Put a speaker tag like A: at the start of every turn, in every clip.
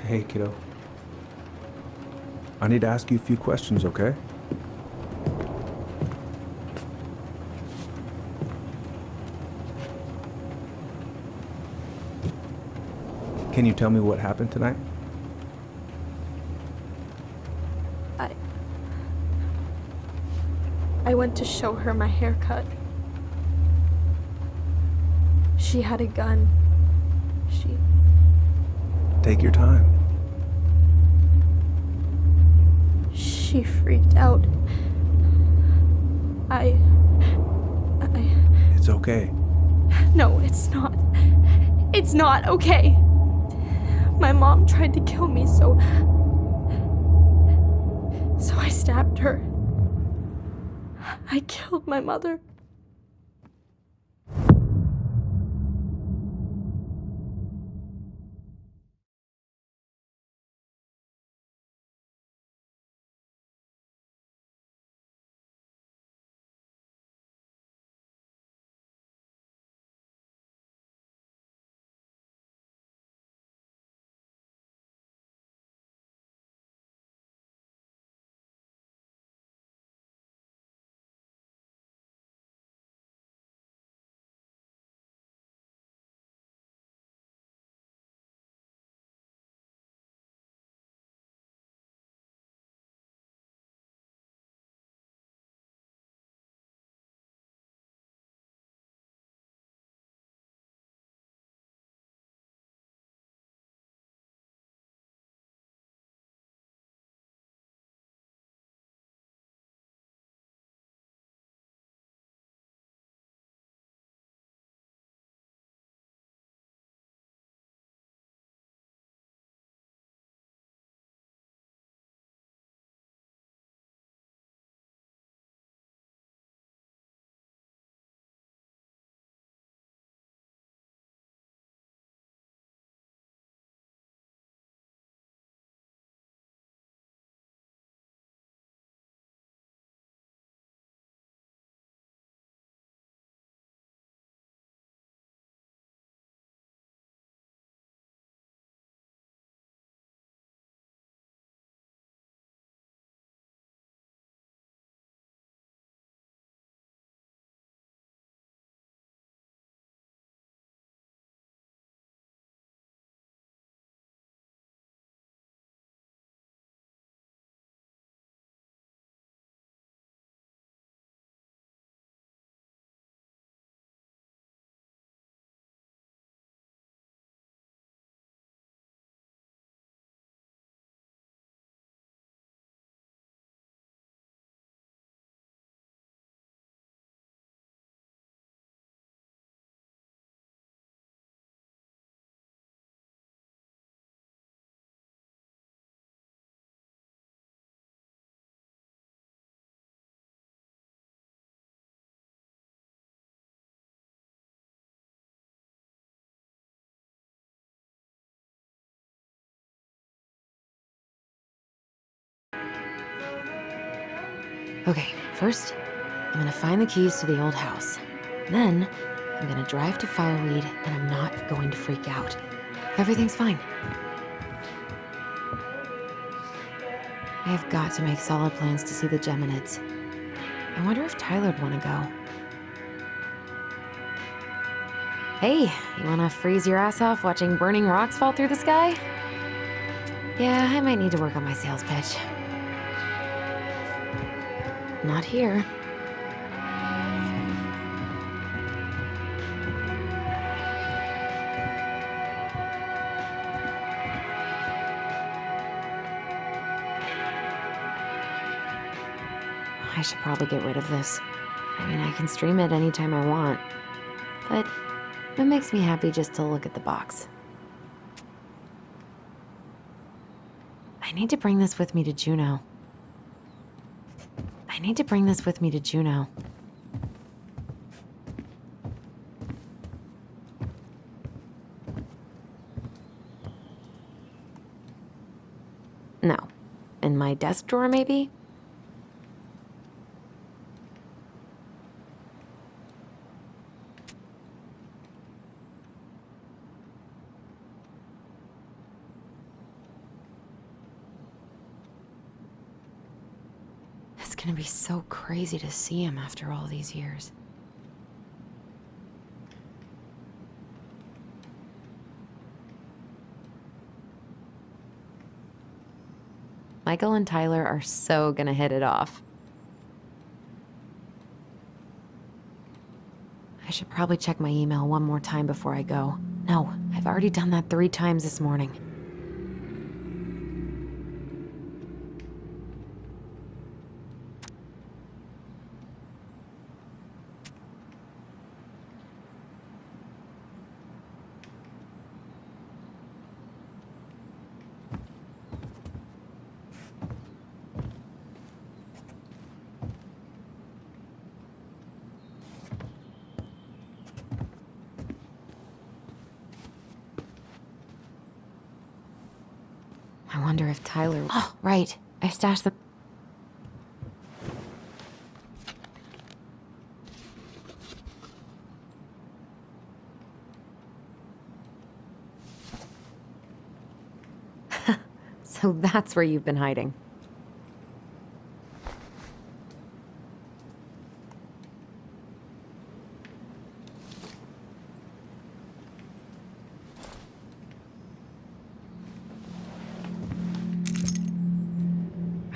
A: Hey, kiddo. I need to ask you a few questions, okay? Can you tell me what happened tonight?
B: I went to show her my haircut. She had a gun.
A: Take your time.
B: She freaked out.
A: It's okay.
B: No, it's not. It's not okay. My mom tried to kill me, so I stabbed her. I killed my mother.
C: Okay, first, I'm gonna find the keys to the old house. Then, I'm gonna drive to Fireweed, and I'm not going to freak out. Everything's fine. I've got to make solid plans to see the Geminids. I wonder if Tyler'd want to go. Hey, you wanna freeze your ass off watching burning rocks fall through the sky? Yeah, I might need to work on my sales pitch. Not here. I should probably get rid of this. I mean, I can stream it anytime I want. But it makes me happy just to look at the box. I need to bring this with me to Juneau. No. In my desk drawer, maybe? gonna be so crazy to see him after all these years. Michael and Tyler are so gonna hit it off. I should probably check my email one more time before I go. No, I've already done that 3 times this morning. I wonder if Tyler... Oh, right. I stashed the... So that's where you've been hiding.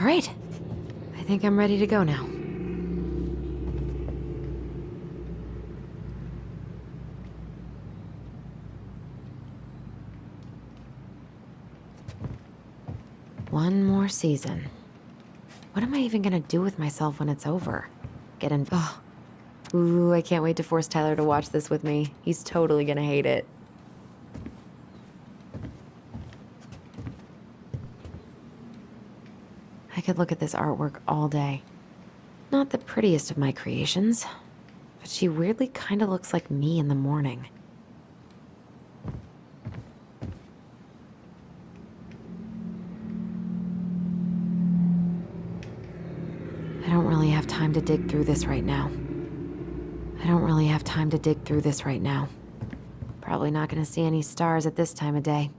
C: All right. I think I'm ready to go now. One more season. What am I even gonna do with myself when it's over? Get in... Oh. Ooh, I can't wait to force Tyler to watch this with me. He's totally gonna hate it. I could look at this artwork all day. Not the prettiest of my creations, but she weirdly kind of looks like me in the morning. I don't really have time to dig through this right now. Probably not gonna see any stars at this time of day.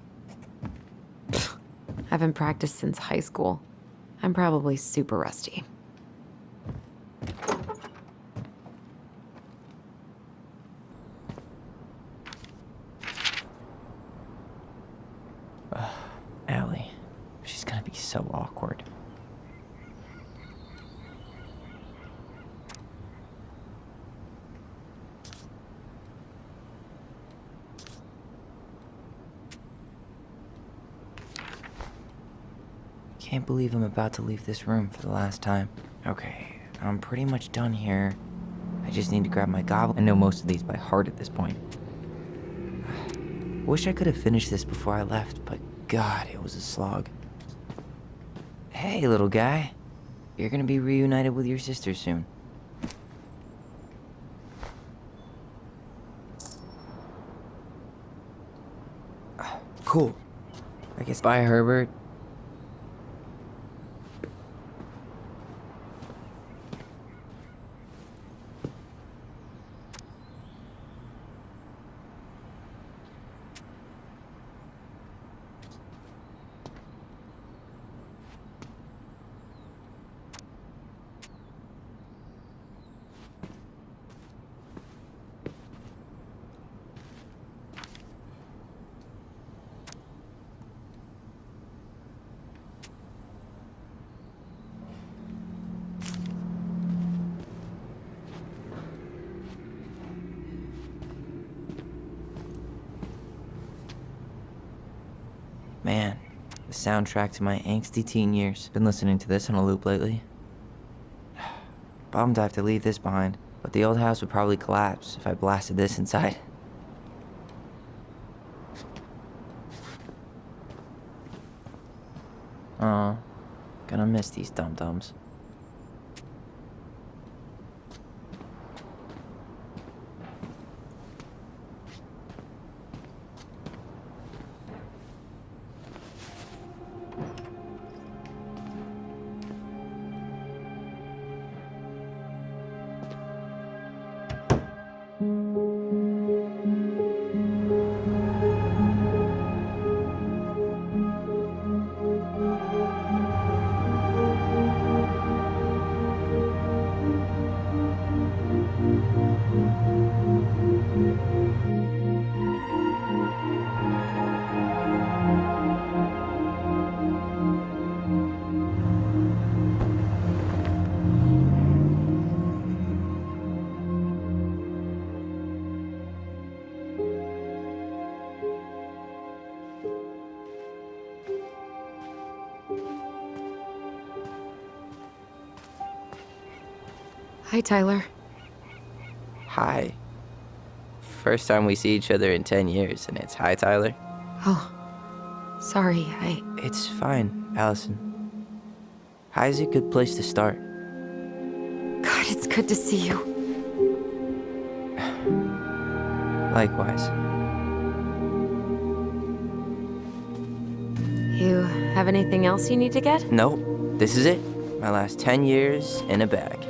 C: Haven't practiced since high school. I'm probably super rusty.
D: Allie. She's gonna be so awkward. Can't believe I'm about to leave this room for the last time. Okay, I'm pretty much done here. I just need to grab my goblet. I know most of these by heart at this point. Wish I could have finished this before I left, but God, it was a slog. Hey, little guy. You're gonna be reunited with your sister soon. Cool. I guess bye, Herbert. Man, the soundtrack to my angsty teen years. Been listening to this on a loop lately. Bummed I have to leave this behind, but the old house would probably collapse if I blasted this inside. Aw, gonna miss these dum-dums.
C: Hi, Tyler.
D: Hi. First time we see each other in 10 years, and it's hi, Tyler.
C: Oh, sorry,
D: It's fine, Alyson. Hi's a good place to start.
C: God, it's good to see you.
D: Likewise.
C: You have anything else you need to get?
D: Nope, this is it. My last 10 years in a bag.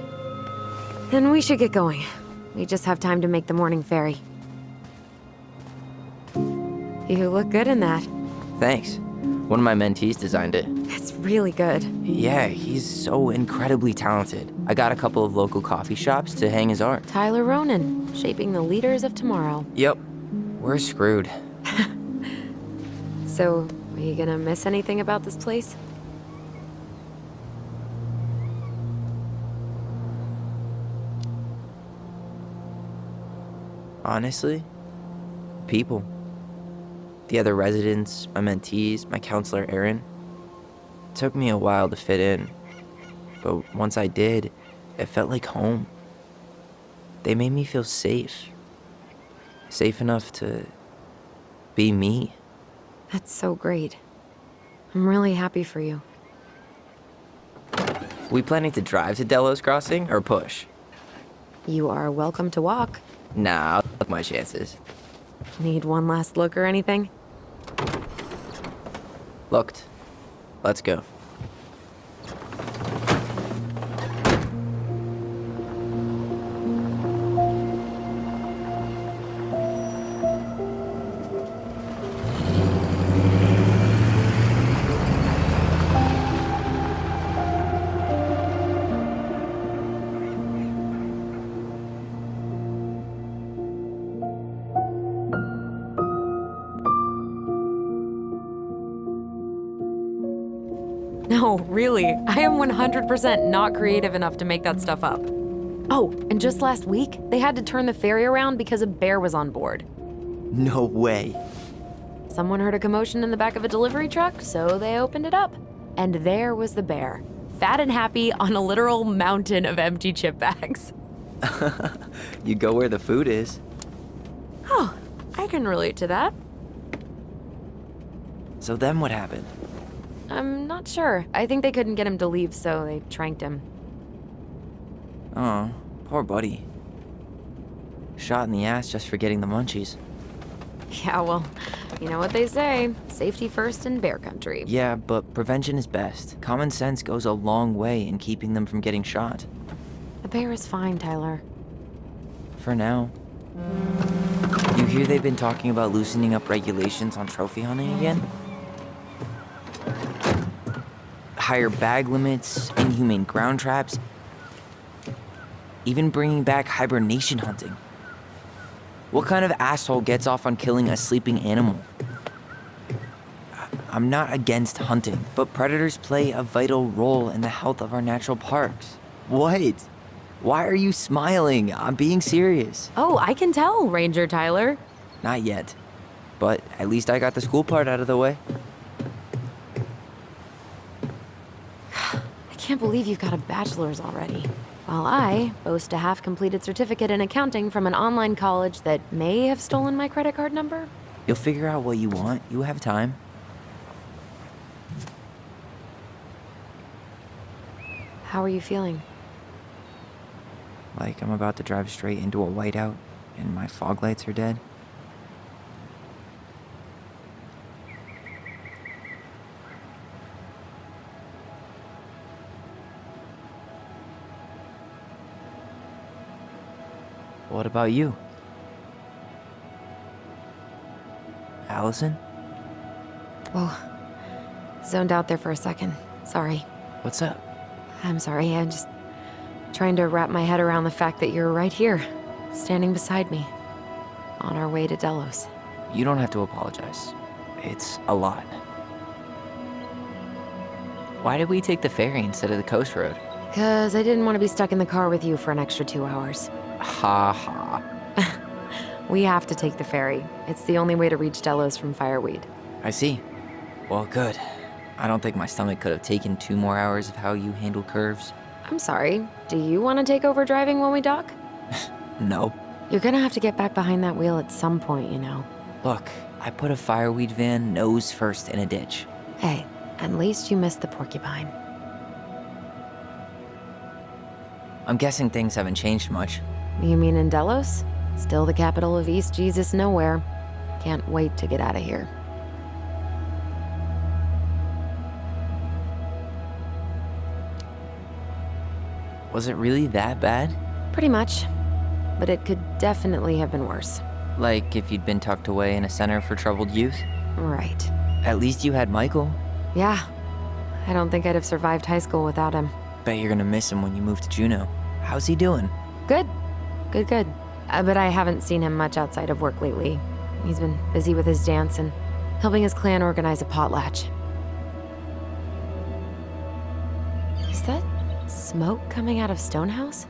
C: Then we should get going. We just have time to make the morning ferry. You look good in that.
D: Thanks. One of my mentees designed it.
C: It's really good.
D: Yeah, he's so incredibly talented. I got a couple of local coffee shops to hang his art.
C: Tyler Ronan, shaping the leaders of tomorrow.
D: Yep, we're screwed.
C: So, are you gonna miss anything about this place?
D: Honestly, people. The other residents, my mentees, my counselor Aaron. It took me a while to fit in, but once I did, it felt like home. They made me feel safe. Safe enough to be me.
C: That's so great. I'm really happy for you.
D: We planning to drive to Delos Crossing or push?
C: You are welcome to walk.
D: Nah, I'll take my chances.
C: Need one last look or anything?
D: Looked. Let's go.
C: No, really. I am 100% not creative enough to make that stuff up. Oh, and just last week, they had to turn the ferry around because a bear was on board.
D: No way.
C: Someone heard a commotion in the back of a delivery truck, so they opened it up. And there was the bear, fat and happy on a literal mountain of empty chip bags.
D: You go where the food is.
C: Oh, I can relate to that.
D: So then what happened?
C: I'm not sure. I think they couldn't get him to leave, so they tranked him.
D: Oh, poor buddy. Shot in the ass just for getting the munchies.
C: Yeah, well, you know what they say. Safety first in bear country.
D: Yeah, but prevention is best. Common sense goes a long way in keeping them from getting shot.
C: The bear is fine, Tyler.
D: For now. You hear they've been talking about loosening up regulations on trophy hunting again? Higher bag limits, inhumane ground traps, even bringing back hibernation hunting. What kind of asshole gets off on killing a sleeping animal? I'm not against hunting, but predators play a vital role in the health of our natural parks. What? Why are you smiling? I'm being serious.
C: Oh, I can tell, Ranger Tyler.
D: Not yet, but at least I got the school part out of the way.
C: I can't believe you've got a bachelor's already. While I boast a half-completed certificate in accounting from an online college that may have stolen my credit card number.
D: You'll figure out what you want. You have time.
C: How are you feeling?
D: Like I'm about to drive straight into a whiteout and my fog lights are dead. What about you? Alyson?
C: Whoa. Zoned out there for a second. Sorry.
D: What's up?
C: I'm sorry, I'm just trying to wrap my head around the fact that you're right here, standing beside me, on our way to Delos.
D: You don't have to apologize. It's a lot. Why did we take the ferry instead of the coast road?
C: 'Cause I didn't want to be stuck in the car with you for an extra 2 hours.
D: Ha ha.
C: We have to take the ferry. It's the only way to reach Delos from Fireweed.
D: I see. Well, good. I don't think my stomach could have taken 2 more hours of how you handle curves.
C: I'm sorry, do you want to take over driving when we dock?
D: No.
C: You're gonna have to get back behind that wheel at some point, you know.
D: Look, I put a fireweed van nose first in a ditch.
C: Hey, at least you missed the porcupine.
D: I'm guessing things haven't changed much.
C: You mean in Delos? Still the capital of East Jesus Nowhere. Can't wait to get out of here.
D: Was it really that bad?
C: Pretty much. But it could definitely have been worse.
D: Like if you'd been tucked away in a center for troubled youth?
C: Right.
D: At least you had Michael.
C: Yeah. I don't think I'd have survived high school without him.
D: Bet you're gonna miss him when you move to Juneau. How's he doing?
C: Good. Good. But I haven't seen him much outside of work lately. He's been busy with his dance and helping his clan organize a potlatch. Is that smoke coming out of Stonehouse?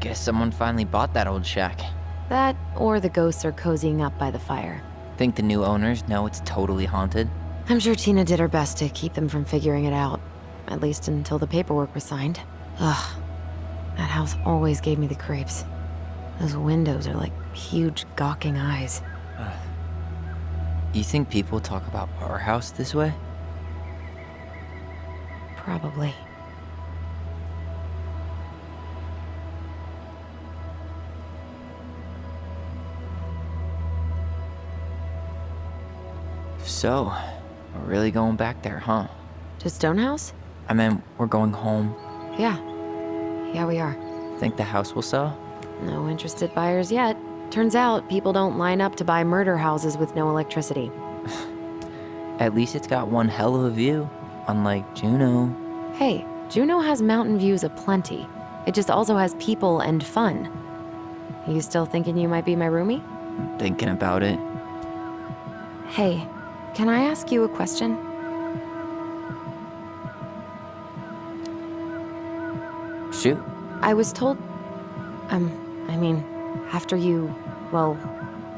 D: Guess someone finally bought that old shack.
C: That, or the ghosts are cozying up by the fire.
D: Think the new owners know it's totally haunted?
C: I'm sure Tina did her best to keep them from figuring it out. At least until the paperwork was signed. Ugh. That house always gave me the creeps. Those windows are like huge gawking eyes.
D: You think people talk about our house this way?
C: Probably.
D: So, we're really going back there, huh?
C: To Stonehouse?
D: I mean, we're going home.
C: Yeah. Yeah, we are.
D: Think the house will sell?
C: No interested buyers yet. Turns out people don't line up to buy murder houses with no electricity.
D: At least it's got one hell of a view, unlike Juneau.
C: Hey, Juneau has mountain views aplenty. It just also has people and fun. You still thinking you might be my roomie?
D: I'm thinking about it.
C: Hey, can I ask you a question?
D: Shoot.
C: I was told... after you, well,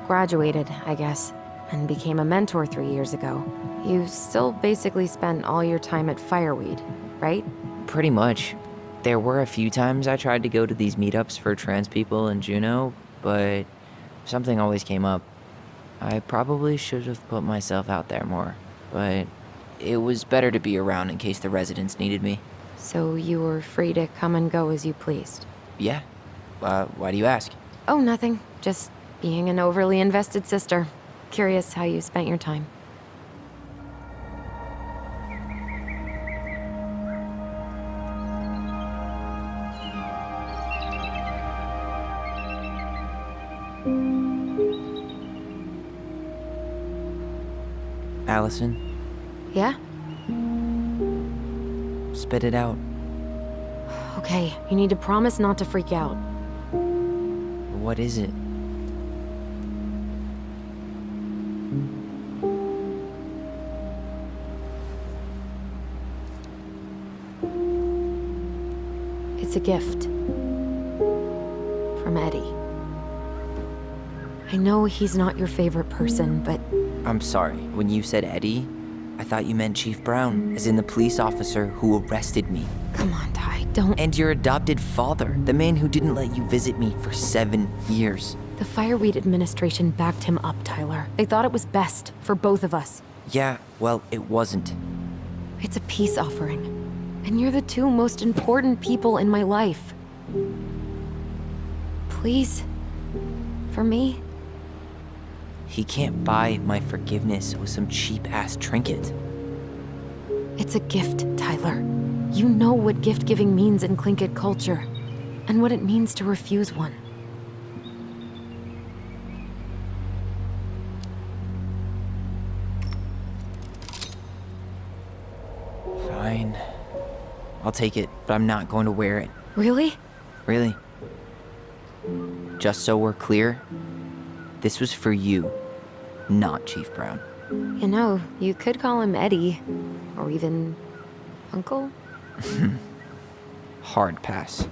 C: graduated, I guess, and became a mentor 3 years ago, you still basically spent all your time at Fireweed, right?
D: Pretty much. There were a few times I tried to go to these meetups for trans people in Juneau, but something always came up. I probably should have put myself out there more, but it was better to be around in case the residents needed me.
C: So you were free to come and go as you pleased?
D: Yeah. Why do you ask?
C: Oh, nothing. Just being an overly invested sister. Curious how you spent your time.
D: Alyson,
C: Yeah?
D: spit it out.
C: Okay, you need to promise not to freak out.
D: What is it?
C: It's a gift. From Eddie. I know he's not your favorite person, but
D: I'm sorry. When you said Eddie, I thought you meant Chief Brown, as in the police officer who arrested me.
C: come on, Ty, don't.
D: And your adopted father, the man who didn't let you visit me for 7 years.
C: The Fireweed administration backed him up, Tyler. They thought it was best for both of us.
D: Yeah, well, it wasn't.
C: It's a peace offering. And you're the two most important people in my life. Please. For me.
D: He can't buy my forgiveness with some cheap-ass trinket.
C: It's a gift, Tyler. You know what gift-giving means in Tlingit culture. And what it means to refuse one.
D: Fine. I'll take it, but I'm not going to wear it.
C: Really?
D: Really. Just so we're clear, this was for you, not Chief Brown.
C: You know, you could call him Eddie. Or even... Uncle?
D: Hard pass.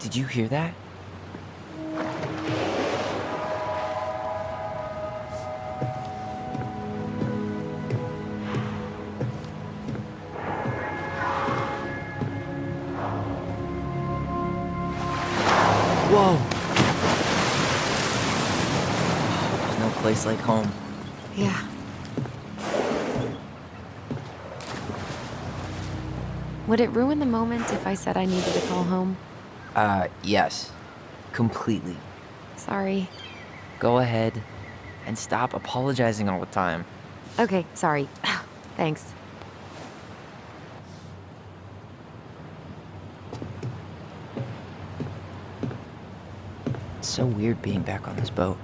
D: Did you hear that? Whoa! There's no place like home.
C: Yeah. Would it ruin the moment if I said I needed to call home?
D: Yes. Completely.
C: Sorry.
D: Go ahead and stop apologizing all the time.
C: Okay, sorry. Thanks.
D: It's so weird being back on this boat.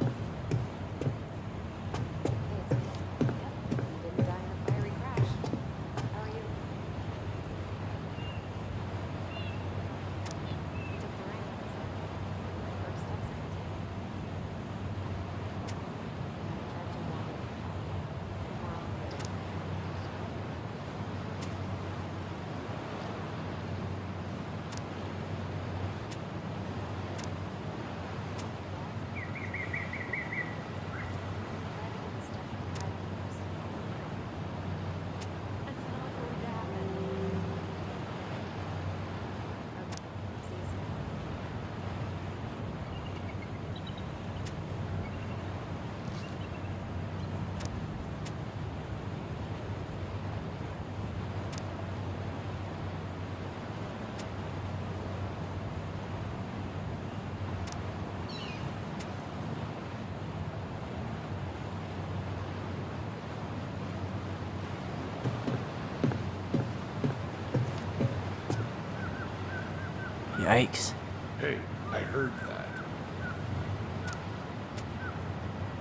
D: Yikes.
E: Hey, I heard that.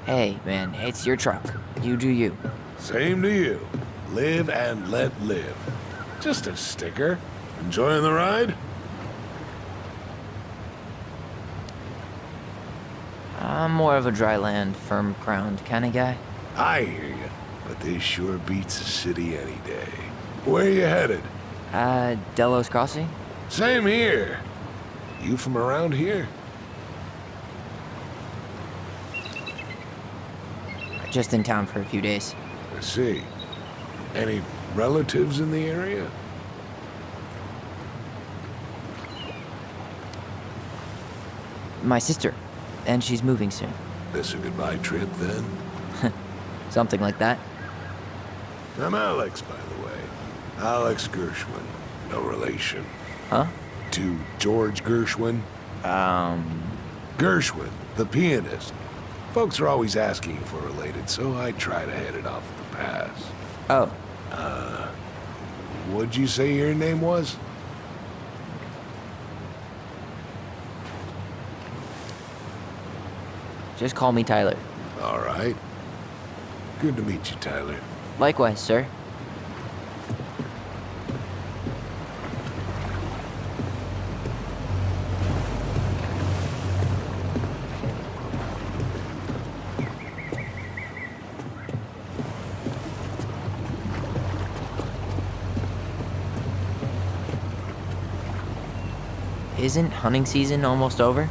D: Hey, man, it's your truck. You do you.
E: Same to you. Live and let live. Just a sticker. Enjoying the ride?
D: I'm more of a dry land, firm ground kind of guy.
E: I hear you, but this sure beats a city any day. Where you headed?
D: Delos Crossing?
E: Same here. You from around here?
D: Just in town for a few days.
E: I see. Any relatives in the area?
D: My sister, and she's moving soon.
E: This a goodbye trip, then?
D: Something like that.
E: I'm Alex, by the way. Alex Gershwin. No relation.
D: Huh?
E: To George Gershwin. Gershwin, the pianist. Folks are always asking if we're related, so I try to head it off at the pass.
D: Oh,
E: What'd you say your name was?
D: just call me Tyler.
E: All right. Good to meet you, Tyler.
D: Likewise, sir. Isn't hunting season almost over?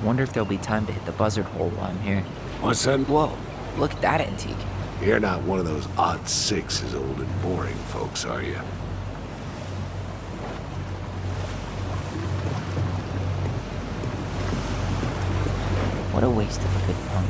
D: Wonder if there'll be time to hit the buzzard hole while I'm here.
E: What's that?
D: Whoa, look at that antique.
E: You're not one of those odd sixes, old and boring folks, are you?
D: What a waste of a good pump.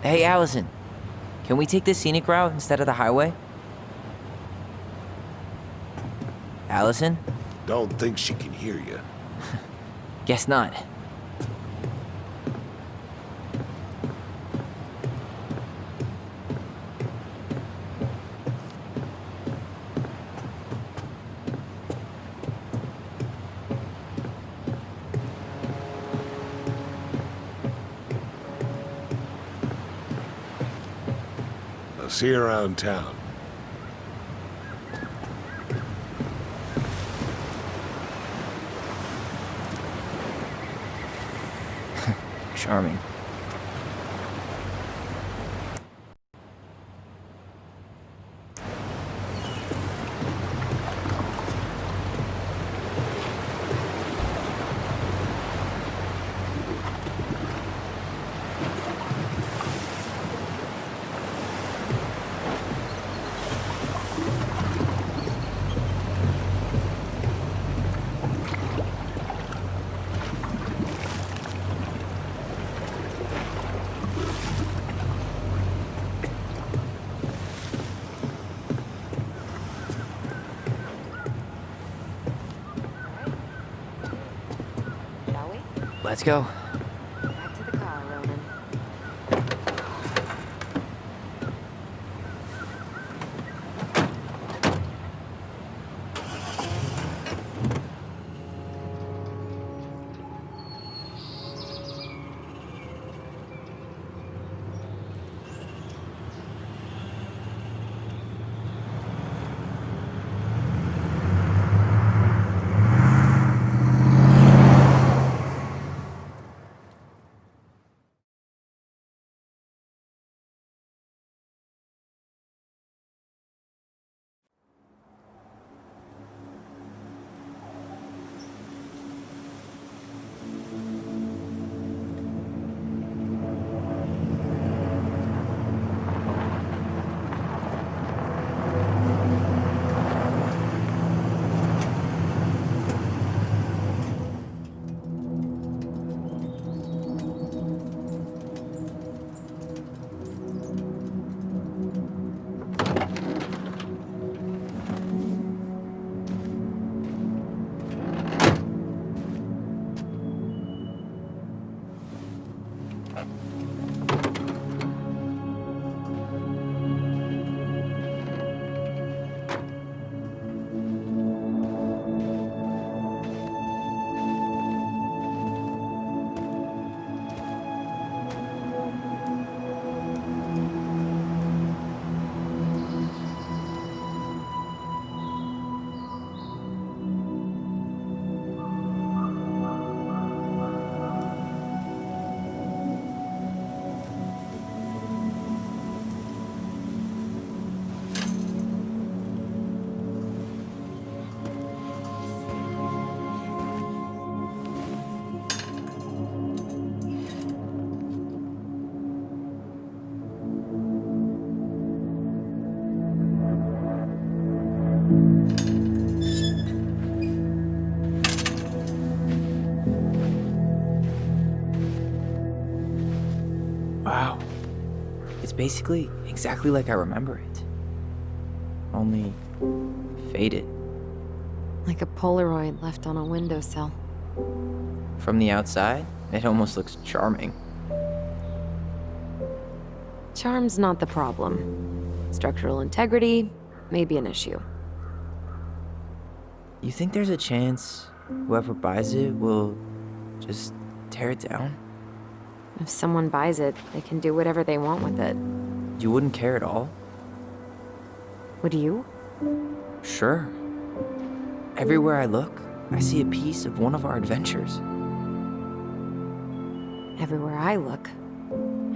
D: Hey, Alyson. Can we take the scenic route instead of the highway? Alyson?
E: Don't think she can hear you.
D: Guess not.
E: I'll see you around town.
D: Charming.
C: Shall we?
D: Let's go.
C: Back to the car, Ronan.
A: Wow.
D: It's basically exactly like I remember it. Only faded.
C: Like a Polaroid left on a windowsill.
D: From the outside, it almost looks charming.
C: Charm's not the problem. Structural integrity may be an issue.
D: You think there's a chance whoever buys it will just tear it down?
C: If someone buys it, they can do whatever they want with it.
D: You wouldn't care at all?
C: Would you?
D: Sure. Everywhere I look, I see a piece of one of our adventures.
C: Everywhere I look,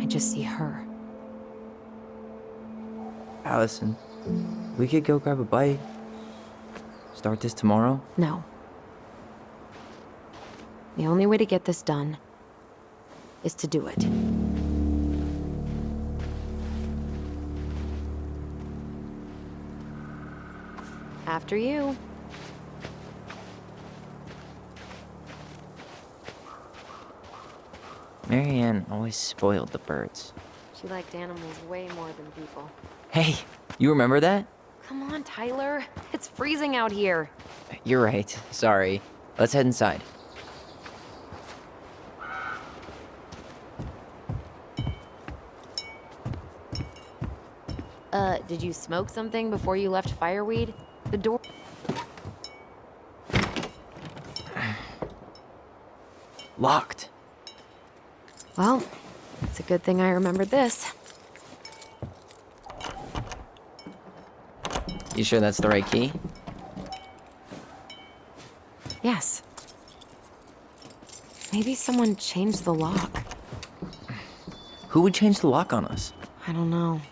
C: I just see her.
D: Alyson, we could go grab a bite. Start this tomorrow?
C: No. The only way to get this done is to do it. After you.
D: Marianne always spoiled the birds,
C: She liked animals way more than people.
D: Hey, you remember that?
C: Come on, Tyler. It's freezing out here.
D: You're right. Sorry. Let's head inside.
C: Did you smoke something before you left fireweed? The door...
D: Locked.
C: Well, it's a good thing I remembered this.
D: You sure that's the right key?
C: Yes. Maybe someone changed the lock.
D: Who would change the lock on us?
C: I don't know.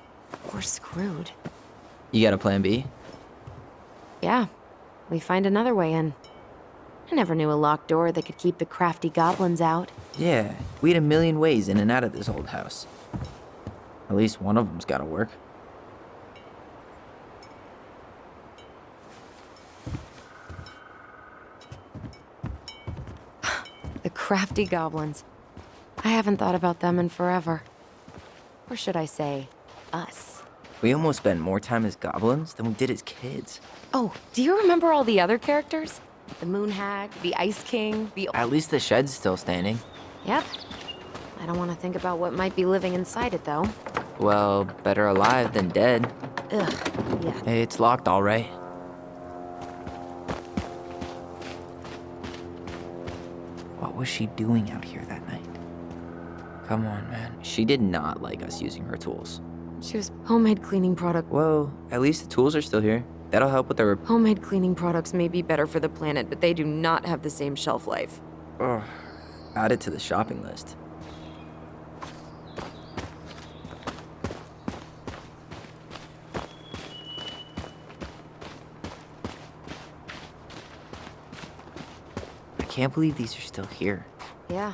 C: We're screwed.
D: You got a plan B?
C: Yeah, we find another way in. I never knew a locked door that could keep the crafty goblins out.
D: Yeah, we had a million ways in and out of this old house. At least one of them's gotta work.
C: The crafty goblins. I haven't thought about them in forever. Or should I say, us.
D: We almost spent more time as goblins than we did as kids.
C: Oh, do you remember all the other characters? The Moon Hag, the Ice King, the...
D: At least the shed's still standing.
C: Yep. I don't want to think about what might be living inside it, though.
D: Well, better alive than dead.
C: Ugh, yeah.
D: It's locked, all right. What was she doing out here that night? Come on, man. She did not like us using her tools.
C: She was homemade cleaning product.
D: Well, at least the tools are still here. That'll help with the
C: Homemade cleaning products may be better for the planet, but they do not have the same shelf life.
D: Ugh. Add it to the shopping list. I can't believe these are still here.
C: Yeah.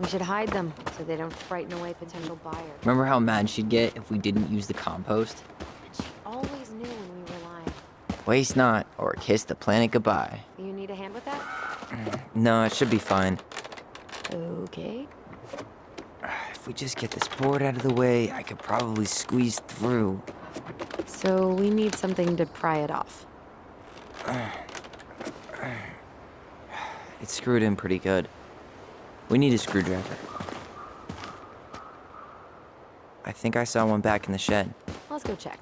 C: We should hide them so they don't frighten away potential buyers.
D: Remember how mad she'd get if we didn't use the compost?
C: And she always knew when we were lying.
D: Waste not, or kiss the planet goodbye.
C: You need a hand with that?
D: No, it should be fine.
C: Okay.
D: If we just get this board out of the way, I could probably squeeze through.
C: So we need something to pry it off.
D: It's screwed in pretty good. We need a screwdriver. I think I saw one back in the shed.
C: Let's go check.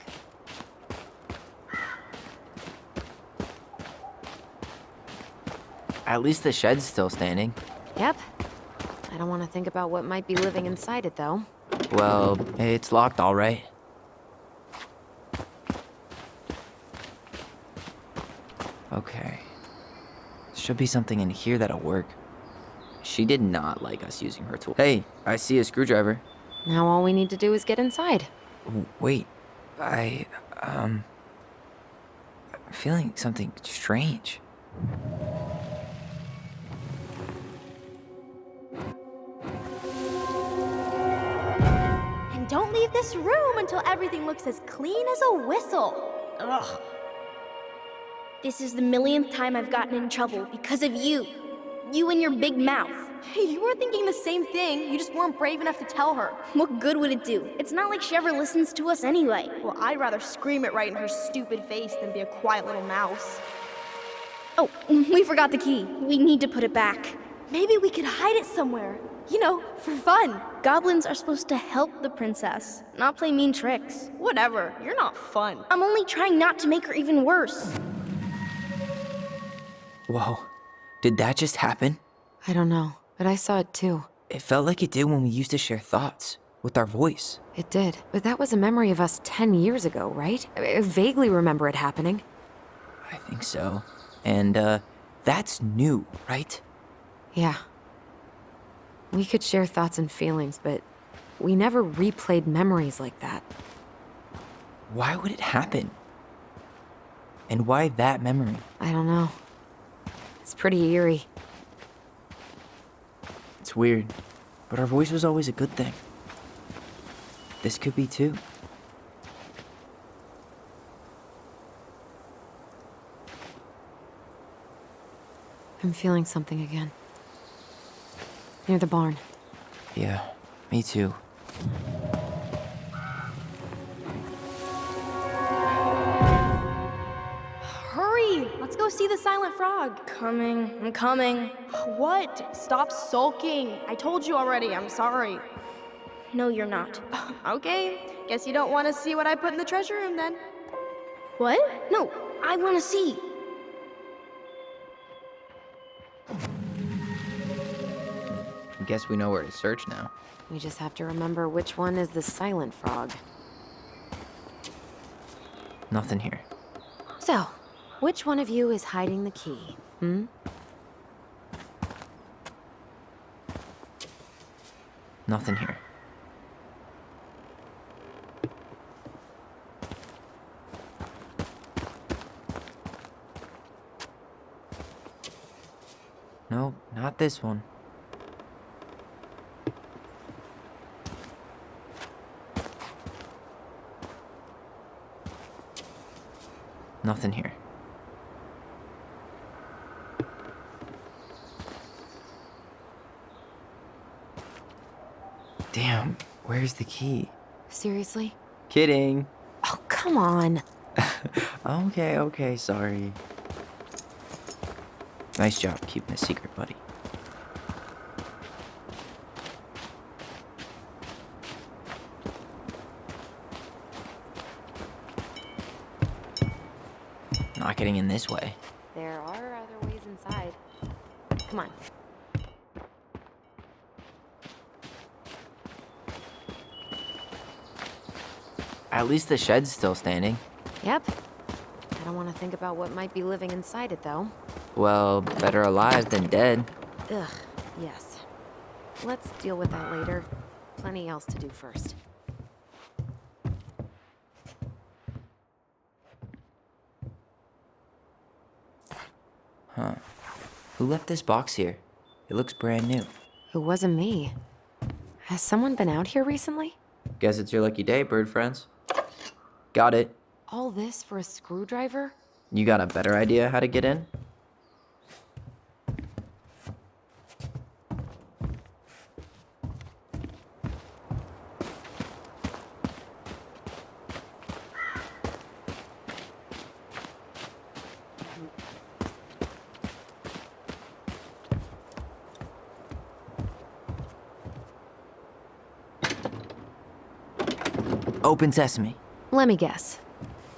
D: At least the shed's still standing.
C: Yep. I don't want to think about what might be living inside it, though.
D: Well, it's locked, all right. Okay. Should be something in here that'll work. She did not like us using her tool. Hey, I see a screwdriver.
C: Now all we need to do is get inside.
D: Wait, I'm feeling something strange.
F: And don't leave this room until everything looks as clean as a whistle. Ugh. This is the millionth time I've gotten in trouble because of you. You and your big mouth.
B: Hey, you were thinking the same thing. You just weren't brave enough to tell her.
F: What good would it do? It's not like she ever listens to us anyway.
B: Well, I'd rather scream it right in her stupid face than be a quiet little mouse.
F: Oh, we forgot the key. We need to put it back.
B: Maybe we could hide it somewhere. You know, for fun.
F: Goblins are supposed to help the princess, not play mean tricks.
B: Whatever, you're not fun.
F: I'm only trying not to make her even worse.
D: Whoa, did that just happen?
C: I don't know, but I saw it too.
D: It felt like it did when we used to share thoughts with our voice.
C: It did, but that was a memory of us 10 years ago, right? I vaguely remember it happening.
D: I think so. And, that's new, right?
C: Yeah. We could share thoughts and feelings, but we never replayed memories like that.
D: Why would it happen? And why that memory?
C: I don't know. It's pretty eerie.
D: It's weird, but our voice was always a good thing. This could be too.
C: I'm feeling something again. Near the barn.
D: Yeah, me too.
F: go see the silent frog. Coming, I'm coming. What? Stop sulking. I told you already, I'm sorry. No, you're not. Okay, guess you don't want to see what I put in the treasure room then. What? No, I want to see.
D: I guess we know where to search now.
C: We just have to remember which one is the silent frog.
D: Nothing here.
C: So, which one of you is hiding the key?
D: Nothing here. Nope, not this one. Nothing here. Damn, where's the key?
C: Seriously?
D: Kidding.
C: Oh, come on.
D: Okay, sorry. Nice job keeping a secret, buddy. Not getting in this way.
C: There are other ways inside. Come on.
D: At least the shed's still standing.
C: Yep. I don't want to think about what might be living inside it, though.
D: Well, better alive than dead.
C: Ugh, yes. Let's deal with that later. Plenty else to do first.
D: Huh. Who left this box here? It looks brand new.
C: It wasn't me. Has someone been out here recently?
D: Guess it's your lucky day, bird friends. Got it.
C: All this for a screwdriver?
D: You got a better idea how to get in? Open sesame.
C: Let me guess.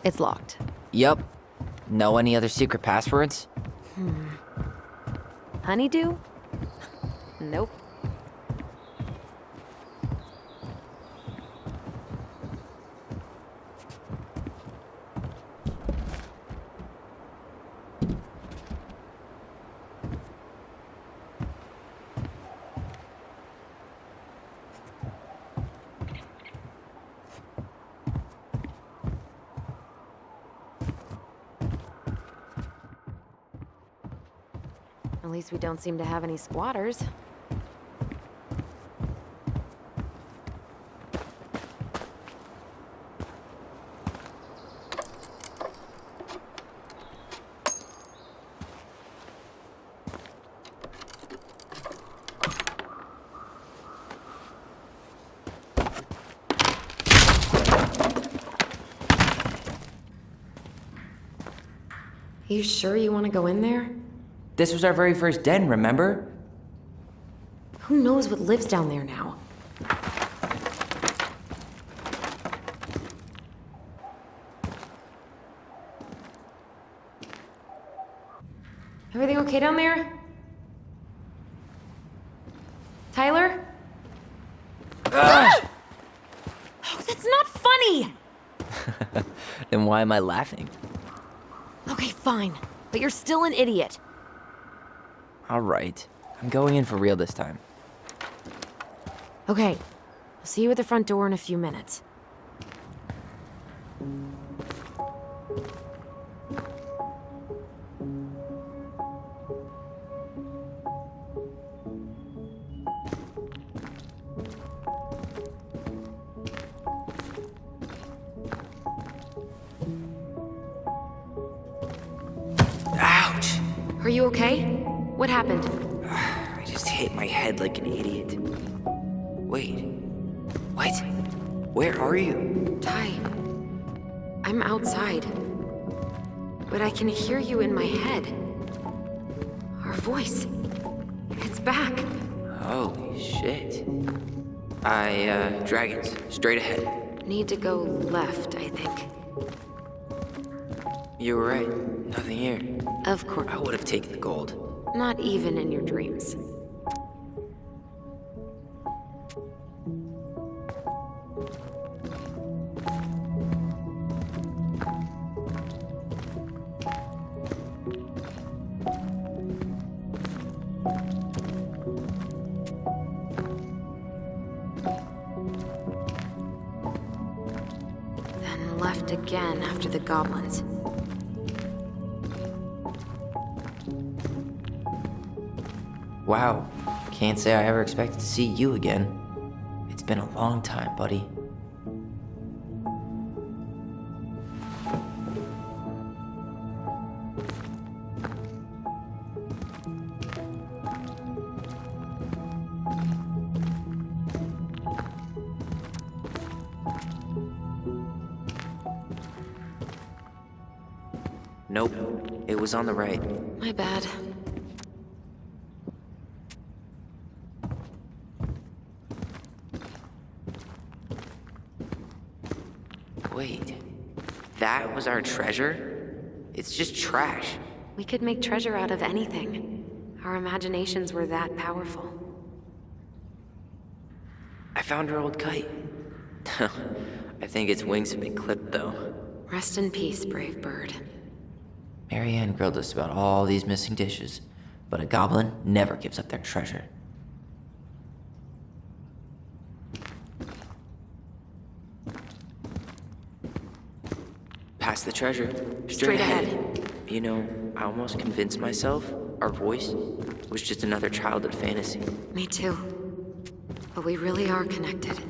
C: It's locked.
D: Yup. Know any other secret passwords?
C: Honeydew? Nope. At least we don't seem to have any squatters. You sure you want to go in there?
D: This was our very first den, remember?
C: Who knows what lives down there now? Everything okay down there? Tyler? Oh, that's not funny!
D: Then why am I laughing?
C: Okay, fine. But you're still an idiot.
D: All right. I'm going in for real this time.
C: Okay. I'll see you at the front door in a few minutes.
D: Ouch!
C: Are you okay? What happened?
D: I just hit my head like an idiot. Wait. What? Where are you?
C: Ty. I'm outside. But I can hear you in my head. Our voice. It's back.
D: Holy shit. Dragons, straight ahead.
C: Need to go left, I think.
D: You were right. Nothing here.
C: Of course.
D: I would have taken the gold.
C: Not even in your dreams. Then left again after the goblins.
D: Wow. Can't say I ever expected to see you again. It's been a long time, buddy. Nope. It was on the right.
C: My bad.
D: Wait. That was our treasure? It's just trash.
C: We could make treasure out of anything. Our imaginations were that powerful.
D: I found our old kite. I think its wings have been clipped, though.
C: Rest in peace, brave bird.
D: Marianne grilled us about all these missing dishes, but a goblin never gives up their treasure. Past the treasure. Straight ahead. You know, I almost convinced myself our voice was just another childhood fantasy.
C: Me too. But we really are connected.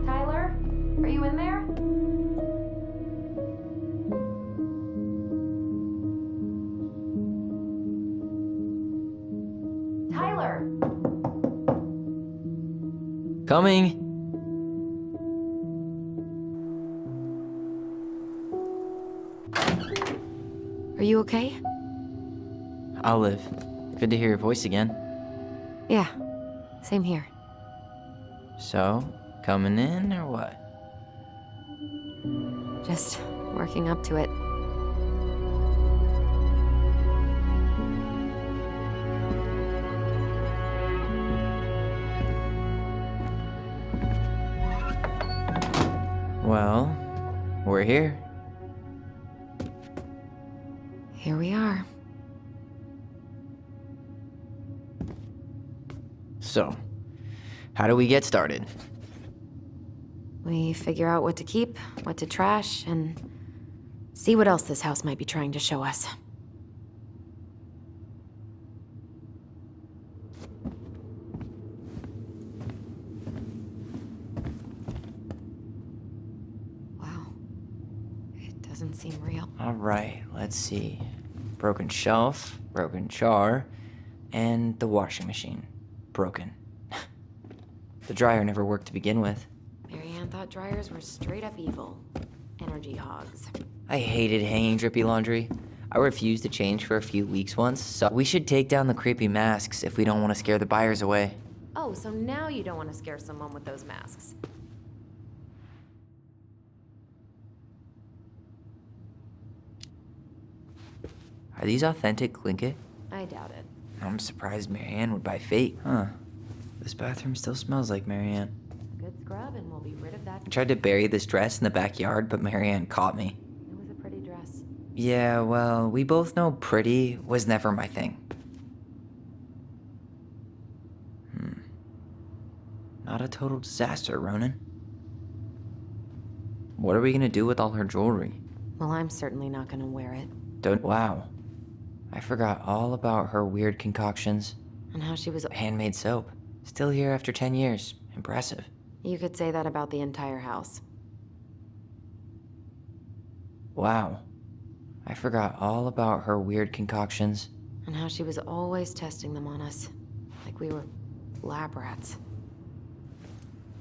B: Tyler, are you in there? Tyler!
D: Coming!
C: Are you okay?
D: I'll live. Good to hear your voice again.
C: Yeah, same here.
D: So, coming in or what?
C: Just working up to it.
D: Well, we're here.
C: Here we are.
D: So, how do we get started?
C: We figure out what to keep, what to trash, and see what else this house might be trying to show us. Wow. It doesn't seem real.
D: All right, let's see. Broken shelf, broken jar, and the washing machine. Broken. The dryer never worked to begin with.
C: Marianne thought dryers were straight up evil. Energy hogs.
D: I hated hanging drippy laundry. I refused to change for a few weeks once, so we should take down the creepy masks if we don't want to scare the buyers away.
C: Oh, so now you don't want to scare someone with those masks.
D: Are these authentic Glinkit?
C: I doubt it.
D: I'm surprised Marianne would buy fake. Huh. This bathroom still smells like Marianne.
C: Good scrub and we'll be rid of that.
D: I tried to bury this dress in the backyard, but Marianne caught me.
C: It was a pretty dress.
D: Yeah, well, we both know pretty was never my thing. Not a total disaster, Ronan. What are we gonna do with all her jewelry?
C: Well, I'm certainly not gonna wear it.
D: Wow. I forgot all about her weird concoctions.
C: And how she was...
D: Handmade soap. Still here after 10 years. Impressive.
C: You could say that about the entire house.
D: Wow. I forgot all about her weird concoctions.
C: And how she was always testing them on us. Like we were lab rats.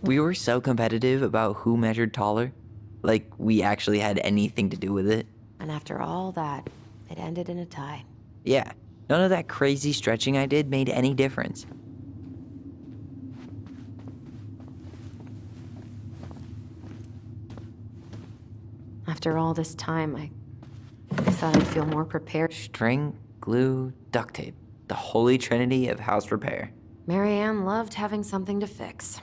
D: We were so competitive about who measured taller. Like we actually had anything to do with it.
C: And after all that, it ended in a tie.
D: Yeah, none of that crazy stretching I did made any difference.
C: After all this time, I thought I'd feel more prepared.
D: String, glue, duct tape. The holy trinity of house repair.
C: Marianne loved having something to fix.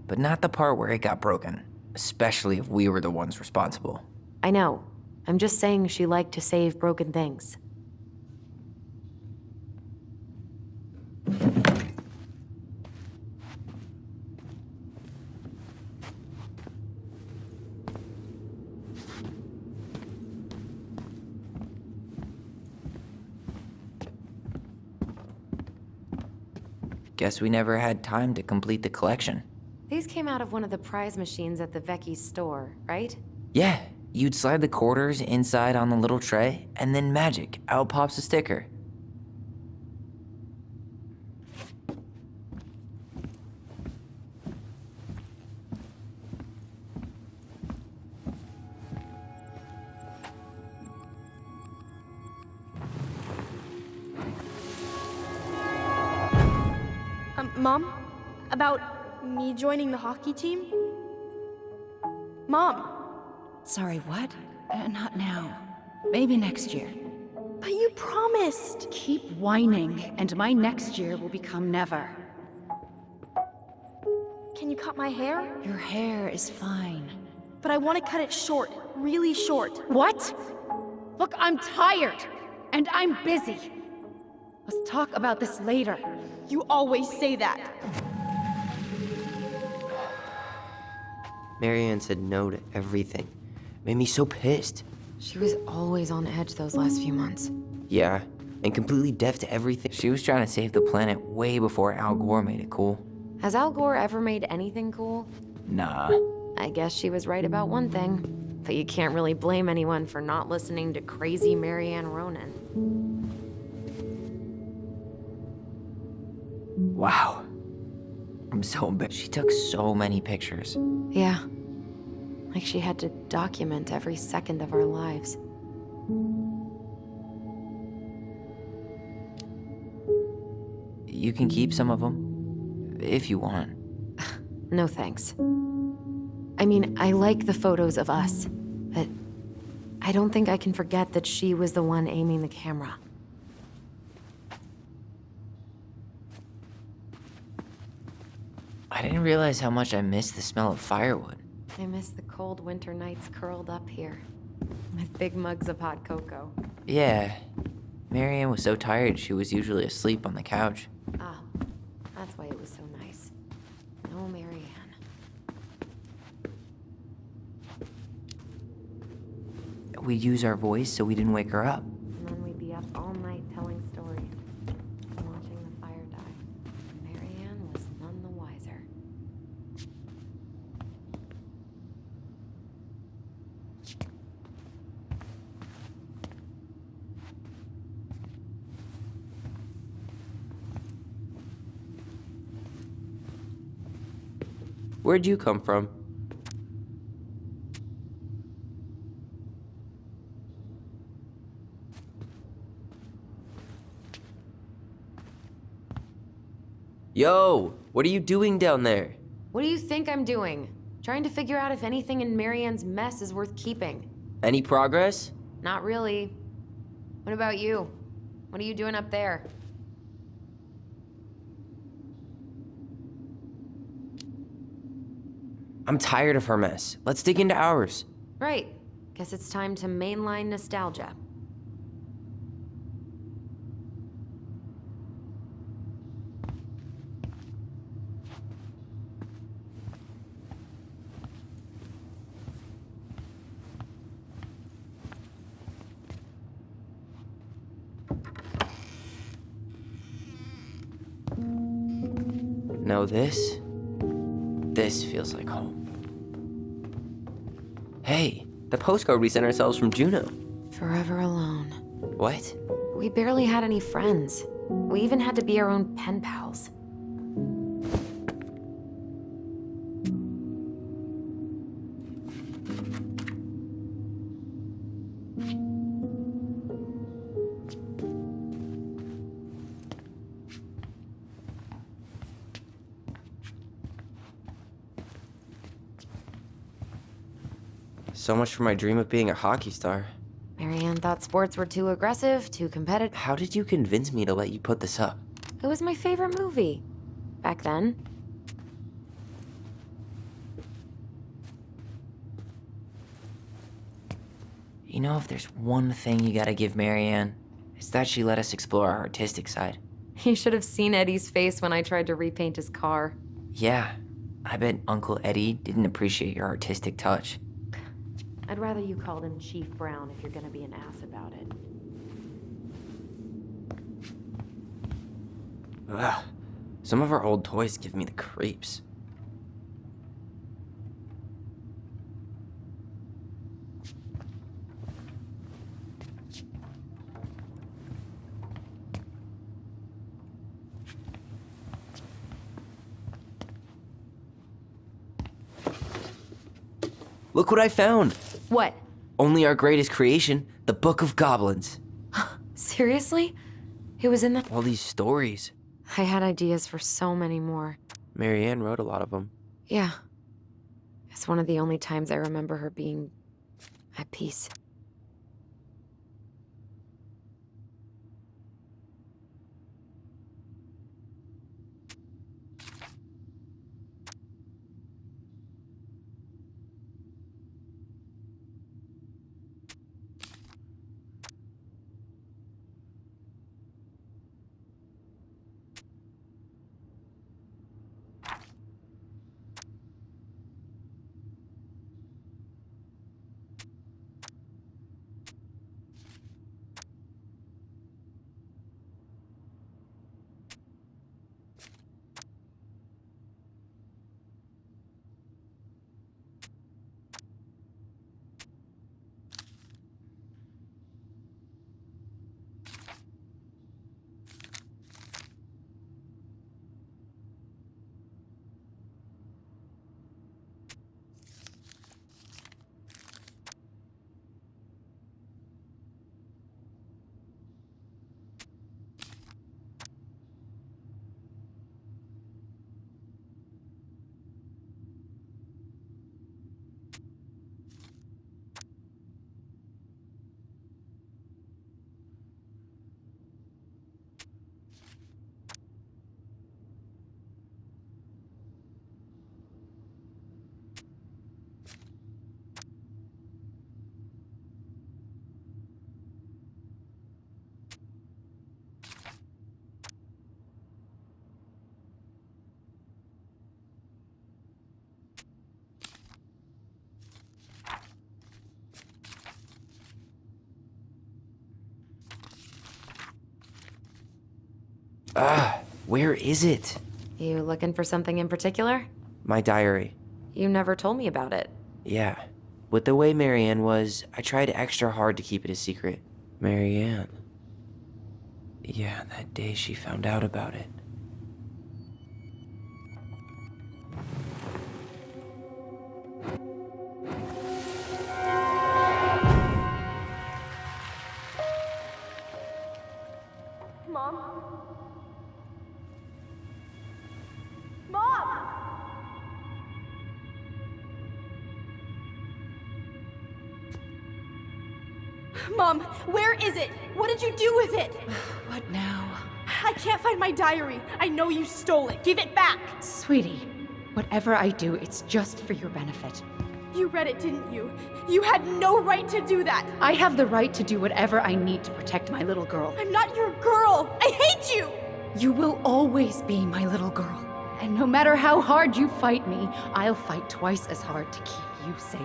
D: But not the part where it got broken. Especially if we were the ones responsible.
C: I know. I'm just saying she liked to save broken things.
D: Guess we never had time to complete the collection.
C: These came out of one of the prize machines at the Vecchi's store, right?
D: Yeah, you'd slide the quarters inside on the little tray, and then magic, out pops a sticker.
F: Mom? About me joining the hockey team? Mom!
A: Sorry, what? Not now. Maybe next year.
F: But you promised!
A: Keep whining, and my next year will become never.
F: Can you cut my hair?
A: Your hair is fine.
F: But I want to cut it short. Really short.
A: What? Look, I'm tired, and I'm busy. Let's talk about this later.
F: You always say that.
D: Marianne said no to everything. Made me so pissed.
C: She was always on edge those last few months.
D: Yeah, and completely deaf to everything. She was trying to save the planet way before Al Gore made it cool.
C: Has Al Gore ever made anything cool?
D: Nah.
C: I guess she was right about one thing. But you can't really blame anyone for not listening to crazy Marianne Ronan.
D: Wow. I'm so embarrassed. She took so many pictures.
C: Yeah. Like she had to document every second of our lives.
D: You can keep some of them, if you want.
C: No thanks. I mean, I like the photos of us, but I don't think I can forget that she was the one aiming the camera.
D: I didn't realize how much I missed the smell of firewood.
C: I miss the cold winter nights curled up here, with big mugs of hot cocoa.
D: Yeah. Marianne was so tired she was usually asleep on the couch.
C: Ah, that's why it was so nice. No Marianne.
D: We'd use our voice so we didn't wake her up.
C: And then we'd be up all night telling stories and watching the fire die. Marianne was none the wiser.
D: Where'd you come from? Yo, what are you doing down there?
C: What do you think I'm doing? Trying to figure out if anything in Marianne's mess is worth keeping.
D: Any progress?
C: Not really. What about you? What are you doing up there?
D: I'm tired of her mess. Let's dig into ours.
C: Right. Guess it's time to mainline nostalgia.
D: No, this feels like home. Hey, the postcard we sent ourselves from Juno.
C: Forever alone.
D: What?
C: We barely had any friends. We even had to be our own pen pals.
D: So much for my dream of being a hockey star.
C: Marianne thought sports were too aggressive, too competitive.
D: How did you convince me to let you put this up?
C: It was my favorite movie. Back then.
D: You know, if there's one thing you gotta give Marianne, it's that she let us explore our artistic side.
C: You should have seen Eddie's face when I tried to repaint his car.
D: Yeah, I bet Uncle Eddie didn't appreciate your artistic touch.
C: I'd rather you called him Chief Brown if you're gonna be an ass about it.
D: Ugh, some of our old toys give me the creeps. Look what I found!
C: What?
D: Only our greatest creation, the Book of Goblins.
C: Seriously? It was in the...
D: All these stories.
C: I had ideas for so many more.
D: Marianne wrote a lot of them.
C: Yeah. It's one of the only times I remember her being at peace.
D: Where is it?
C: You looking for something in particular?
D: My diary.
C: You never told me about it.
D: Yeah. With the way Marianne was, I tried extra hard to keep it a secret. Marianne. Yeah, that day she found out about it.
F: Mom?
B: Mom, where is it? What did you do with it?
A: What now?
B: I can't find my diary. I know you stole it. Give it back.
A: Sweetie, whatever I do, it's just for your benefit.
B: You read it, didn't you? You had no right to do that.
A: I have the right to do whatever I need to protect my little girl.
B: I'm not your girl. I hate you.
A: You will always be my little girl. And no matter how hard you fight me, I'll fight twice as hard to keep you safe.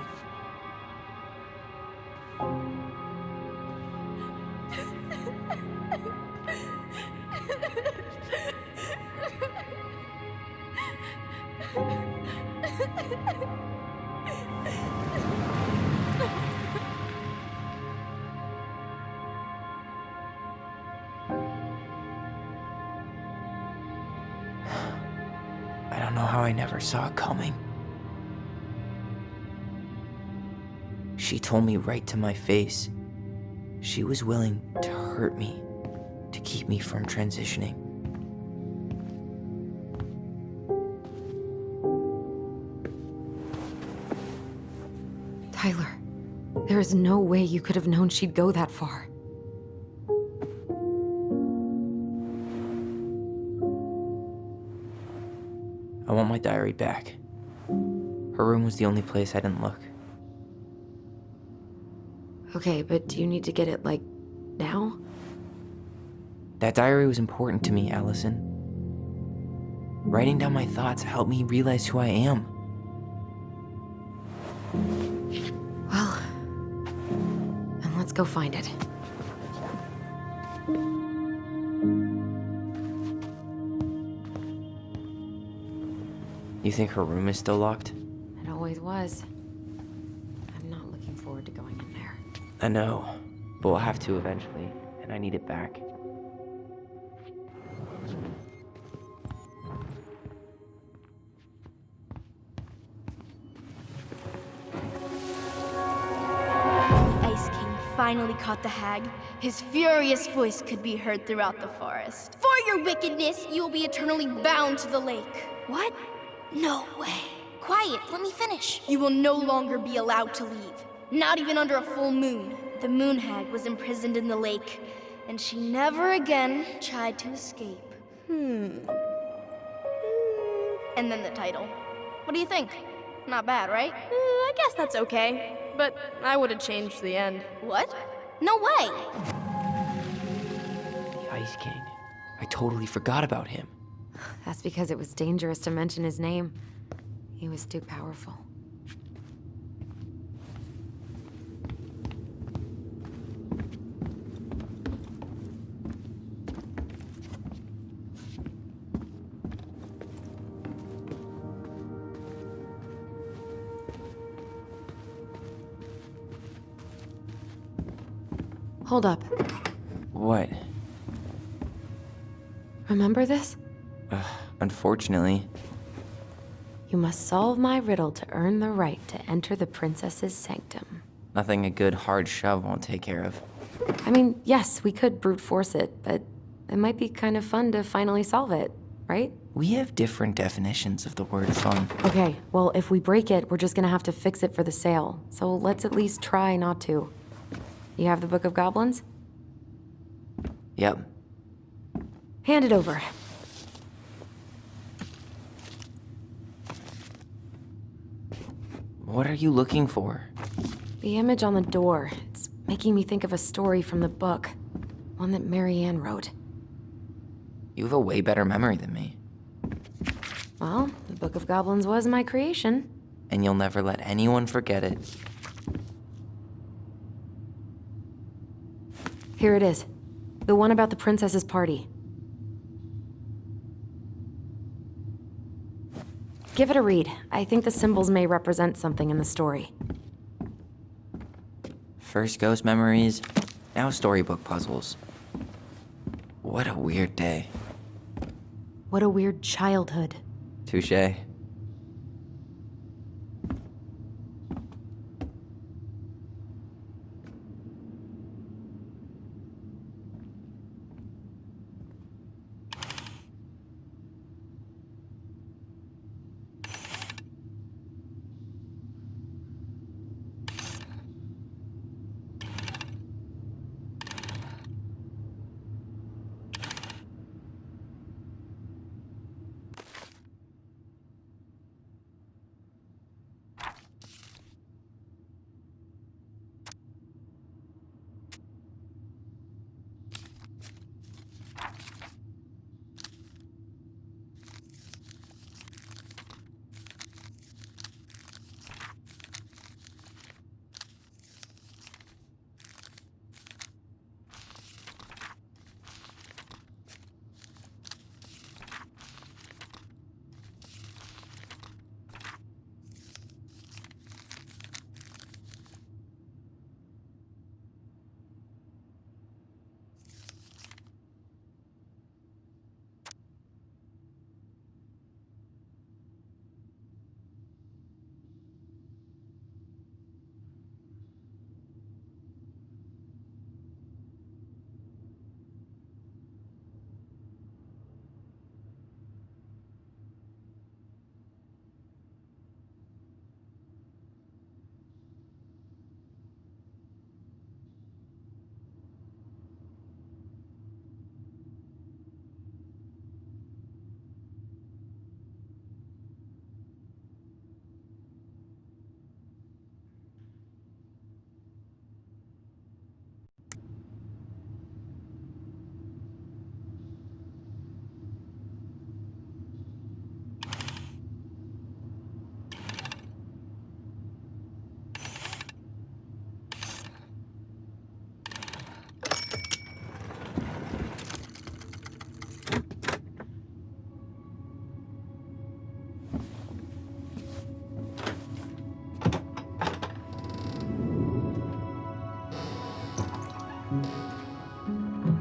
D: I don't know how I never saw it coming. She told me right to my face. She was willing to hurt me, to keep me from transitioning.
C: Tyler, there is no way you could have known she'd go that far.
D: I want my diary back. Her room was the only place I didn't look.
C: Okay, but do you need to get it, like, now?
D: That diary was important to me, Alyson. Writing down my thoughts helped me realize who I am.
C: Well, then let's go find it.
D: You think her room is still locked?
C: It always was. I'm not looking forward to going in there.
D: I know, but we'll have to eventually, and I need it back.
F: Ice King finally caught the hag. His furious voice could be heard throughout the forest. For your wickedness, you will be eternally bound to the lake. What? No way.
G: Quiet, let me finish.
F: You will no longer be allowed to leave. Not even under a full moon. The moon hag was imprisoned in the lake, and she never again tried to escape. And then the title. What do you think? Not bad, right?
B: I guess that's okay. But I would have changed the end.
F: What? No way!
D: The Ice King. I totally forgot about him.
C: That's because it was dangerous to mention his name. He was too powerful. Hold up.
D: What?
C: Remember this?
D: Unfortunately.
C: You must solve my riddle to earn the right to enter the princess's sanctum.
D: Nothing a good hard shove won't take care of.
C: I mean, yes, we could brute force it, but it might be kind of fun to finally solve it, right?
D: We have different definitions of the word fun.
C: Okay, well, if we break it, we're just gonna have to fix it for the sale. So let's at least try not to. You have the Book of Goblins?
D: Yep.
C: Hand it over.
D: What are you looking for?
C: The image on the door. It's making me think of a story from the book. One that Marianne wrote.
D: You have a way better memory than me.
C: Well, the Book of Goblins was my creation.
D: And you'll never let anyone forget it.
C: Here it is. The one about the princess's party. Give it a read. I think the symbols may represent something in the story.
D: First ghost memories, now storybook puzzles. What a weird day.
C: What a weird childhood.
D: Touché.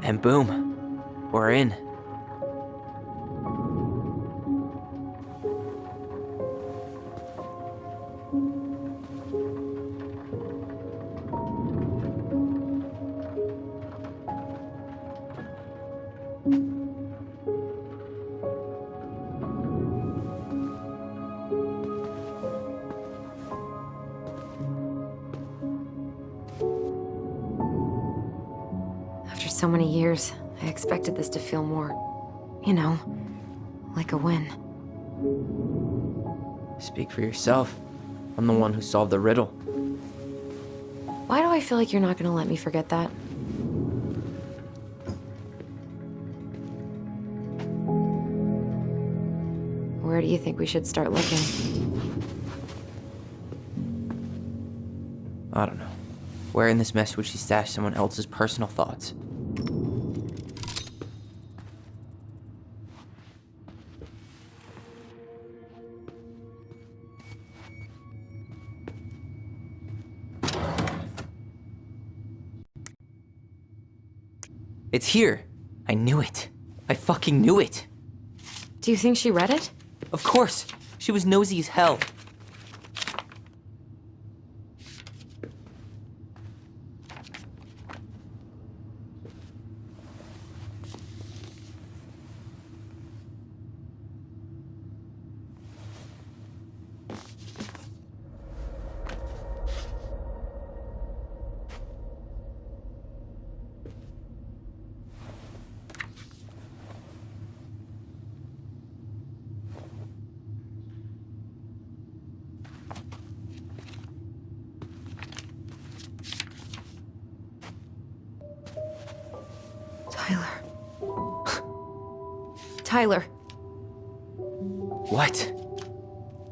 D: And boom, we're in.
C: After so many years, I expected this to feel more, you know, like a win.
D: Speak for yourself. I'm the one who solved the riddle.
C: Why do I feel like you're not gonna let me forget that? Where do you think we should start looking?
D: I don't know. Where in this mess would she stash someone else's personal thoughts? It's here. I knew it. I fucking knew it.
C: Do you think she read it?
D: Of course. She was nosy as hell.
C: Tyler.
D: What?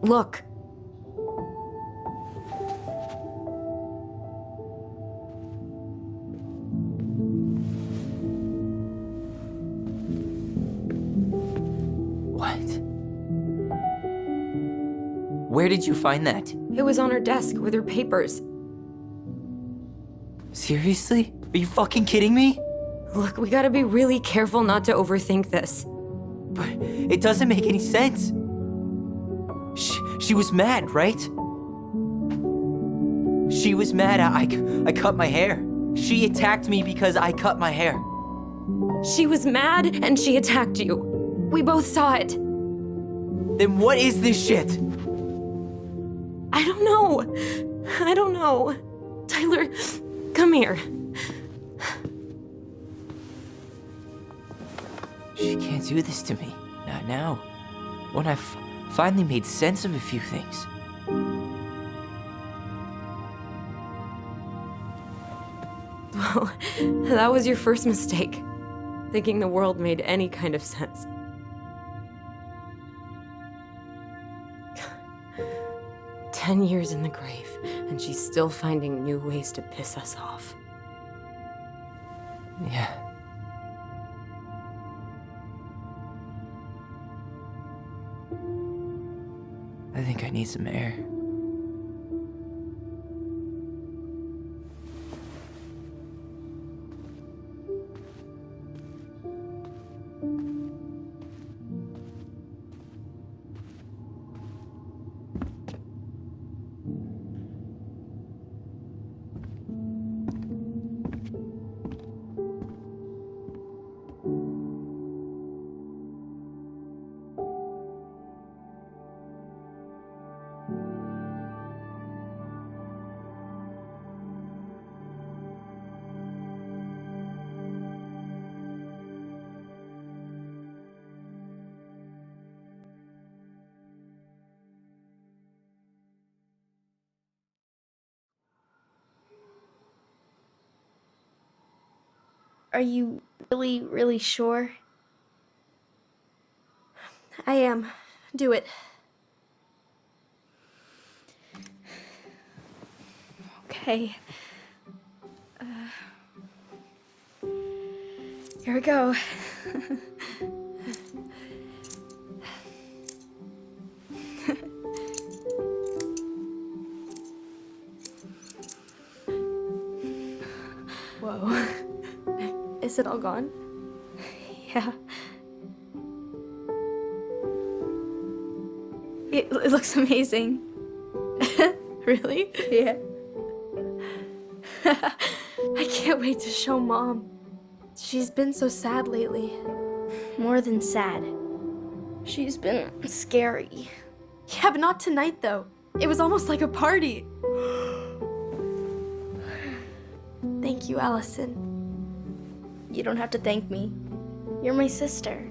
C: Look.
D: What? Where did you find that?
C: It was on her desk with her papers.
D: Seriously? Are you fucking kidding me?
C: Look, we gotta be really careful not to overthink this.
D: But it doesn't make any sense. She was mad, right? She was mad I cut my hair. She attacked me because I cut my hair.
C: She was mad and she attacked you. We both saw it.
D: Then what is this shit?
C: I don't know. Tyler, come here.
D: She can't do this to me. Not now. When I've finally made sense of a few things.
C: Well, that was your first mistake. Thinking the world made any kind of sense. "10 years in the grave, and she's still finding new ways to piss us off."
D: Yeah. I think I need some air.
F: Are you really, really sure? I am. Do it. Okay. Here we go. Whoa.
B: Is it all gone? Yeah. It looks amazing. Really? Yeah. I can't wait to show Mom. She's been so sad lately.
F: More than sad. She's been scary.
B: Yeah, but not tonight, though. It was almost like a party. Thank you, Alyson.
F: You don't have to thank me. You're my sister.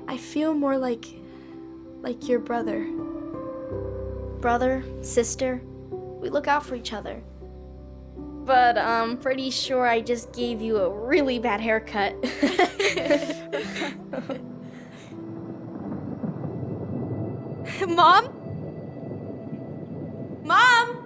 B: I feel more like your brother.
F: Brother, sister, we look out for each other. But I'm pretty sure I just gave you a really bad haircut.
B: Mom? Mom?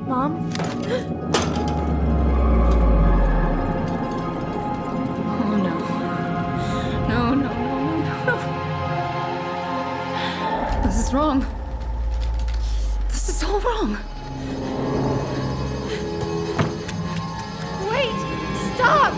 B: Mom?
A: Oh no. No, no, no, no, no, no. This is wrong. This is all wrong. Wait! Stop!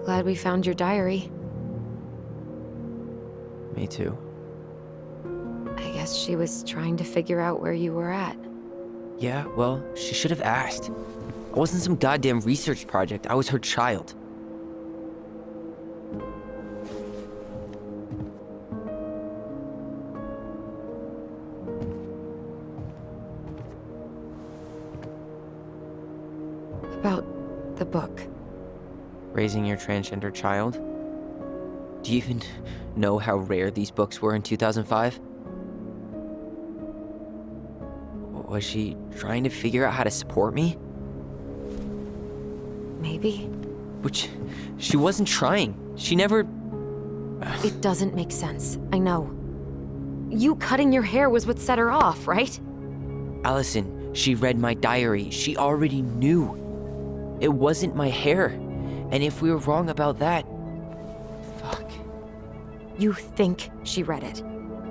C: Glad we found your diary.
D: Me too.
C: I guess she was trying to figure out where you were at.
D: Yeah, well, she should have asked. I wasn't some goddamn research project. I was her child.
C: About the book.
D: Raising your transgender child? Do you even know how rare these books were in 2005? Was she trying to figure out how to support me?
C: Maybe.
D: Which, she wasn't trying. She never...
C: It doesn't make sense. I know. You cutting your hair was what set her off, right?
D: Alyson, she read my diary. She already knew. It wasn't my hair. And if we were wrong about that... Fuck.
C: You think she read it.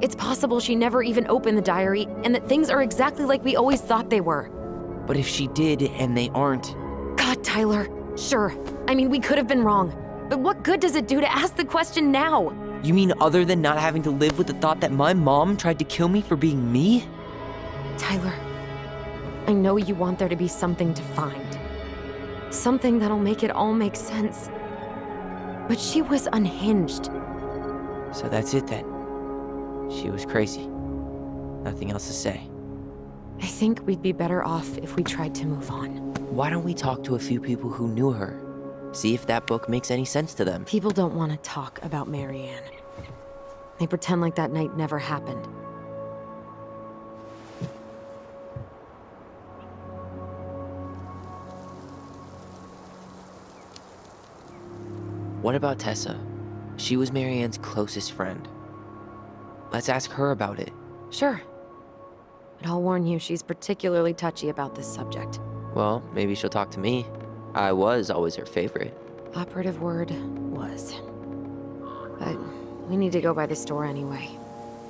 C: It's possible she never even opened the diary, and that things are exactly like we always thought they were.
D: But if she did, and they aren't...
C: God, Tyler. Sure. I mean, we could have been wrong. But what good does it do to ask the question now?
D: You mean other than not having to live with the thought that my mom tried to kill me for being me?
C: Tyler, I know you want there to be something to find. Something that'll make it all make sense. But she was unhinged.
D: So that's it then. She was crazy. Nothing else to say.
C: I think we'd be better off if we tried to move on.
D: Why don't we talk to a few people who knew her? See if that book makes any sense to them.
C: People don't want to talk about Marianne. They pretend like that night never happened.
D: What about Tessa? She was Marianne's closest friend. Let's ask her about it.
C: Sure. But I'll warn you, she's particularly touchy about this subject.
D: Well, maybe she'll talk to me. I was always her favorite.
C: Operative word was. But We need to go by the store anyway,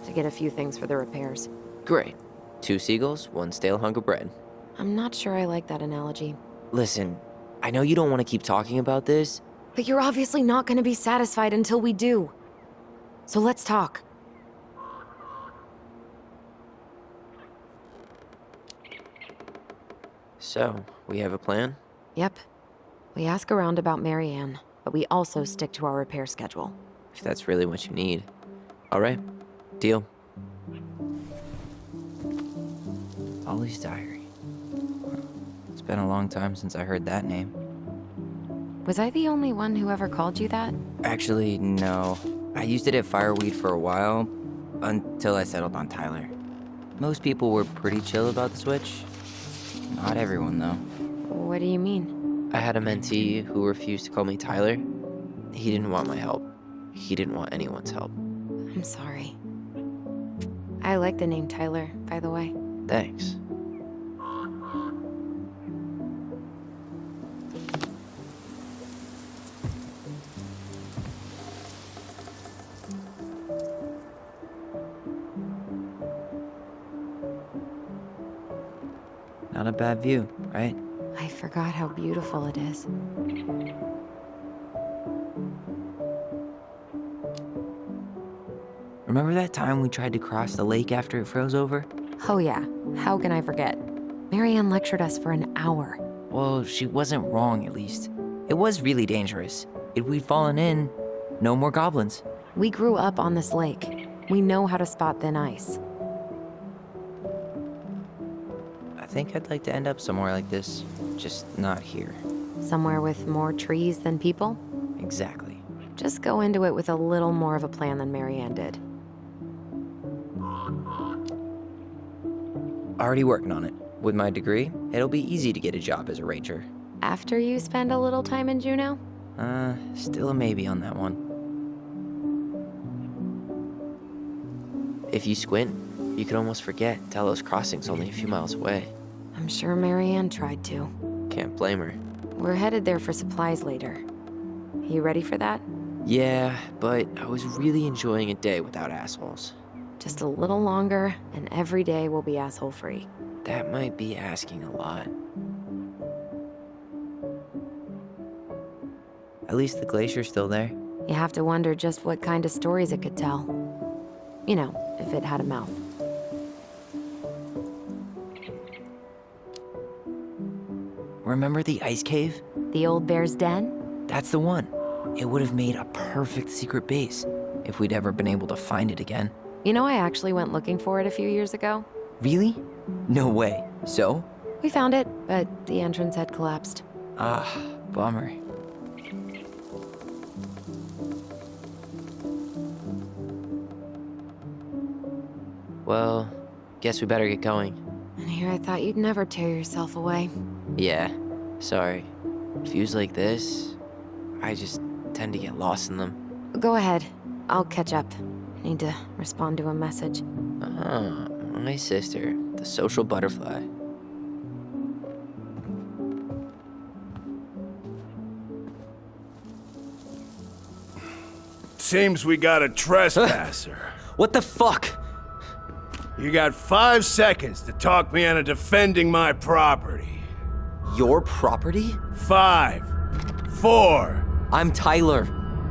C: to get a few things for the repairs.
D: Great. 2 seagulls, 1 stale hunk of bread.
C: I'm not sure I like that analogy.
D: Listen, I know you don't want to keep talking about this.
C: But you're obviously not gonna be satisfied until we do. So let's talk.
D: So, we have a plan?
C: Yep. We ask around about Marianne, but we also stick to our repair schedule.
D: If that's really what you need. Alright, deal. Ollie's diary. It's been a long time since I heard that name.
C: Was I the only one who ever called you that?
D: Actually, no. I used it at Fireweed for a while, until I settled on Tyler. Most people were pretty chill about the switch. Not everyone, though.
C: What do you mean?
D: I had a mentee who refused to call me Tyler. He didn't want my help. He didn't want anyone's help.
C: I'm sorry. I like the name Tyler, by the way.
D: Thanks. Not a bad view, right?
C: I forgot how beautiful it is.
D: Remember that time we tried to cross the lake after it froze over?
C: Oh yeah, how can I forget? Marianne lectured us for an hour.
D: Well, she wasn't wrong, at least. It was really dangerous. If we'd fallen in, no more goblins.
C: We grew up on this lake. We know how to spot thin ice.
D: I think I'd like to end up somewhere like this, just not here.
C: Somewhere with more trees than people?
D: Exactly.
C: Just go into it with a little more of a plan than Marianne did.
D: Already working on it. With my degree, it'll be easy to get a job as a ranger.
C: After you spend a little time in Juneau?
D: Still a maybe on that one. If you squint, you can almost forget Talos Crossing's only a few miles away.
C: I'm sure Marianne tried to.
D: Can't blame her.
C: We're headed there for supplies later. You ready for that?
D: Yeah, but I was really enjoying a day without assholes.
C: Just a little longer, and every day will be asshole-free.
D: That might be asking a lot. At least the glacier's still there.
C: You have to wonder just what kind of stories it could tell. You know, if it had a mouth.
D: Remember the ice cave?
C: The old bear's den?
D: That's the one. It would have made a perfect secret base if we'd ever been able to find it again.
C: You know, I actually went looking for it a few years ago.
D: Really? No way. So?
C: We found it, but the entrance had collapsed.
D: Ah, bummer. Well, guess we better get going.
C: And here I thought you'd never tear yourself away.
D: Yeah, sorry. Views like this, I just tend to get lost in them.
C: Go ahead. I'll catch up. Need to respond to a message.
D: Ah, my sister, the social butterfly.
E: Seems we got a trespasser.
D: What the fuck?
E: You got 5 seconds to talk me into defending my property.
D: Your property?
E: 5, 4.
D: I'm Tyler.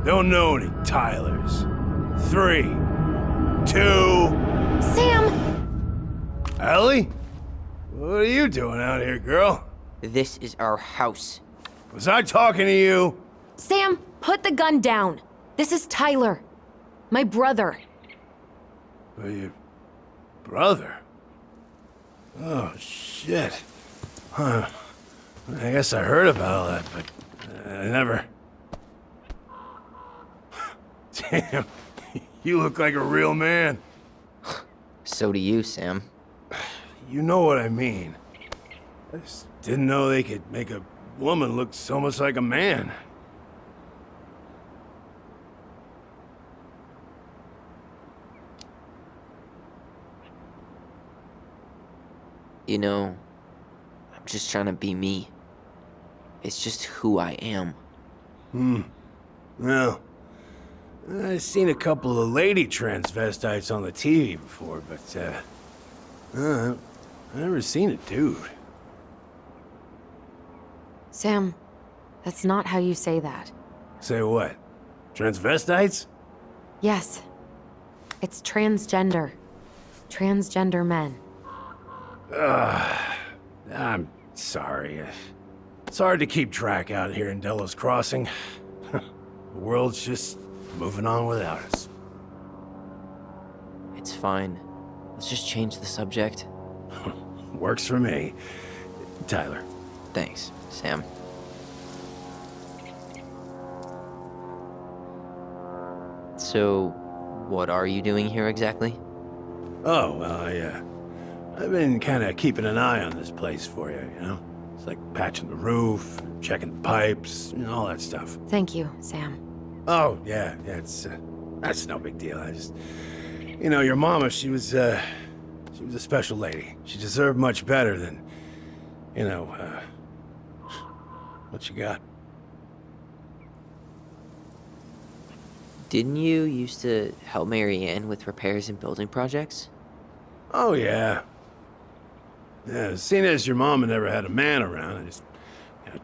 E: Don't know any Tylers. 3, 2.
C: Sam!
E: Ellie? What are you doing out here, girl?
D: This is our house.
E: Was I talking to you?
C: Sam, put the gun down. This is Tyler. My brother.
E: Your brother? Oh, shit. Huh. I guess I heard about all that, but I never... Damn, you look like a real man.
D: So do you, Sam.
E: You know what I mean. I just didn't know they could make a woman look so much like a man.
D: You know, I'm just trying to be me. It's just who I am.
E: Well,
H: I've seen a couple of lady transvestites on the TV before, but, I've never seen a dude.
C: Sam, that's not how you say that.
H: Say what? Transvestites?
C: Yes. It's transgender. Transgender men.
H: I'm sorry. It's hard to keep track out here in Delos Crossing. The world's just moving on without us.
D: It's fine. Let's just change the subject.
H: Works for me. Tyler.
D: Thanks, Sam. So, what are you doing here exactly?
H: Oh, well, I've been kind of keeping an eye on this place for you, you know? It's like patching the roof, checking the pipes, and all that stuff.
C: Thank you, Sam.
H: Oh, yeah, it's, that's no big deal. I just, you know, your mama, she was a special lady. She deserved much better than, you know, what you got.
D: Didn't you used to help Mary Ann with repairs and building projects?
H: Oh, yeah. Yeah, seeing as your mama never had a man around, I just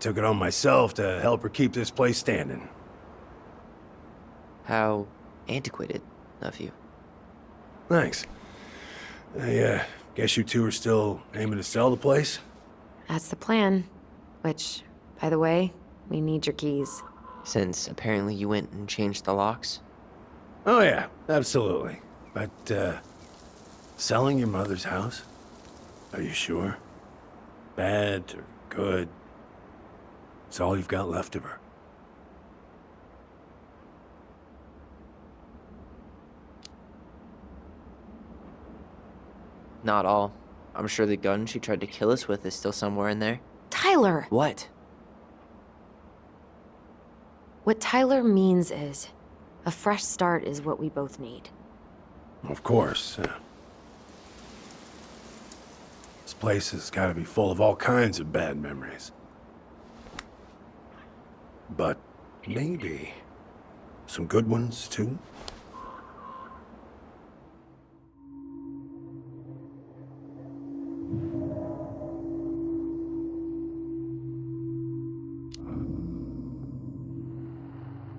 H: took it on myself to help her keep this place standing.
D: How antiquated of you.
H: Thanks. I guess you two are still aiming to sell the place?
C: That's the plan. Which, by the way, we need your keys.
D: Since apparently you went and changed the locks?
H: Oh, yeah, absolutely. But, selling your mother's house? Are you sure? Bad or good? It's all you've got left of her.
D: Not all. I'm sure the gun she tried to kill us with is still somewhere in there.
C: Tyler!
D: What?
C: What Tyler means is, a fresh start is what we both need.
H: Of course. This place has got to be full of all kinds of bad memories. But maybe some good ones, too?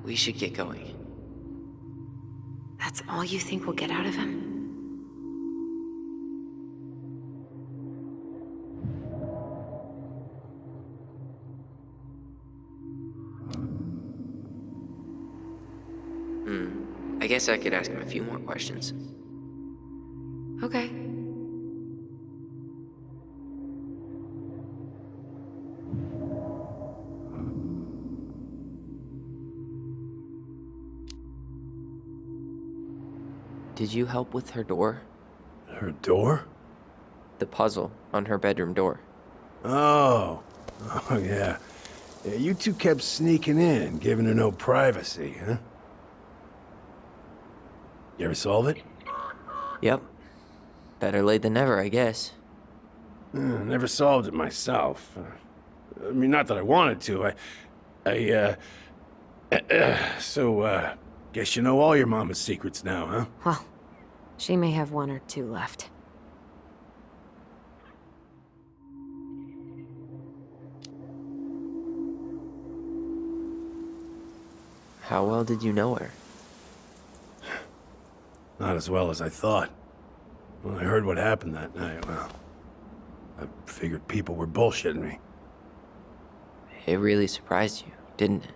D: We should get going.
C: That's all you think we'll get out of him?
D: I guess I could ask him a few more questions.
C: Okay.
D: Did you help with her door?
H: Her door?
D: The puzzle on her bedroom door.
H: Oh, yeah. You two kept sneaking in, giving her no privacy, huh? You ever solve it?
D: Yep. Better late than never, I guess.
H: Never solved it myself. I mean, not that I wanted to. So, guess you know all your mama's secrets now, huh?
C: Well, she may have one or two left.
D: How well did you know her?
H: Not as well as I thought. When I heard what happened that night, well, I figured people were bullshitting me.
D: It really surprised you, didn't it?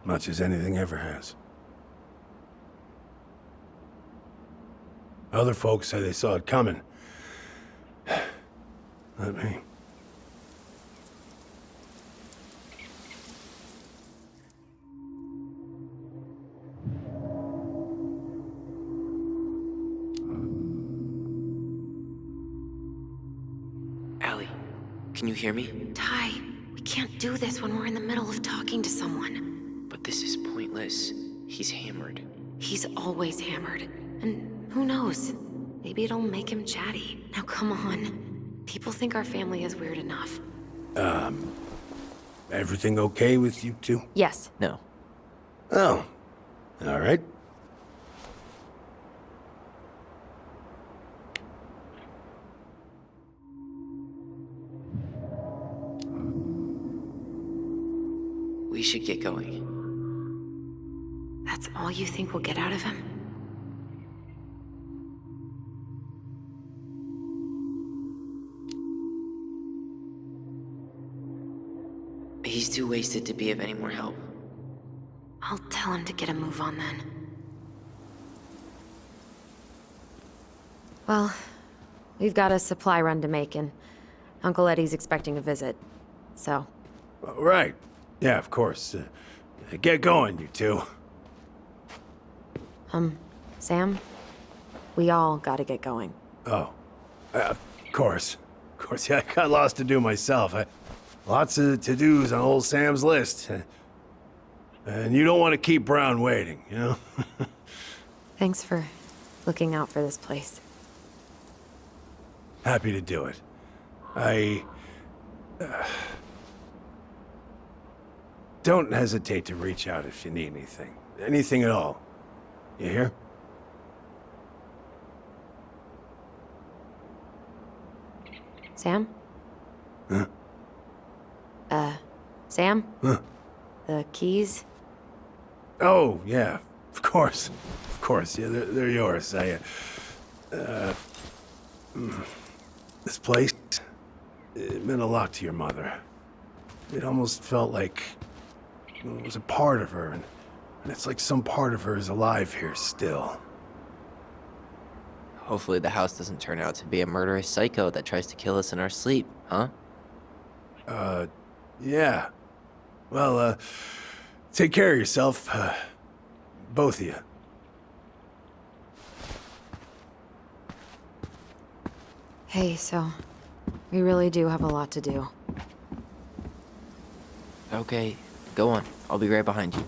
H: Much as anything ever has. Other folks say they saw it coming. Not me.
D: Allie, can you hear me?
C: Ty, we can't do this when we're in the middle of talking to someone.
D: But this is pointless. He's hammered.
C: He's always hammered. And who knows? Maybe it'll make him chatty. Now come on. People think our family is weird enough.
H: Everything okay with you two?
C: Yes.
D: No.
H: Oh, All right.
D: We should get going.
C: That's all you think we'll get out of him?
D: He's too wasted to be of any more help.
C: I'll tell him to get a move on then. Well, we've got a supply run to make, and Uncle Eddie's expecting a visit. So,
H: Right. Yeah, of course. Get going, you two.
C: Sam? We all gotta get going.
H: Oh. Of course. Of course, yeah, I got lots to do myself. Lots of to-dos on old Sam's list. And you don't want to keep Brown waiting, you know?
C: Thanks for looking out for this place.
H: Happy to do it. Don't hesitate to reach out if you need anything. Anything at all. You hear?
C: Sam?
H: Huh?
C: Sam?
H: Huh?
C: The keys?
H: Oh, yeah. Of course. Of course. Yeah, they're yours. This place, it meant a lot to your mother. It almost felt like it was a part of her, and it's like some part of her is alive here still.
D: Hopefully the house doesn't turn out to be a murderous psycho that tries to kill us in our sleep, huh?
H: Yeah. Well, take care of yourself, both of you.
C: Hey, so we really do have a lot to do.
D: Okay, go on. I'll be right behind you.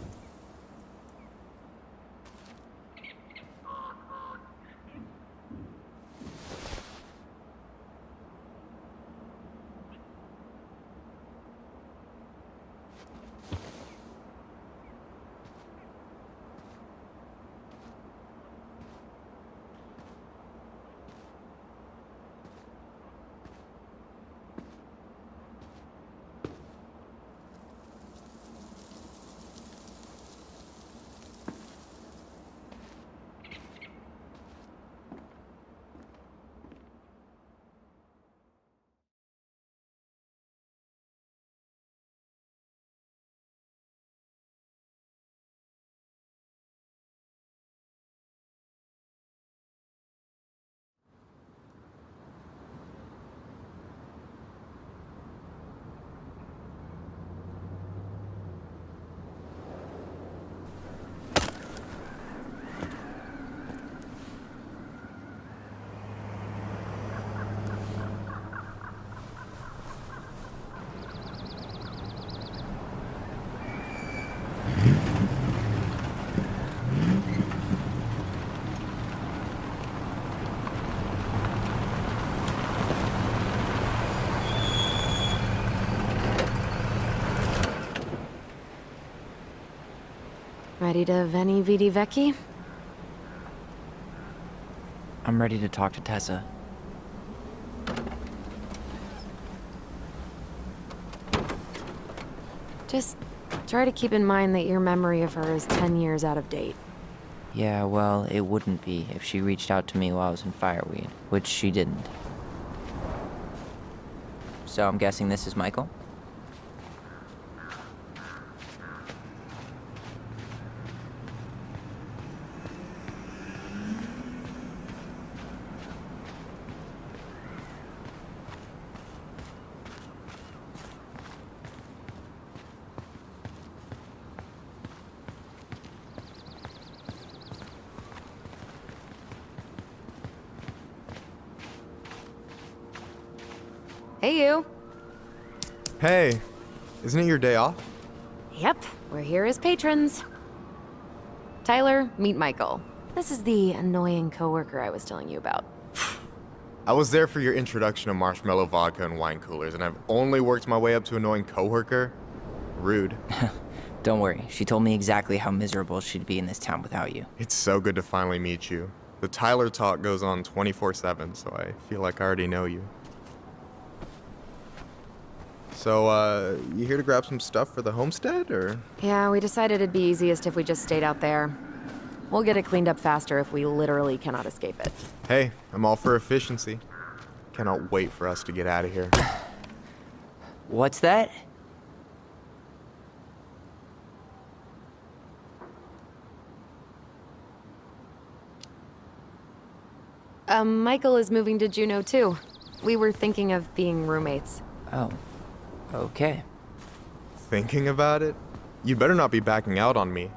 C: Ready to veni vidi vecchi?
D: I'm ready to talk to Tessa.
C: Just try to keep in mind that your memory of her is 10 years out of date.
D: Yeah, well, it wouldn't be if she reached out to me while I was in Fireweed, which she didn't. So I'm guessing this is Michael?
C: Hey, you.
I: Hey, isn't it your day off?
C: Yep, we're here as patrons. Tyler, meet Michael. This is the annoying coworker I was telling you about.
I: I was there for your introduction to marshmallow vodka and wine coolers, and I've only worked my way up to annoying coworker. Rude.
D: Don't worry, she told me exactly how miserable she'd be in this town without you.
I: It's so good to finally meet you. The Tyler talk goes on 24/7, so I feel like I already know you. So, you here to grab some stuff for the homestead, or?
C: Yeah, we decided it'd be easiest if we just stayed out there. We'll get it cleaned up faster if we literally cannot escape it.
I: Hey, I'm all for efficiency. Cannot wait for us to get out of here.
D: What's that?
C: Michael is moving to Juneau too. We were thinking of being roommates.
D: Oh, okay.
I: Thinking about it? You better not be backing out on me.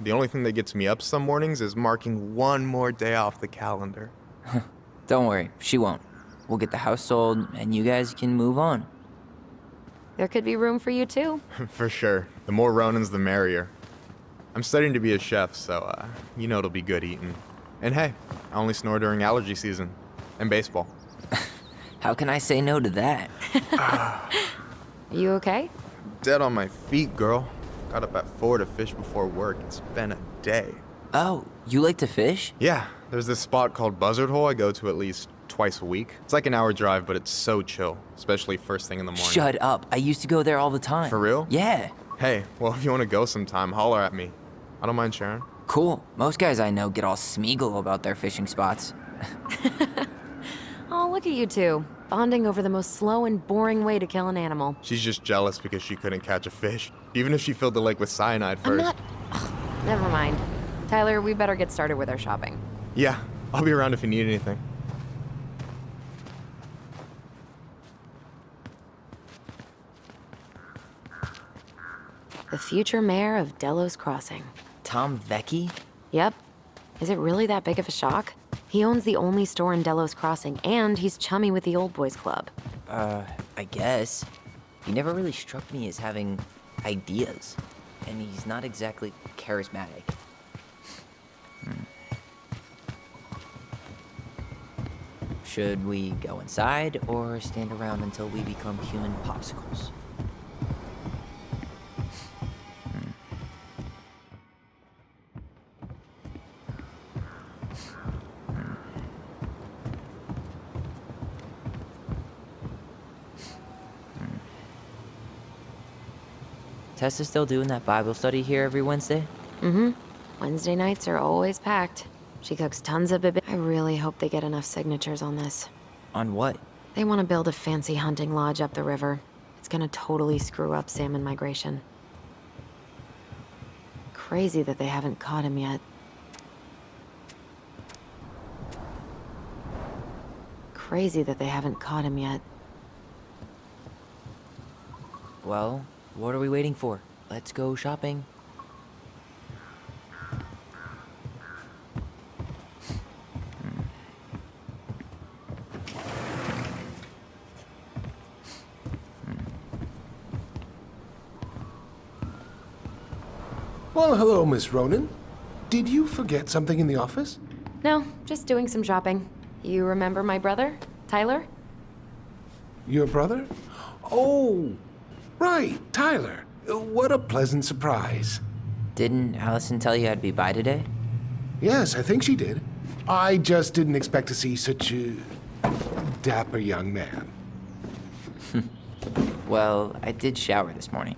I: The only thing that gets me up some mornings is marking one more day off the calendar.
D: Don't worry, she won't. We'll get the house sold, and you guys can move on.
C: There could be room for you too.
I: For sure. The more Ronans, the merrier. I'm studying to be a chef, so, you know it'll be good eating. And hey, I only snore during allergy season. And baseball.
D: How can I say no to that?
C: Are you okay?
I: Dead on my feet, girl. Got up at 4 to fish before work. It's been a day.
D: Oh, you like to fish?
I: Yeah, there's this spot called Buzzard Hole I go to at least twice a week. It's like an hour drive, but it's so chill, especially first thing in the morning.
D: Shut up. I used to go there all the time.
I: For real?
D: Yeah.
I: Hey, well, if you want to go sometime, holler at me. I don't mind sharing.
D: Cool. Most guys I know get all Smeagol about their fishing spots.
C: Oh, look at you two. Bonding over the most slow and boring way to kill an animal.
I: She's just jealous because she couldn't catch a fish, even if she filled the lake with cyanide first.
C: I'm not... Ugh, never mind. Tyler, we better get started with our shopping.
I: Yeah, I'll be around if you need anything.
C: The future mayor of Delos Crossing.
D: Tom Vecchi?
C: Yep. Is it really that big of a shock? He owns the only store in Delos Crossing, and he's chummy with the Old Boys Club.
D: I guess. He never really struck me as having ideas. And he's not exactly charismatic. Should we go inside or stand around until we become human popsicles? Tessa's still doing that Bible study here every Wednesday?
C: Mm-hmm. Wednesday nights are always packed. She cooks tons of I really hope they get enough signatures on this.
D: On what?
C: They want to build a fancy hunting lodge up the river. It's gonna totally screw up salmon migration. Crazy that they haven't caught him yet. Crazy that they haven't caught him yet.
D: Well, what are we waiting for? Let's go shopping.
E: Well, hello, Miss Ronan. Did you forget something in the office?
C: No, just doing some shopping. You remember my brother, Tyler?
E: Your brother? Oh, right, Tyler. What a pleasant surprise.
D: Didn't Alyson tell you I'd be by today?
E: Yes, I think she did. I just didn't expect to see such a dapper young man.
D: Well, I did shower this morning.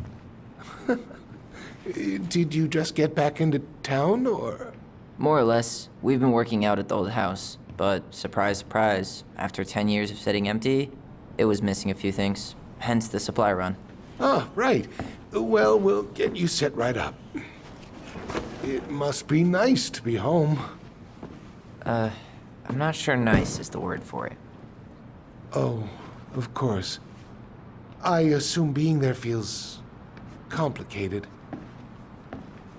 E: Did you just get back into town, or?
D: More or less. We've been working out at the old house, but surprise, surprise, after 10 years of sitting empty, it was missing a few things, hence the supply run.
E: Ah, right. Well, we'll get you set right up. It must be nice to be home.
D: I'm not sure nice is the word for it.
E: Oh, of course. I assume being there feels complicated.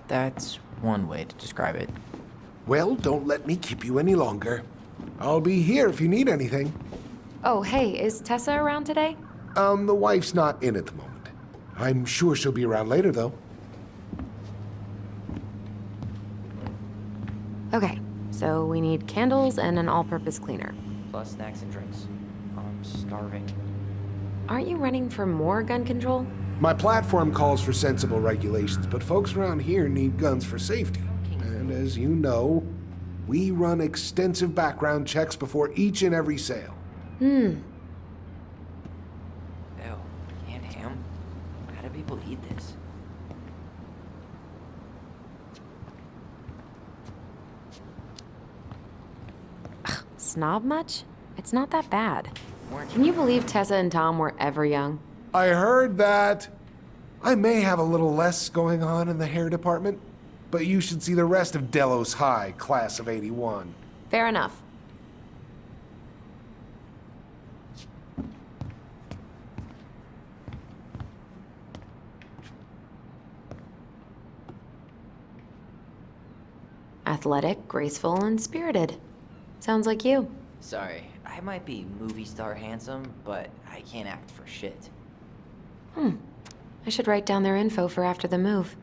D: That's one way to describe it.
E: Well, don't let me keep you any longer. I'll be here if you need anything.
C: Oh, hey, is Tessa around today?
E: The wife's not in at the moment. I'm sure she'll be around later, though.
C: Okay, so we need candles and an all-purpose cleaner.
D: Plus snacks and drinks. I'm starving.
C: Aren't you running for more gun control?
E: My platform calls for sensible regulations, but folks around here need guns for safety. And as you know, we run extensive background checks before each and every sale.
D: Ew, canned ham? How do people eat this?
C: Snob much? It's not that bad. Can you believe Tessa and Tom were ever young?
E: I heard that. I may have a little less going on in the hair department, but you should see the rest of Delos High, class of '81.
C: Fair enough. Athletic, graceful, and spirited. Sounds like you.
D: Sorry, I might be movie star handsome, but I can't act for shit.
C: I should write down their info for after the move.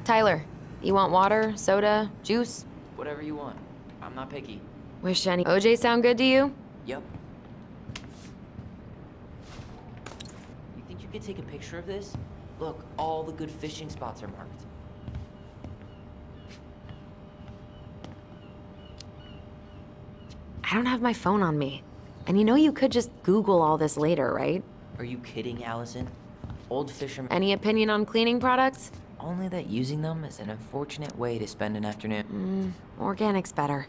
C: Tyler, you want water, soda, juice?
D: Whatever you want. I'm not picky.
C: Wish any OJ sound good to you?
D: Yep. You think you could take a picture of this? Look, all the good fishing spots are marked.
C: I don't have my phone on me. And you know you could just Google all this later, right?
D: Are you kidding, Alyson? Old fishermen...
C: Any opinion on cleaning products?
D: Only that using them is an unfortunate way to spend an afternoon.
C: Organic's better.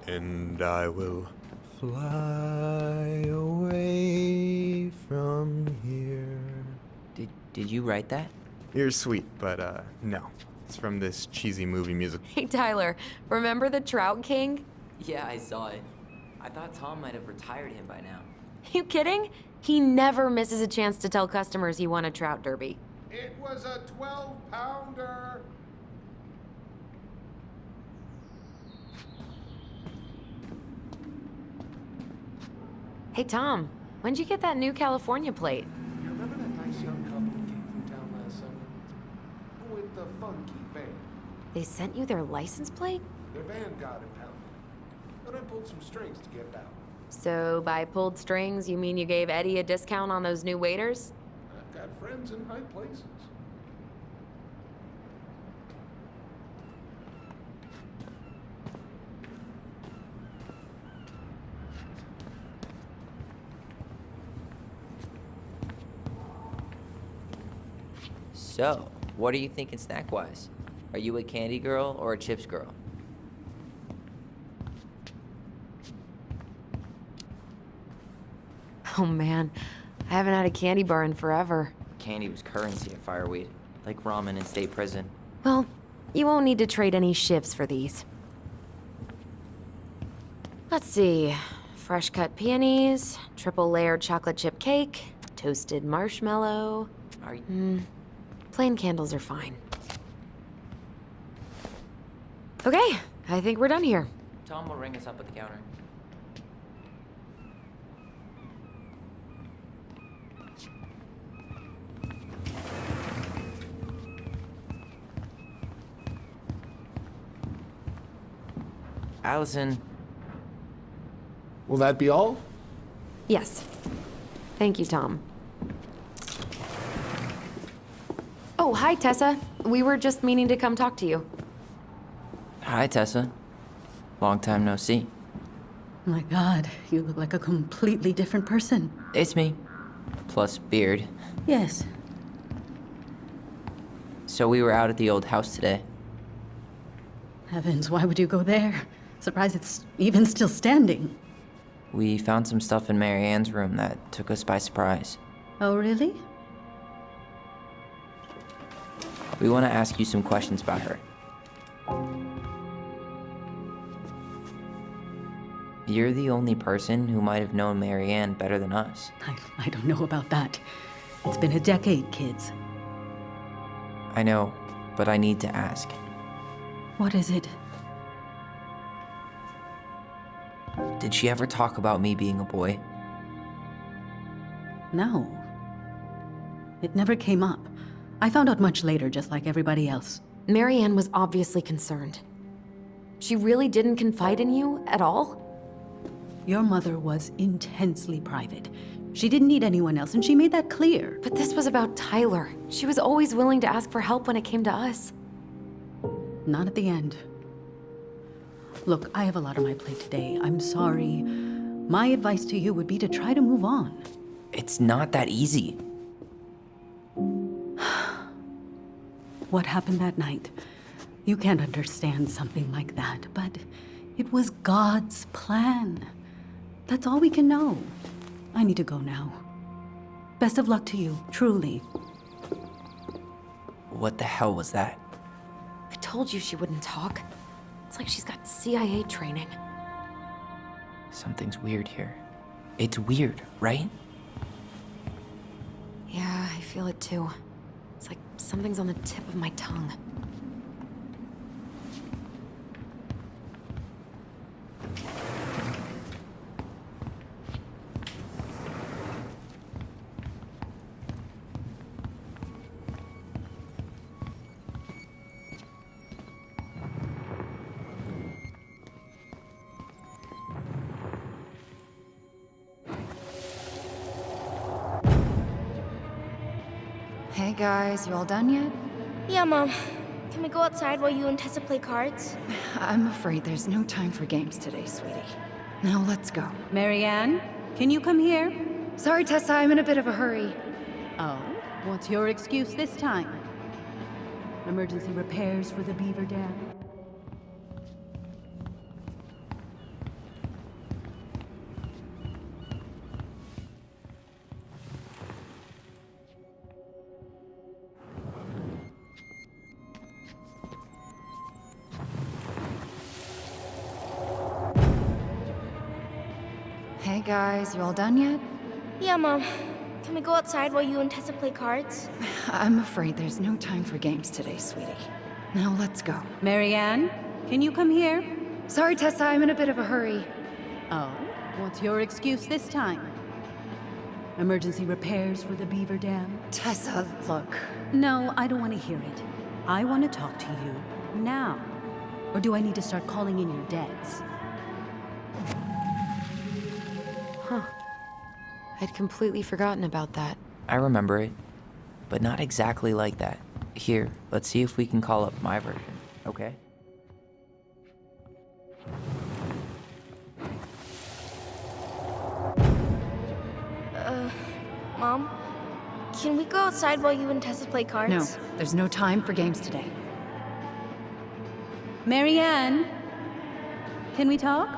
I: And I will fly away from here.
D: Did you write that?
I: You're sweet, but no. It's from this cheesy movie music.
C: Hey, Tyler, remember the Trout King?
D: Yeah, I saw it. I thought Tom might have retired him by now.
C: You kidding? He never misses a chance to tell customers he won a trout derby.
E: It was a 12-pounder.
C: Hey, Tom, when'd you get that new California plate?
E: You remember that nice young couple who came through town last summer? With the funky van.
C: They sent you their license plate?
E: Their van got impounded. But I pulled some strings to get it out.
C: So by pulled strings, you mean you gave Eddie a discount on those new waiters?
E: I've got friends in high places.
D: So, what are you thinking snack-wise? Are you a candy girl or a chips girl?
C: Oh man, I haven't had a candy bar in forever.
D: Candy was currency at Fireweed, like ramen in state prison.
C: Well, you won't need to trade any shifts for these. Let's see. Fresh cut peonies, triple layered chocolate chip cake, toasted marshmallow.
D: Are you...
C: Plain candles are fine. Okay, I think we're done here.
D: Tom will ring us up at the counter. Alyson.
E: Will that be all?
C: Yes. Thank you, Tom. Oh, hi, Tessa. We were just meaning to come talk to you.
D: Hi, Tessa. Long time no see.
A: My God, you look like a completely different person.
D: It's me. Plus beard.
A: Yes.
D: So we were out at the old house today.
A: Heavens, why would you go there? Surprised it's even still standing.
D: We found some stuff in Mary Ann's room that took us by surprise.
A: Oh, really?
D: We want to ask you some questions about her. You're the only person who might have known Mary Ann better than us.
A: I don't know about that. It's been a decade, kids.
D: I know. but I need to ask.
J: What is it?
D: Did she ever talk about me being a boy?
J: No. It never came up. I found out much later, just like everybody else.
C: Marianne was obviously concerned. She really didn't confide in you at all?
J: Your mother was intensely private. She didn't need anyone else, and she made that clear.
C: But this was about Tyler. She was always willing to ask for help when it came to us.
J: Not at the end. Look, I have a lot on my plate today. I'm sorry. My advice to you would be to try to move on.
D: It's not that easy.
J: What happened that night? You can't understand something like that, but it was God's plan. That's all we can know. I need to go now. Best of luck to you, truly.
D: What the hell was that?
C: I told you she wouldn't talk. It's like she's got CIA training.
D: Something's weird here. It's weird, right?
C: Yeah, I feel it too. It's like something's on the tip of my tongue.
A: Hey guys, you all done yet?
F: Yeah, Mom. Can we go outside while you and Tessa play cards?
A: I'm afraid there's no time for games today, sweetie. Now let's go.
J: Marianne, can you come here?
A: Sorry, Tessa, I'm in a bit of a hurry.
J: Oh, what's your excuse this time? Emergency repairs for the beaver dam?
A: Hey guys, you all done yet?
F: Yeah, Mom. Can we go outside while you and Tessa play cards?
A: I'm afraid there's no time for games today, sweetie. Now let's go.
J: Marianne, can you come here?
A: Sorry, Tessa, I'm in a bit of a hurry.
J: Oh, what's your excuse this time? Emergency repairs for the beaver dam?
A: Tessa, look.
J: No, I don't want to hear it. I want to talk to you now. Or do I need to start calling in your debts?
C: Huh. I'd completely forgotten about that.
D: I remember it, but not exactly like that. Here, let's see if we can call up my version, okay?
F: Mom? Can we go outside while you and Tessa play cards?
A: No, there's no time for games today.
J: Marianne, can we talk?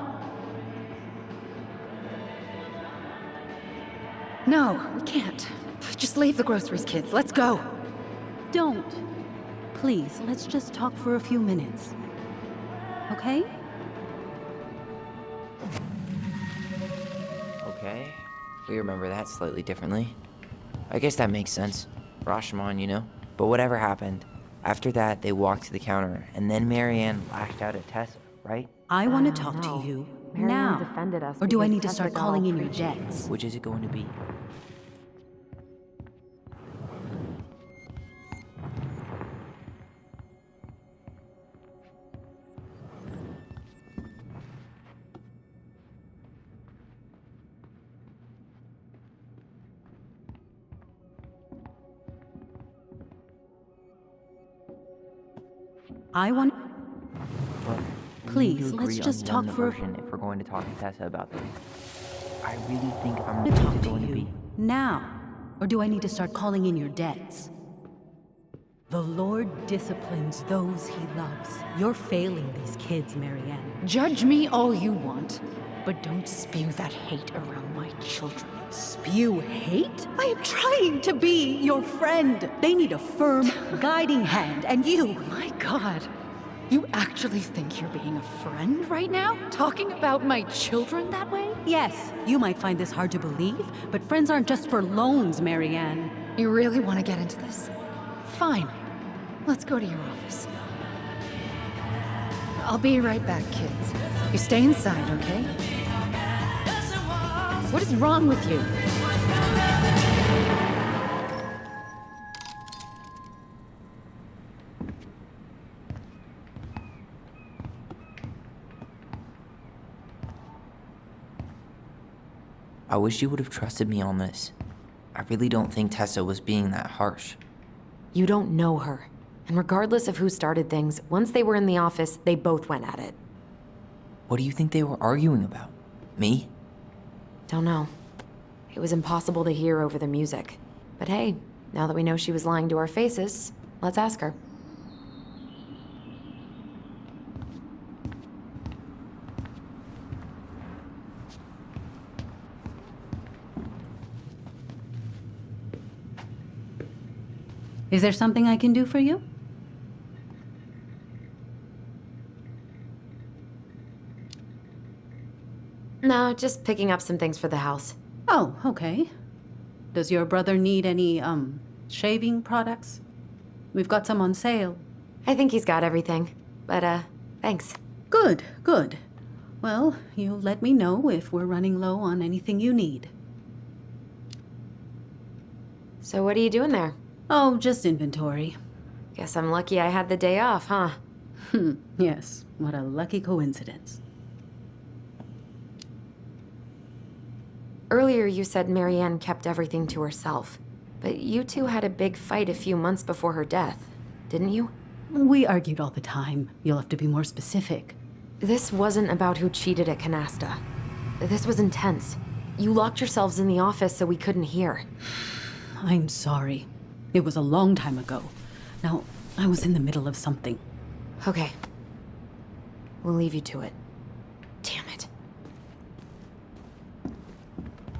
A: No, we can't. Just leave the groceries, kids. Let's go.
J: Don't. Please, let's just talk for a few minutes. Okay?
D: Okay, we remember that slightly differently. I guess that makes sense. Rashomon, you know? But whatever happened, after that they walked to the counter, and then Marianne lashed out at Tessa, right?
J: I want to talk to you
C: Marianne
J: now.
C: defended us
J: Or do I
C: because
J: need to
C: Tessa
J: start
C: got
J: calling
C: all
J: in your
C: preachy.
J: debts?
D: Which is it going to be?
J: I want...
D: Look, we
J: Please,
D: need to
J: let's
D: agree
J: just
D: on
J: talk
D: one
J: for-
D: version if we're going to talk to Tessa about this. I really think I'm
J: to
D: really
J: talk to
D: going to
J: you
D: be.
J: now. Or do I need to start calling in your debts? The Lord disciplines those he loves. You're failing these kids, Marianne.
A: Judge me all you want, but don't spew that hate around my children.
J: Spew hate? I am trying to be your friend. They need a firm, guiding hand, and you...
A: My God. You actually think you're being a friend right now? Talking about my children that way?
J: Yes, you might find this hard to believe, but friends aren't just for loans, Marianne.
A: You really want to get into this? Fine. Let's go to your office. I'll be right back, kids. You stay inside, okay? What is wrong with you?
D: I wish you would have trusted me on this. I really don't think Tessa was being that harsh.
C: You don't know her. And regardless of who started things, once they were in the office, they both went at it.
D: What do you think they were arguing about? Me?
C: Don't know. It was impossible to hear over the music. But hey, now that we know she was lying to our faces, let's ask her.
J: Is there something I can do for you?
C: No, just picking up some things for the house.
J: Oh, okay. Does your brother need any, shaving products? We've got some on sale.
C: I think he's got everything. But, thanks.
J: Good, good. Well, you let me know if we're running low on anything you need.
C: So what are you doing there?
J: Oh, just inventory.
C: Guess I'm lucky I had the day off, huh?
J: Yes, what a lucky coincidence.
C: Earlier you said Marianne kept everything to herself. But you two had a big fight a few months before her death, didn't you?
J: We argued all the time. You'll have to be more specific.
C: This wasn't about who cheated at Canasta. This was intense. You locked yourselves in the office so we couldn't hear.
J: I'm sorry. It was a long time ago. Now, I was in the middle of something.
C: Okay. We'll leave you to it. Damn it.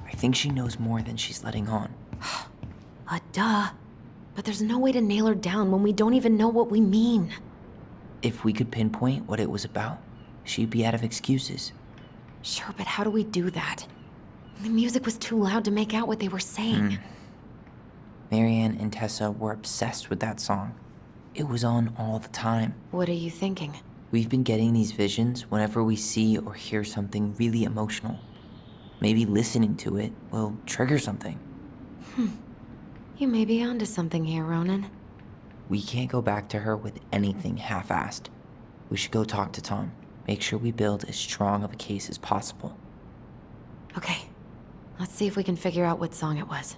D: I think she knows more than she's letting on.
C: Duh. But there's no way to nail her down when we don't even know what we mean.
D: If we could pinpoint what it was about, she'd be out of excuses.
C: Sure, but how do we do that? The music was too loud to make out what they were saying.
D: Marianne and Tessa were obsessed with that song. It was on all the time.
C: What are you thinking?
D: We've been getting these visions whenever we see or hear something really emotional. Maybe listening to it will trigger something.
C: You may be onto something here, Ronan.
D: We can't go back to her with anything half-assed. We should go talk to Tom. Make sure we build as strong of a case as possible.
C: Okay. Let's see if we can figure out what song it was.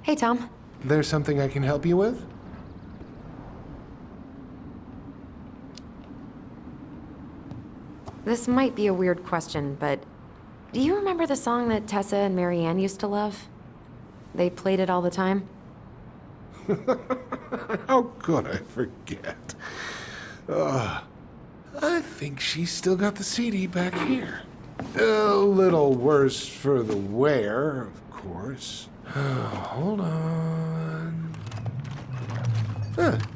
C: Hey, Tom.
E: There's something I can help you with?
C: This might be a weird question, but do you remember the song that Tessa and Marianne used to love? They played it all the time.
E: How could I forget? I think she's still got the CD back here. A little worse for the wear, of course. Hold on.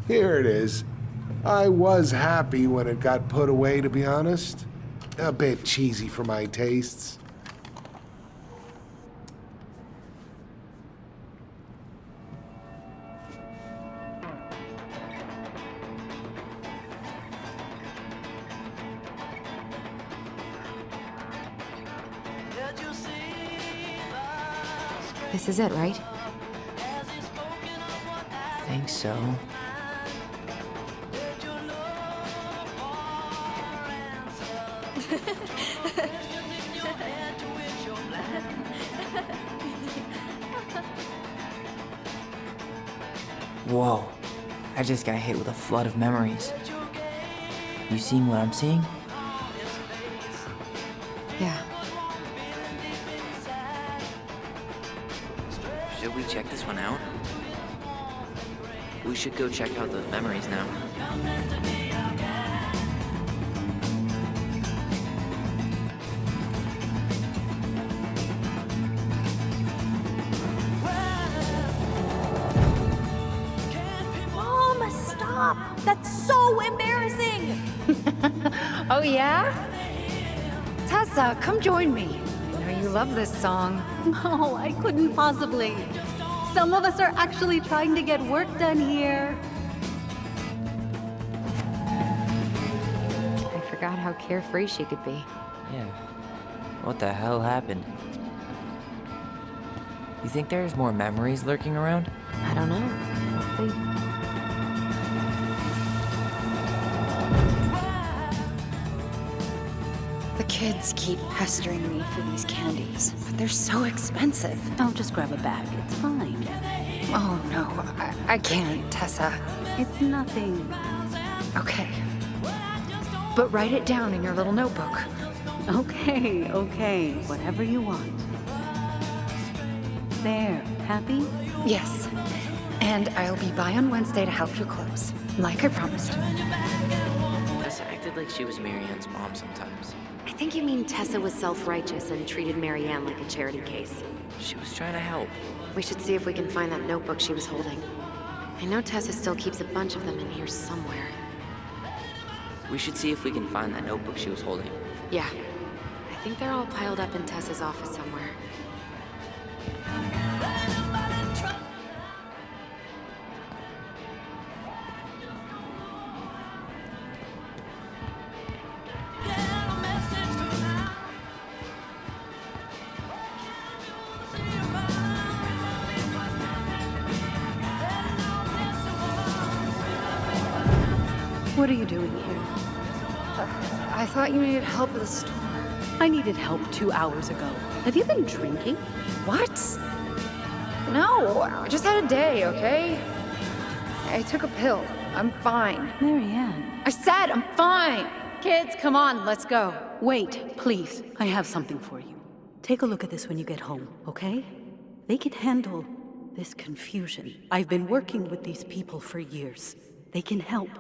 E: Here it is. I was happy when it got put away, to be honest. A bit cheesy for my tastes.
C: This is it, right?
D: Think so. Whoa. I just got hit with a flood of memories. You seeing what I'm seeing?
C: Yeah.
D: Should we check this one out? We should go check out those memories now.
F: Mom, stop! That's so embarrassing!
A: Oh, yeah? Tessa, come join me. I know you love this song.
J: No, I couldn't possibly. Some of us are actually trying to get work done here.
C: I forgot how carefree she could be.
D: Yeah. What the hell happened? You think there's more memories lurking around?
C: I don't know. We'll see.
A: The kids keep pestering me for these candies, but they're so expensive.
J: I'll just grab a bag. It's fine.
A: Oh no, I can't, Tessa.
J: It's nothing.
A: Okay. But write it down in your little notebook.
J: Okay, okay. Whatever you want. There. Happy?
A: Yes. And I'll be by on Wednesday to help you close, like I promised.
D: Tessa acted like she was Marianne's mom sometimes.
C: I think you mean Tessa was self-righteous and treated Marianne like a charity case.
D: She was trying to help.
C: We should see if we can find that notebook she was holding. I know Tessa still keeps a bunch of them in here somewhere.
D: We should see if we can find that notebook she was holding.
C: Yeah. I think they're all piled up in Tessa's office somewhere.
J: What are you doing here?
A: I thought you needed help at the store.
J: I needed help 2 hours ago. Have you been drinking?
A: What? No, I just had a day, okay? I took a pill. I'm fine.
J: Marianne.
A: I said I'm fine! Kids, come on, let's go.
J: Wait, please. I have something for you. Take a look at this when you get home, okay? They can handle this confusion. I've been working with these people for years. They can help.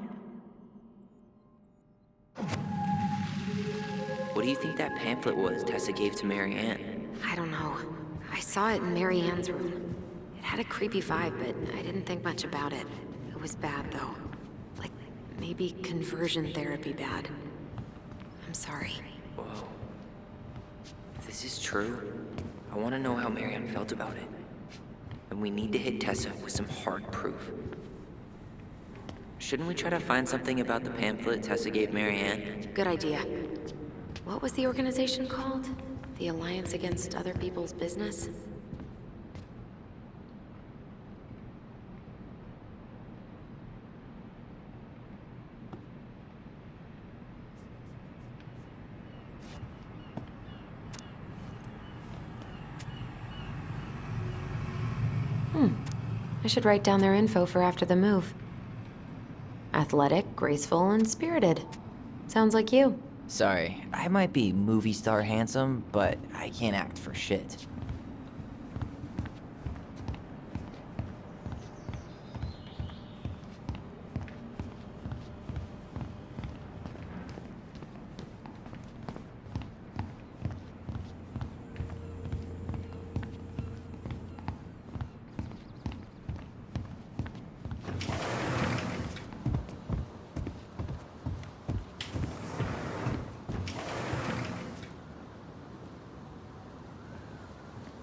D: What do you think that pamphlet was Tessa gave to Marianne?
C: I don't know. I saw it in Marianne's room. It had a creepy vibe, but I didn't think much about it. It was bad, though. Like, maybe conversion therapy bad. I'm sorry.
D: Whoa. If this is true, I want to know how Marianne felt about it. And we need to hit Tessa with some hard proof. Shouldn't we try to find something about the pamphlet Tessa gave Marianne?
C: Good idea. What was the organization called? The Alliance Against Other People's Business? I should write down their info for after the move. Athletic, graceful, and spirited. Sounds like you.
D: Sorry, I might be movie star handsome, but I can't act for shit.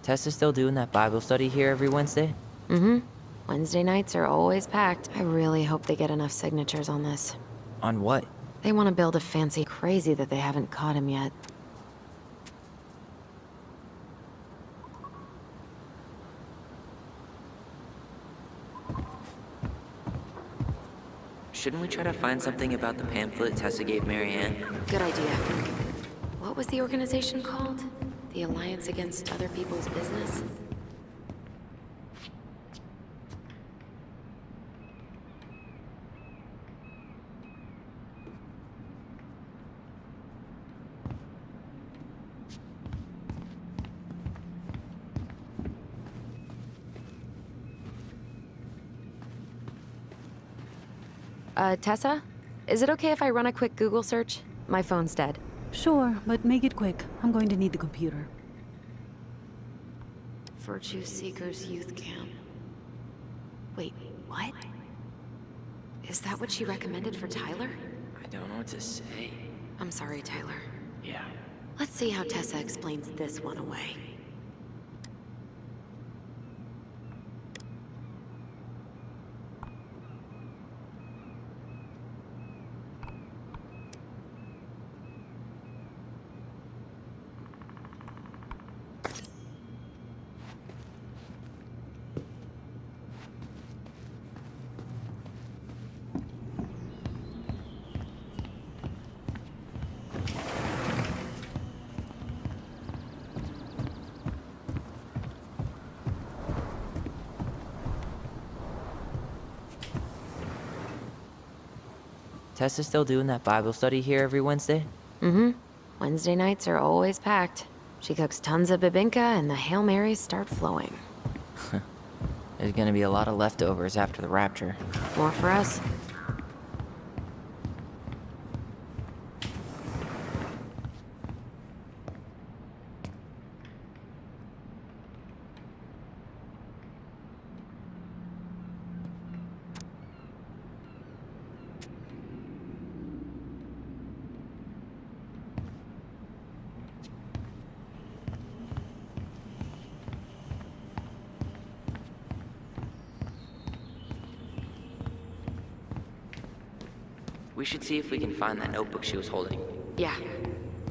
D: Tessa's still doing that Bible study here every Wednesday?
C: Mm-hmm. Wednesday nights are always packed. I really hope they get enough signatures on this.
D: On what?
C: They want to build a fancy crazy that they haven't caught him yet.
D: Shouldn't we try to find something about the pamphlet Tessa gave Marianne?
C: Good idea. What was the organization called? The Alliance Against Other People's Business? Tessa? Is it okay if I run a quick Google search? My phone's dead.
J: Sure, but make it quick. I'm going to need the computer.
C: Virtue Seekers Youth Camp. Wait, what? Is that what she recommended for Tyler?
D: I don't know what to say.
C: I'm sorry, Tyler.
D: Yeah.
C: Let's see how Tessa explains this one away.
D: Tessa's still doing that Bible study here every Wednesday?
C: Mm-hmm. Wednesday nights are always packed. She cooks tons of bibinka and the Hail Marys start flowing.
D: There's gonna be a lot of leftovers after the rapture.
C: More for us.
D: We should see if we can find that notebook she was holding.
C: Yeah.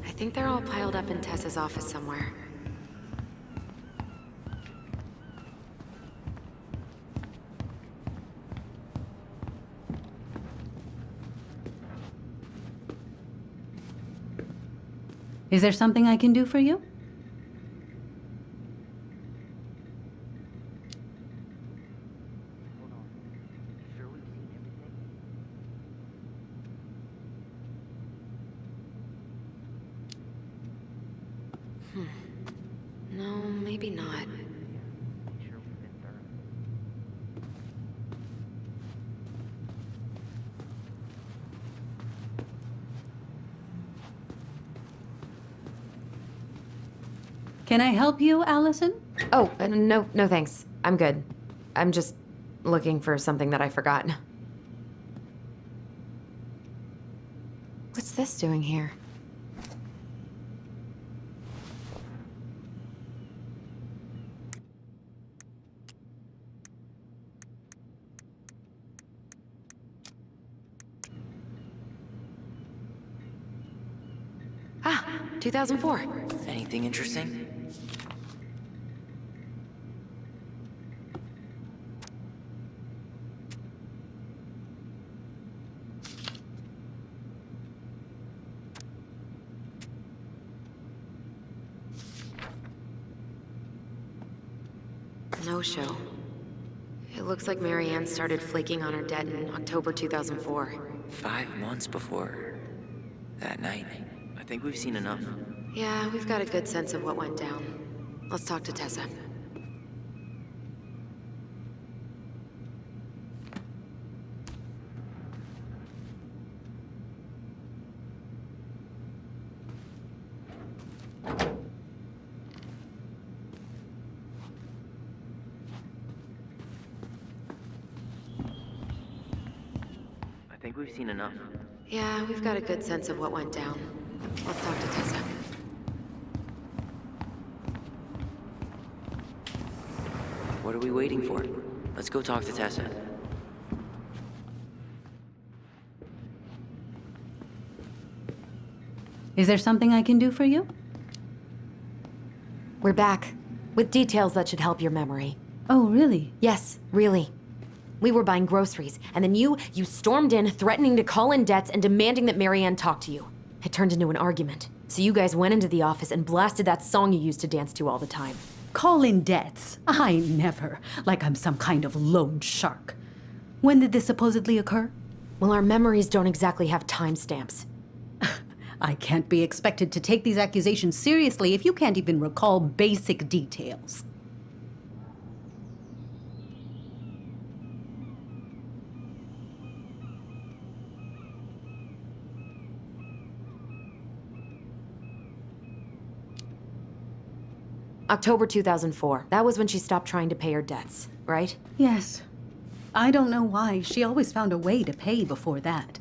C: I think they're all piled up in Tessa's office somewhere.
J: Is there something I can do for you?
C: No, maybe not.
J: Can I help you, Alyson?
C: Oh, no thanks. I'm good. I'm just looking for something that I forgot. What's this doing here? Ah, 2004.
D: Anything interesting?
C: No show. It looks like Marianne started flaking on her debt in October 2004.
D: 5 months before that night. I think we've seen enough.
C: Yeah, we've got a good sense of what went down. Let's talk to Tessa.
D: I think we've seen enough.
C: Yeah, we've got a good sense of what went down. Let's talk to Tessa.
D: What are we waiting for? Let's go talk to Tessa.
J: Is there something I can do for you?
C: We're back, with details that should help your memory.
J: Oh, really?
C: Yes, really. We were buying groceries, and then you stormed in, threatening to call in debts and demanding that Marianne talk to you. It turned into an argument. So you guys went into the office and blasted that song you used to dance to all the time.
J: Call in debts? I never. Like I'm some kind of loan shark. When did this supposedly occur?
C: Well, our memories don't exactly have timestamps.
J: I can't be expected to take these accusations seriously if you can't even recall basic details.
C: October 2004. That was when she stopped trying to pay her debts, right?
J: Yes. I don't know why. She always found a way to pay before that.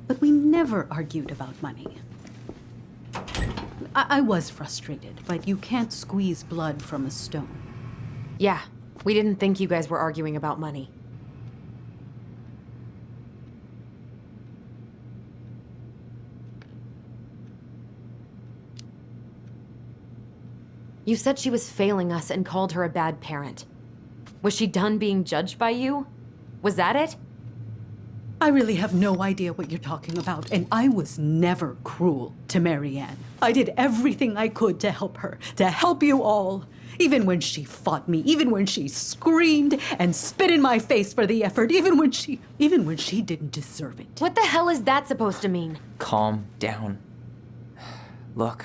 J: But we never argued about money. I was frustrated, but you can't squeeze blood from a stone.
C: Yeah, we didn't think you guys were arguing about money. You said she was failing us and called her a bad parent. Was she done being judged by you? Was that it?
J: I really have no idea what you're talking about, and I was never cruel to Marianne. I did everything I could to help her, to help you all. Even when she fought me, even when she screamed and spit in my face for the effort, even when she didn't deserve it.
C: What the hell is that supposed to mean?
D: Calm down. Look,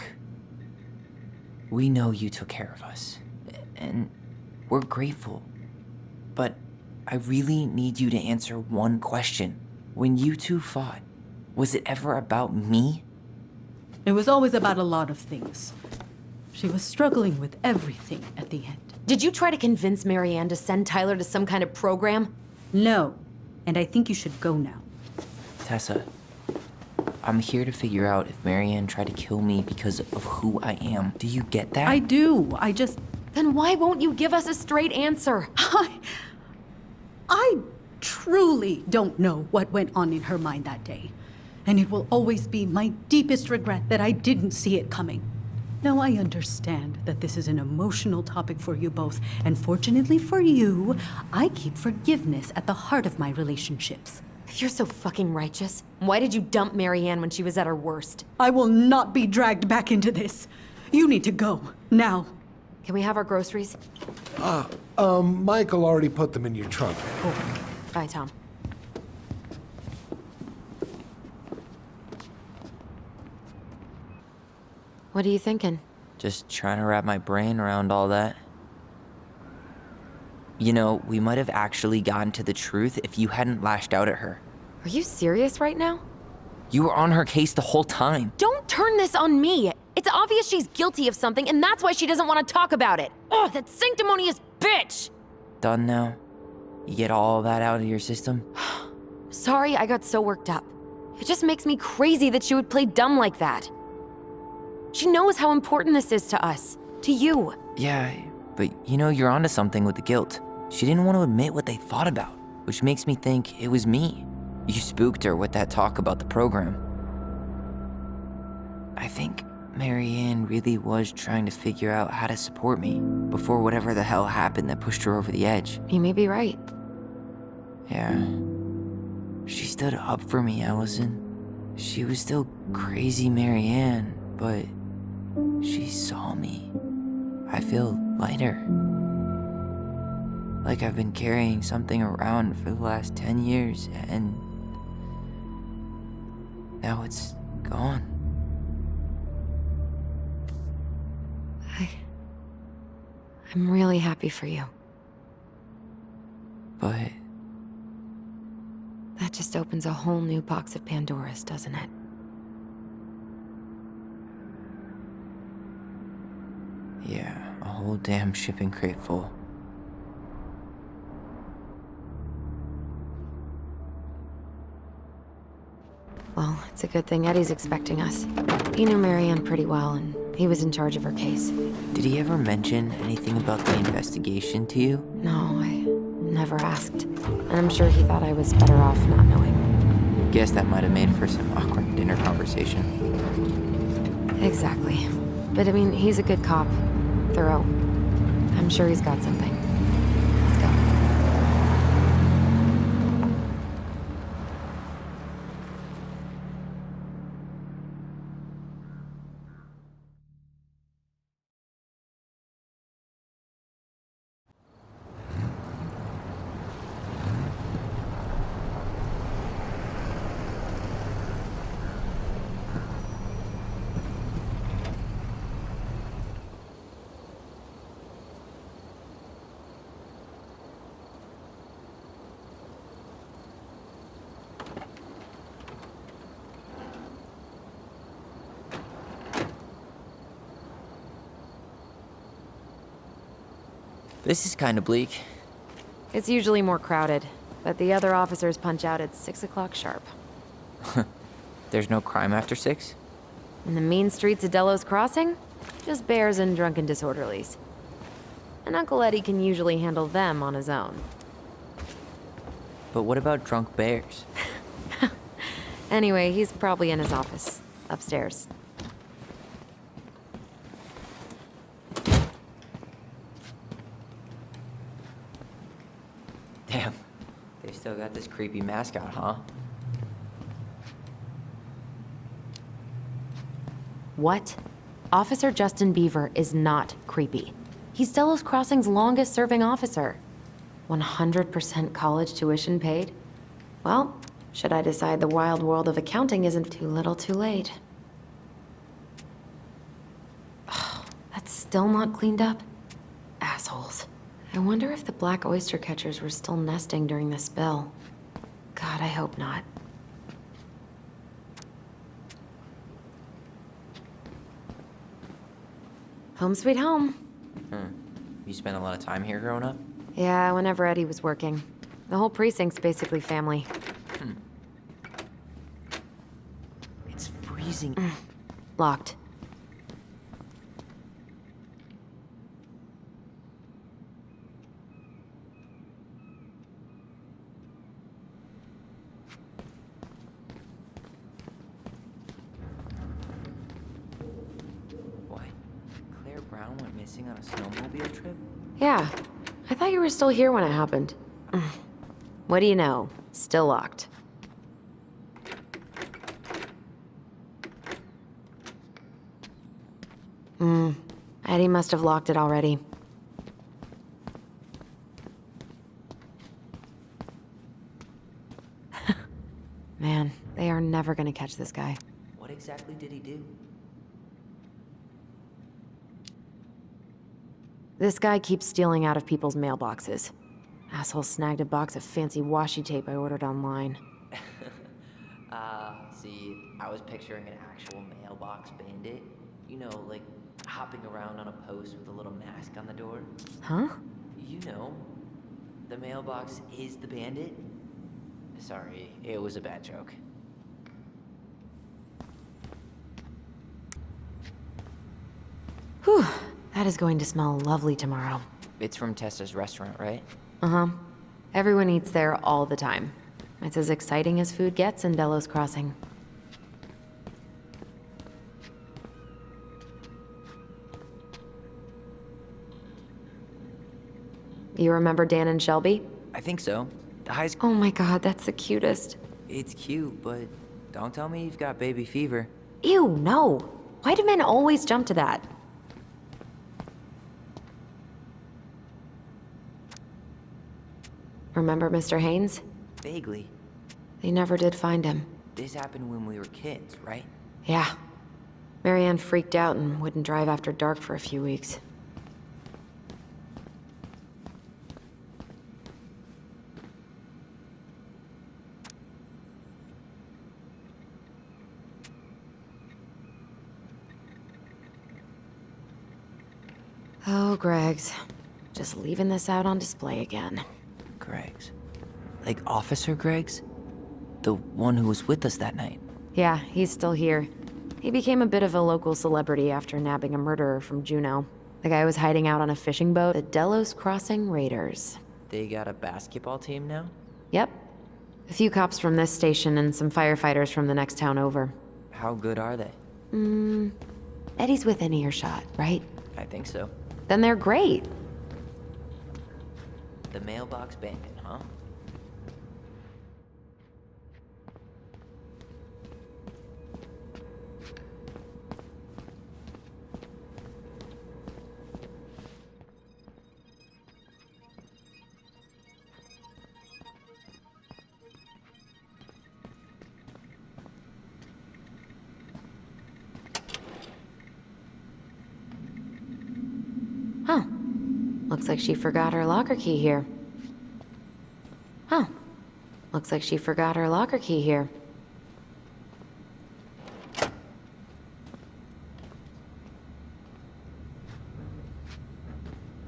D: we know you took care of us, and we're grateful. But I really need you to answer one question. When you two fought, was it ever about me?
J: It was always about a lot of things. She was struggling with everything at the end.
C: Did you try to convince Marianne to send Tyler to some kind of program?
J: No, and I think you should go now.
D: Tessa, I'm here to figure out if Marianne tried to kill me because of who I am. Do you get that?
J: I do. I just...
C: Then why won't you give us a straight answer?
J: I truly don't know what went on in her mind that day. And it will always be my deepest regret that I didn't see it coming. Now, I understand that this is an emotional topic for you both, and fortunately for you, I keep forgiveness at the heart of my relationships.
C: If you're so fucking righteous, why did you dump Marianne when she was at her worst?
J: I will not be dragged back into this. You need to go, now.
C: Can we have our groceries?
E: Michael already put them in your trunk.
C: Cool. Bye, Tom. What are you thinking?
D: Just trying to wrap my brain around all that. You know, we might have actually gotten to the truth if you hadn't lashed out at her.
C: Are you serious right now?
D: You were on her case the whole time.
C: Don't turn this on me! It's obvious she's guilty of something, and that's why she doesn't want to talk about it! Ugh, that sanctimonious bitch!
D: Done now? You get all that out of your system?
C: Sorry I got so worked up. It just makes me crazy that she would play dumb like that. She knows how important this is to us. To you.
D: Yeah, but you know, you're onto something with the guilt. She didn't want to admit what they thought about, which makes me think it was me. You spooked her with that talk about the program. I think Marianne really was trying to figure out how to support me before whatever the hell happened that pushed her over the edge.
C: You may be right.
D: Yeah. She stood up for me, Alyson. She was still crazy Marianne, but she saw me. I feel lighter. Like I've been carrying something around for the last 10 years, and now it's gone.
C: I'm really happy for you.
D: But
C: that just opens a whole new box of Pandora's, doesn't it?
D: yeah, a whole damn shipping crate full.
C: Well, it's a good thing Eddie's expecting us. He knew Marianne pretty well, and he was in charge of her case.
D: Did he ever mention anything about the investigation to you?
C: No, I never asked. And I'm sure he thought I was better off not knowing.
D: Guess that might have made for some awkward dinner conversation.
C: Exactly. But I mean, he's a good cop. Thorough. I'm sure he's got something. Let's go.
D: This is kind of bleak.
C: It's usually more crowded, but the other officers punch out at 6 o'clock sharp.
D: There's no crime after 6?
C: In the mean streets of Delos Crossing, just bears and drunken disorderlies. And Uncle Eddie can usually handle them on his own.
D: But what about drunk bears?
C: Anyway, he's probably in his office, upstairs.
D: Damn, they still got this creepy mascot, huh?
C: What? Officer Justin Beaver is not creepy. He's Delos Crossing's longest-serving officer. 100% college tuition paid? Well, should I decide the wild world of accounting isn't too little too late. That's still not cleaned up? Assholes. I wonder if the black oyster catchers were still nesting during the spill. God, I hope not. Home sweet home.
D: You spent a lot of time here growing up?
C: Yeah, whenever Eddie was working. The whole precinct's basically family.
D: It's freezing.
C: Locked.
D: What? Claire Brown went missing on a snowmobile trip?
C: Yeah. I thought you were still here when it happened. What do you know? Still locked. Eddie must have locked it already. Man, they are never gonna catch this guy.
D: What exactly did he do?
C: This guy keeps stealing out of people's mailboxes. Asshole snagged a box of fancy washi tape I ordered online.
D: See, I was picturing an actual mailbox bandit. You know, like hopping around on a post with a little mask on the door.
C: Huh?
D: You know, the mailbox is the bandit. Sorry, it was a bad joke.
C: Whew, that is going to smell lovely tomorrow.
D: It's from Tessa's restaurant, right?
C: Uh-huh. Everyone eats there all the time. It's as exciting as food gets in Delos Crossing. You remember Dan and Shelby?
D: I think so. The high school.
C: Oh my god, that's the cutest.
D: It's cute, but don't tell me you've got baby fever.
C: Ew, no. Why do men always jump to that? Remember Mr. Haynes?
D: Vaguely.
C: They never did find him.
D: This happened when we were kids, right?
C: Yeah. Marianne freaked out and wouldn't drive after dark for a few weeks. Oh, Greg's. Just leaving this out on display again.
D: Greg's. Like Officer Greg's? The one who was with us that night.
C: Yeah, he's still here. He became a bit of a local celebrity after nabbing a murderer from Juneau. The guy was hiding out on a fishing boat, the Delos Crossing Raiders.
D: They got a basketball team now?
C: Yep. A few cops from this station and some firefighters from the next town over.
D: How good are they?
C: Eddie's within earshot, right?
D: I think so.
C: Then they're great.
D: The mailbox bandit, huh?
C: Huh. Looks like she forgot her locker key here. Huh. Looks like she forgot her locker key here.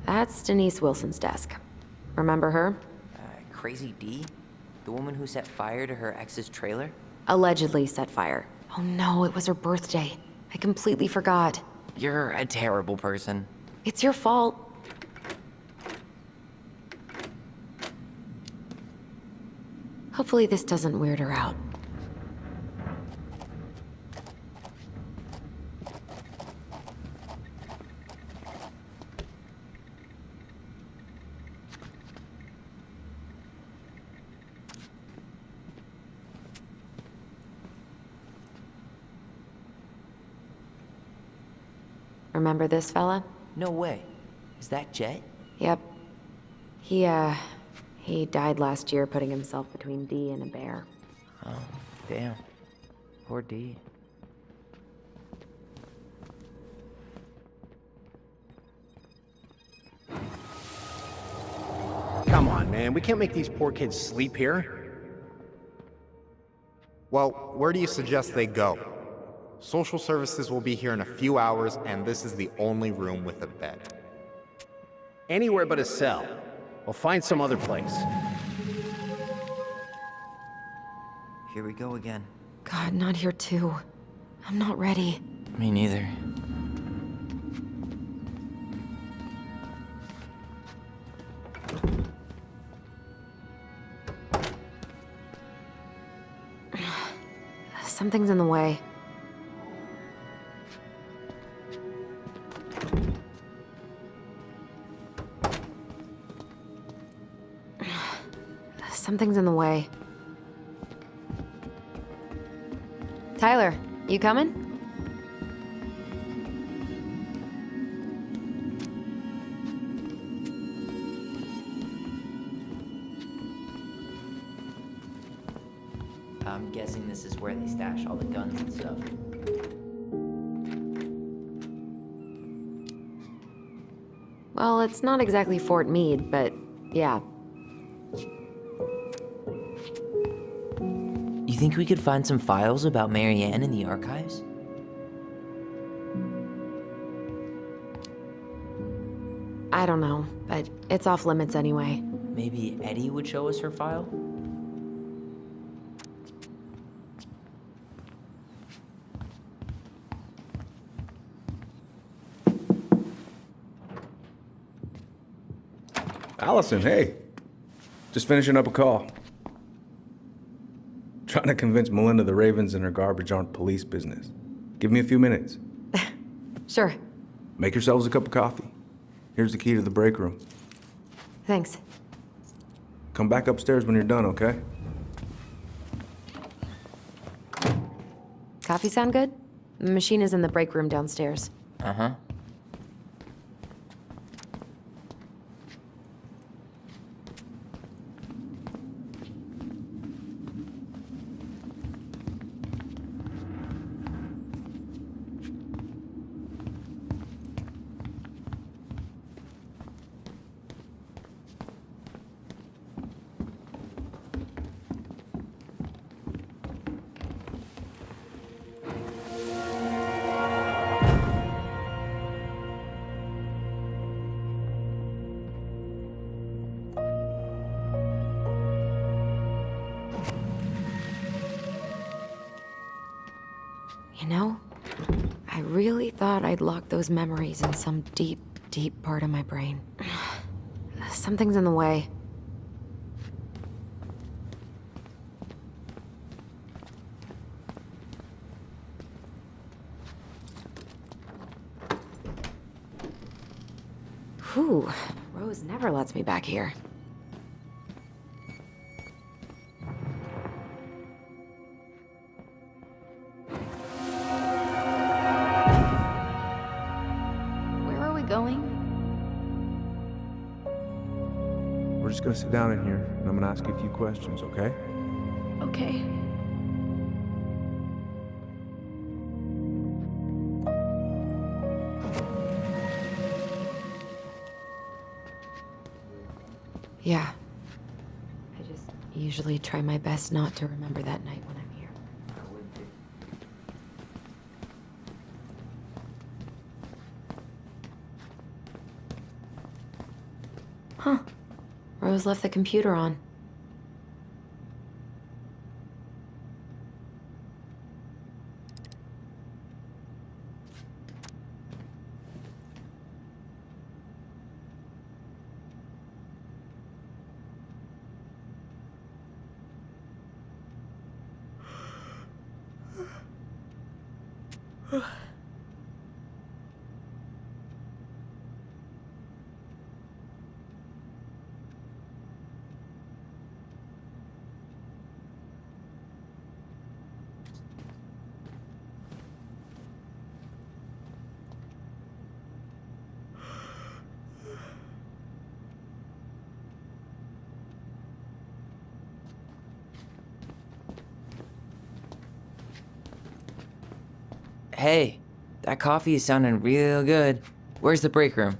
C: That's Denise Wilson's desk. Remember her?
D: Crazy D? The woman who set fire to her ex's trailer?
C: Allegedly set fire. Oh no, it was her birthday. I completely forgot.
D: You're a terrible person.
C: It's your fault. Hopefully this doesn't weird her out. Remember this fella?
D: No way. Is that Jet?
C: Yep. He died last year putting himself between D and a bear.
D: Oh, damn. Poor D.
K: Come on, man. We can't make these poor kids sleep here.
I: Well, where do you suggest they go? Social services will be here in a few hours, and this is the only room with a bed.
K: Anywhere but a cell. We'll find some other place.
D: Here we go again.
C: God, not here too. I'm not ready.
D: Me neither.
C: Something's in the way. Something's in the way. Tyler, you coming?
D: I'm guessing this is where they stash all the guns and stuff.
C: Well, it's not exactly Fort Meade, but yeah.
D: You think we could find some files about Marianne in the archives?
C: I don't know, but it's off limits anyway.
D: Maybe Eddie would show us her file?
L: Alyson, hey. Just finishing up a call. Trying to convince Melinda the Ravens and her garbage aren't police business. Give me a few minutes.
C: Sure.
L: Make yourselves a cup of coffee. Here's the key to the break room.
C: Thanks.
L: Come back upstairs when you're done, okay?
C: Coffee sound good? The machine is in the break room downstairs.
D: Uh-huh.
C: You know, I really thought I'd locked those memories in some deep, deep part of my brain. Something's in the way. Whew, Rose never lets me back here.
L: We're just gonna sit down in here, and I'm gonna ask you a few questions, okay?
F: Okay.
C: Yeah. I just usually try my best not to remember that night when I'm here. Huh. Rose left the computer on.
D: Hey, that coffee is sounding real good. Where's the break room?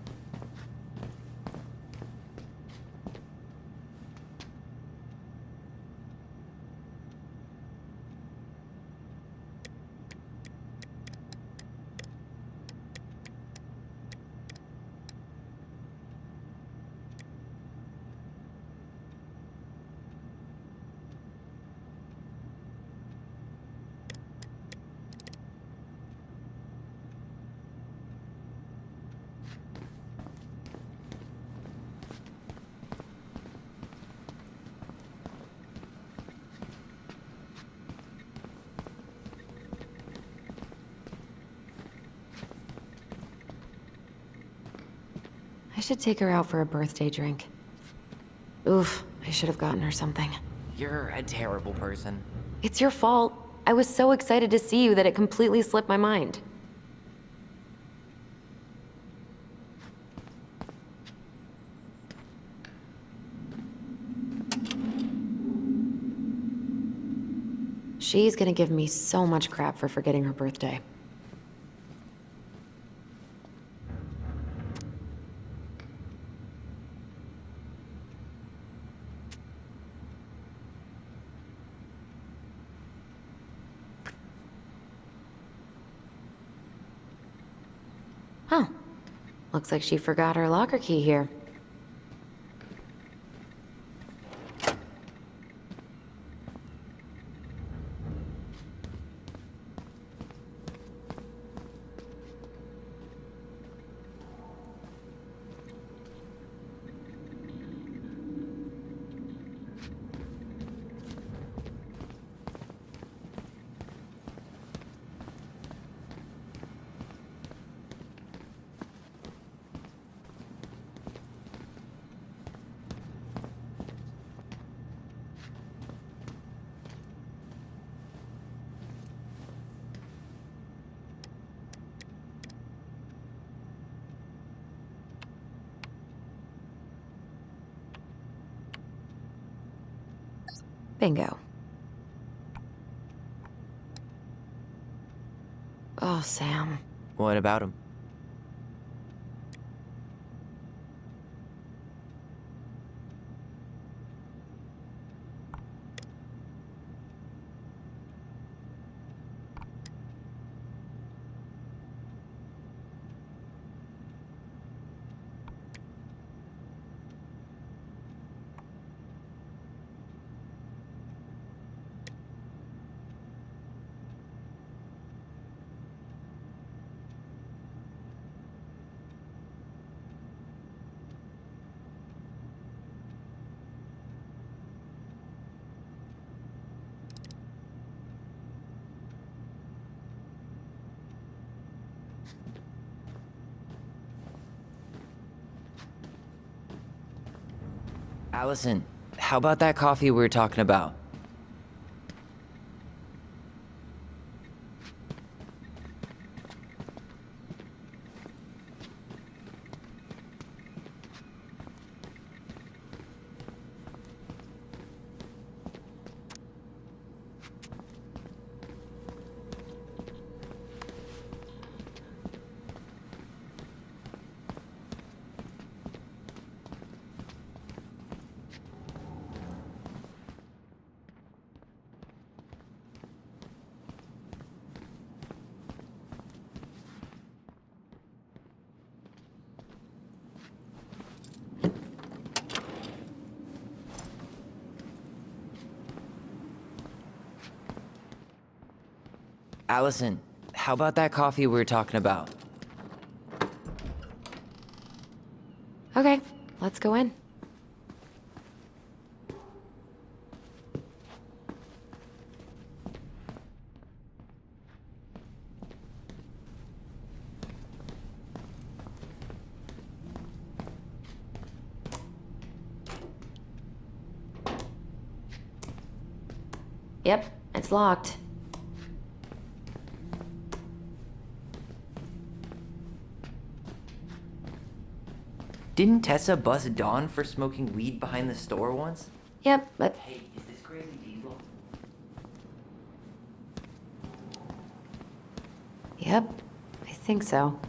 C: I should take her out for a birthday drink. Oof, I should have gotten her something.
D: You're a terrible person.
C: It's your fault. I was so excited to see you that it completely slipped my mind. She's gonna give me so much crap for forgetting her birthday. Huh. Looks like she forgot her locker key here. Bingo. Oh, Sam.
D: What about him? Alyson, how about that coffee we were talking about? Alyson, how about that coffee we were talking about?
C: Okay, let's go in. Yep, it's locked.
D: Didn't Tessa bust Dawn for smoking weed behind the store once?
C: Yep, but
D: Hey, is this crazy diesel?
C: yep, I think so.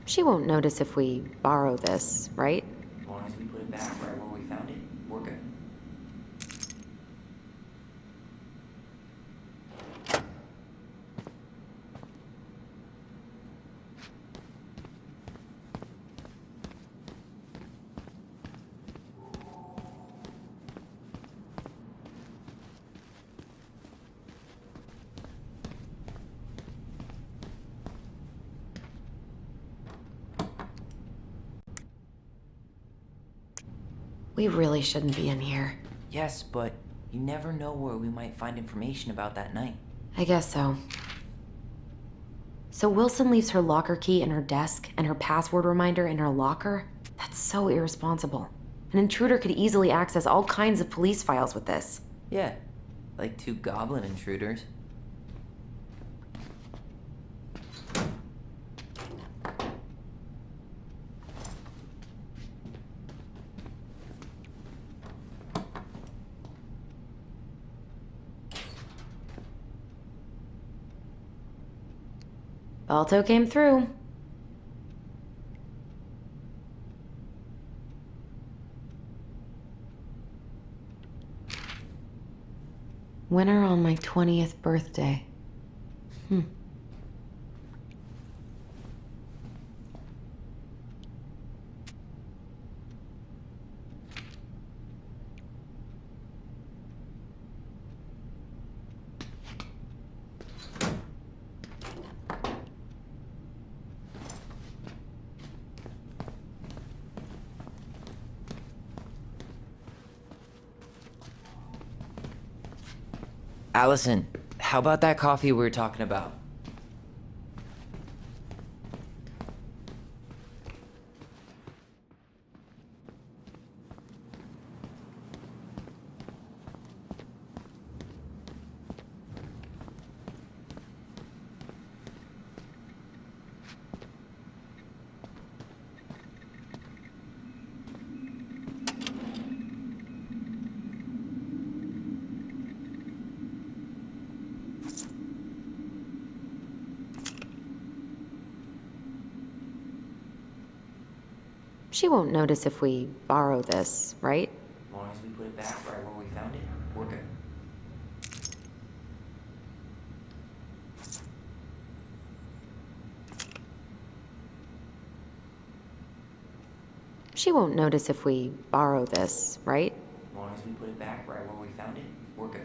C: She won't notice if we borrow this, right?
D: As long as we put it back right where we found it, we're good.
C: We really shouldn't be in here.
D: Yes, but you never know where we might find information about that night.
C: I guess so. So Wilson leaves her locker key in her desk and her password reminder in her locker? That's so irresponsible. An intruder could easily access all kinds of police files with this.
D: Yeah, like 2 goblin intruders.
C: Balto came through. Winner on my 20th birthday.
D: Alyson, how about that coffee we were talking about?
C: She won't notice if we borrow this, right?
D: As long as we put it back right where we found it, we're good.
C: She won't notice if we borrow this, right?
D: As long as we put it back right where we found it, we're good.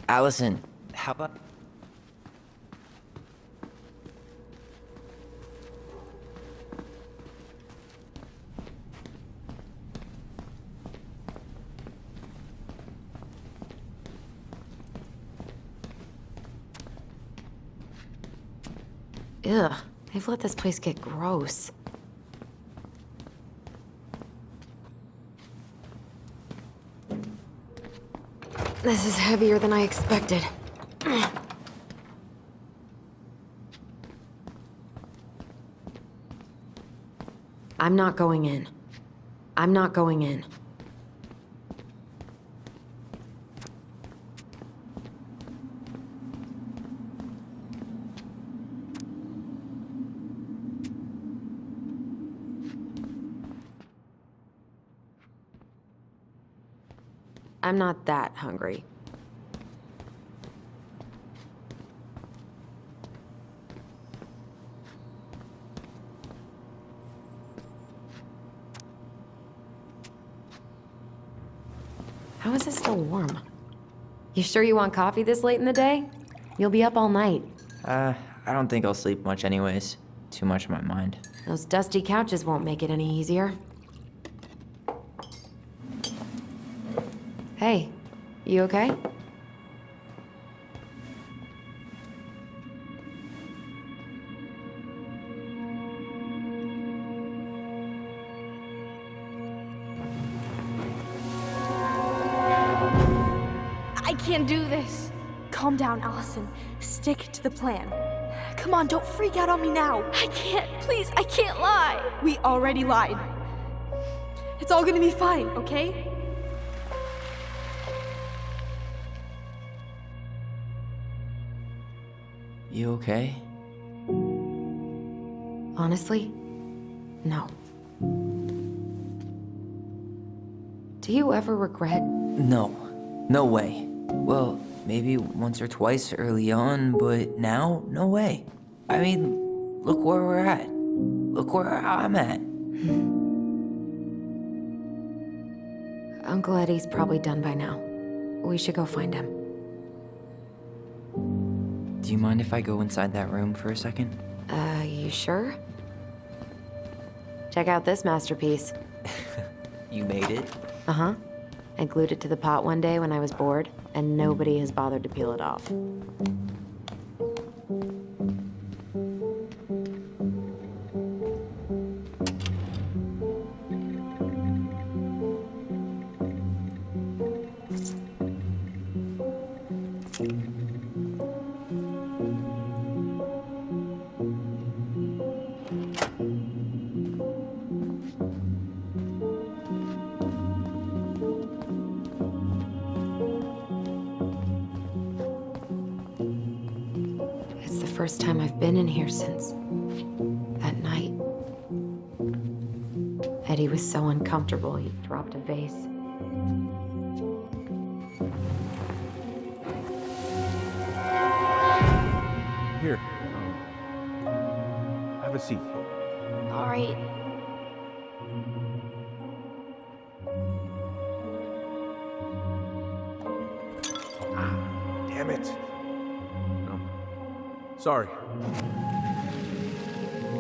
D: Alyson, how about...
C: Ugh, they've let this place get gross. This is heavier than I expected. I'm not going in. I'm not going in. I'm not that hungry. is it still warm? You sure you want coffee this late in the day? You'll be up all night.
D: I don't think I'll sleep much anyways. Too much on my mind.
C: Those dusty couches won't make it any easier. Hey, you okay?
F: I can't do this. Calm down, Alyson. Stick to the plan. Come on, don't freak out on me now. I can't, please, I can't lie. We already lied. It's all gonna be fine, okay?
D: You okay?
C: Honestly, no. Do you ever regret?
D: No. No way. Well, maybe once or twice early on, but now, no way. I mean, look where we're at. Look where I'm at.
C: Uncle Eddie's probably done by now. We should go find him.
D: Do you mind if I go inside that room for a second?
C: You sure? Check out this masterpiece.
D: You made it?
C: Uh-huh. I glued it to the pot one day when I was bored, and nobody has bothered to peel it off. First time I've been in here since that night. Eddie was so uncomfortable, he dropped a vase.
L: Here. Have a seat.
F: All right.
L: Damn it. No. Sorry.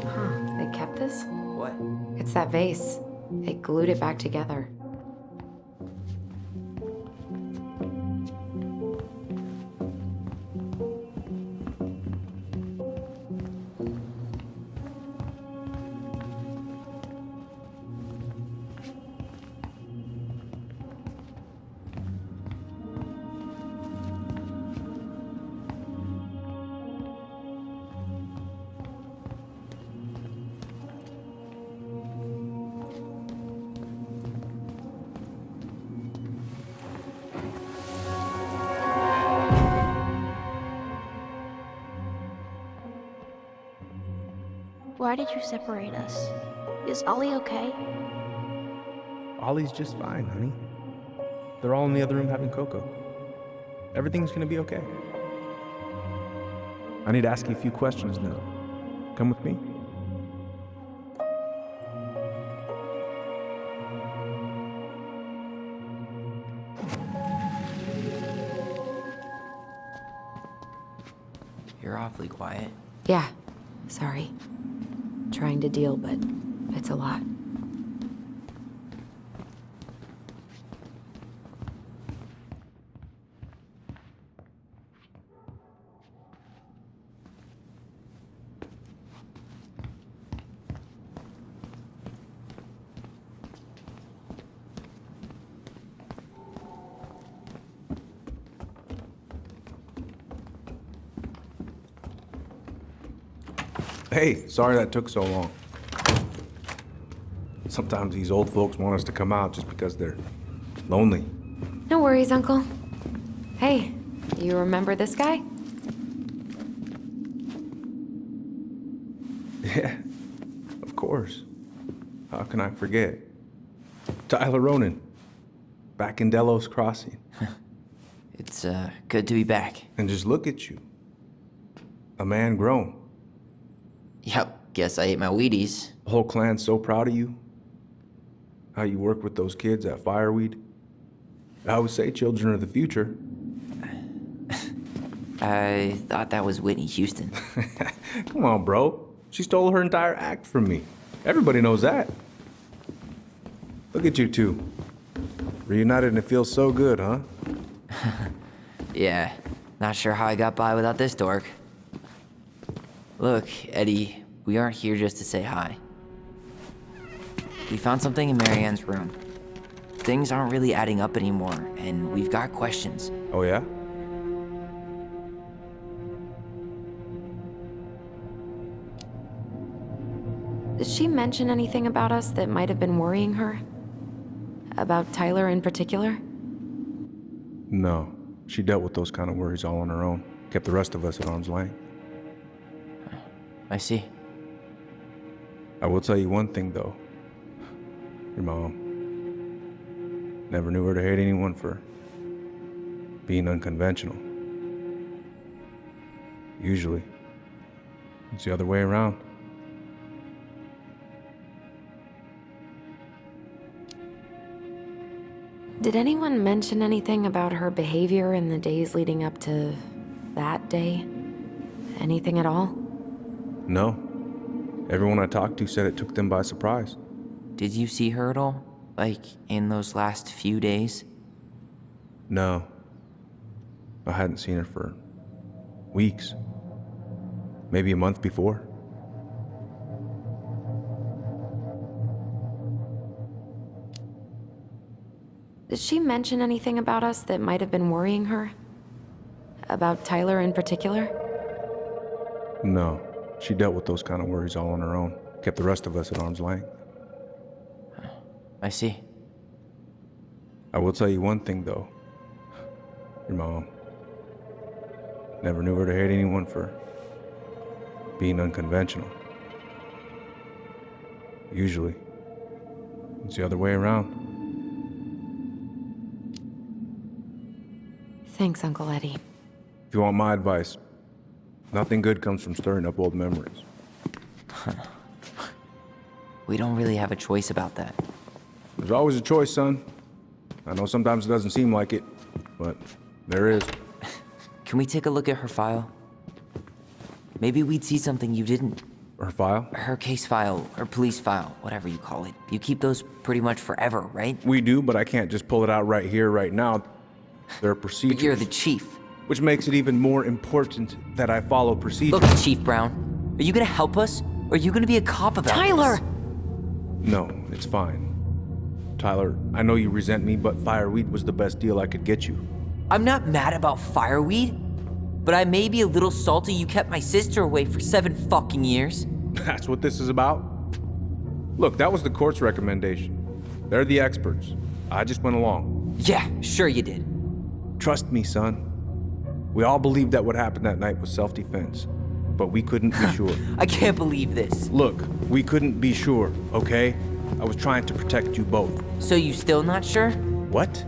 C: Huh, they kept this?
D: What?
C: It's that vase. They glued it back together.
F: Why did you separate us? Is Ollie okay?
L: Ollie's just fine, honey. They're all in the other room having cocoa. Everything's gonna be okay. I need to ask you a few questions now. Come with me.
D: You're awfully quiet.
C: Yeah, sorry. Trying to deal, but it's a lot.
L: Hey, sorry that took so long. Sometimes these old folks want us to come out just because they're lonely.
C: No worries, Uncle. Hey, you remember this guy?
L: Yeah, of course. How can I forget? Tyler Ronan, back in Delos Crossing.
D: It's, good to be back.
L: And just look at you. A man grown.
D: Yep, guess I ate my Wheaties.
L: The whole clan's so proud of you. How you work with those kids at Fireweed. I would say children are the future.
D: I thought that was Whitney Houston.
L: Come on, bro. She stole her entire act from me. Everybody knows that. Look at you two. Reunited and it feels so good, huh?
D: Yeah, not sure how I got by without this dork. Look, Eddie, we aren't here just to say hi. We found something in Marianne's room. Things aren't really adding up anymore, and we've got questions.
L: Oh, yeah?
C: Did she mention anything about us that might have been worrying her? About Tyler in particular?
L: No. She dealt with those kind of worries all on her own. Kept the rest of us at arm's length.
D: I see.
L: I will tell you one thing, though. Your mom. Never knew her to hate anyone for being unconventional. Usually, it's the other way around.
C: Did anyone mention anything about her behavior in the days leading up to that day? Anything at all?
L: No. Everyone I talked to said it took them by surprise.
D: Did you see her at all? Like, in those last few days?
L: No. I hadn't seen her for weeks. Maybe a month before.
C: Did she mention anything about us that might have been worrying her? About Tyler in particular?
L: No. She dealt with those kind of worries all on her own. Kept the rest of us at arm's length.
D: I see.
L: I will tell you one thing, though. Your mom. Never knew her to hate anyone for being unconventional. Usually, it's the other way around.
C: Thanks, Uncle Eddie.
L: If you want my advice, nothing good comes from stirring up old memories.
D: We don't really have a choice about that.
L: There's always a choice, son. I know sometimes it doesn't seem like it, but there is.
D: Can we take a look at her file? Maybe we'd see something you didn't.
L: Her file?
D: Her case file, or police file, whatever you call it. You keep those pretty much forever, right?
L: We do, but I can't just pull it out right here, right now. There are procedures.
D: But you're the chief.
L: Which makes it even more important that I follow procedures.
D: Look, Chief Brown, are you gonna help us? Or are you gonna be a cop about
C: Tyler!
D: this?
L: No, it's fine. Tyler, I know you resent me, but fireweed was the best deal I could get you.
D: I'm not mad about fireweed, but I may be a little salty you kept my sister away for 7 fucking years.
L: That's what this is about? Look, that was the court's recommendation. They're the experts. I just went along.
D: Yeah, sure you did.
L: Trust me, son. We all believed that what happened that night was self-defense, but we couldn't be sure.
D: I can't believe this.
L: Look, we couldn't be sure, okay? I was trying to protect you both.
D: So you still not sure?
L: What?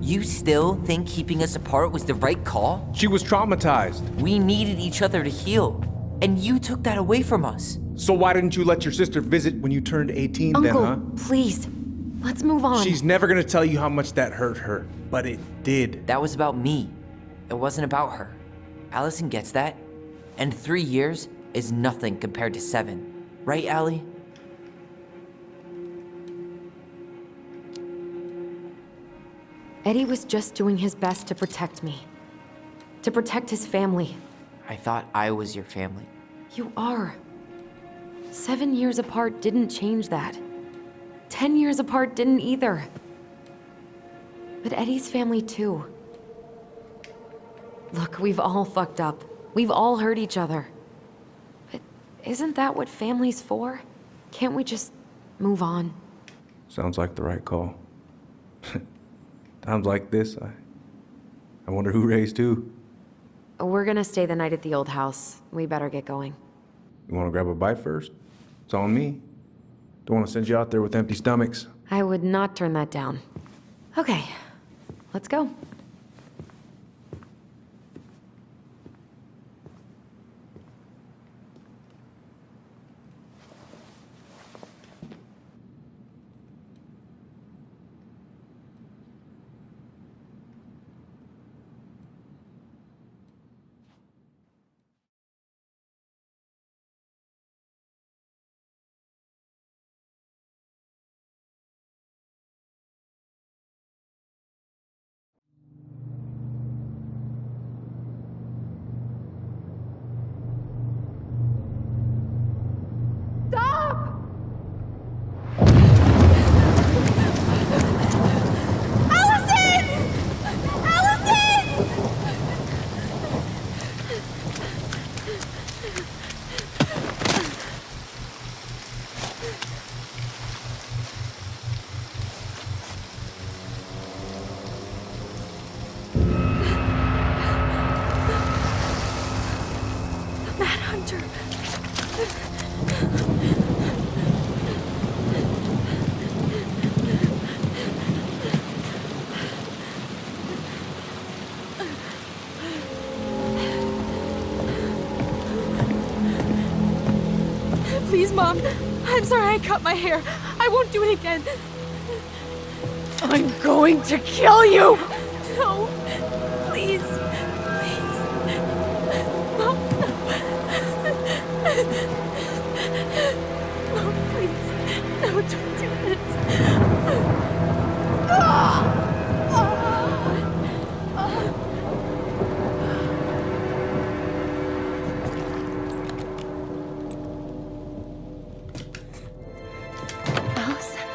D: You still think keeping us apart was the right call?
L: She was traumatized.
D: We needed each other to heal, and you took that away from us.
L: So why didn't you let your sister visit when you turned 18
C: Uncle,
L: then, huh?
C: please. Let's move on.
L: She's never gonna tell you how much that hurt her, but it did.
D: That was about me. It wasn't about her. Alyson gets that, and 3 years is nothing compared to 7. Right, Allie?
C: Eddie was just doing his best to protect me. To protect his family.
D: I thought I was your family.
C: You are. 7 years apart didn't change that. 10 years apart didn't either. But Eddie's family too. Look, we've all fucked up. We've all hurt each other. But isn't that what family's for? Can't we just move on?
L: Sounds like the right call. Times like this, I wonder who raised who.
C: We're gonna stay the night at the old house. We better get going.
L: You wanna grab a bite first? It's on me. Don't wanna send you out there with empty stomachs.
C: I would not turn that down. Okay, let's go.
B: Please, Mom. I'm sorry I cut my hair. I won't do it again.
A: I'm going to kill you!
B: No. Please. Please. Mom, no. Mom, please. No, don't do this.
A: Alyson.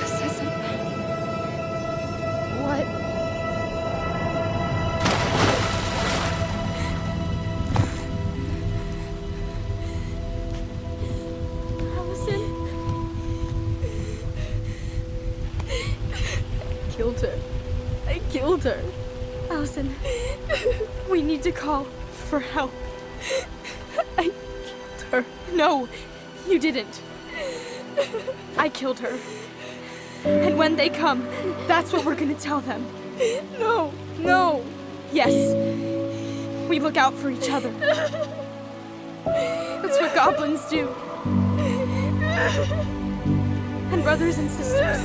A: This isn't... What?
B: Alyson. I killed her. Alyson, we need to call for help. I killed her. No, you didn't. I killed her. And when they come, that's what we're gonna tell them. No, no. Yes. We look out for each other. That's what goblins do. And brothers and sisters.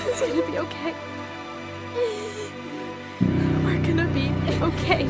B: It's gonna be okay. We're gonna be okay.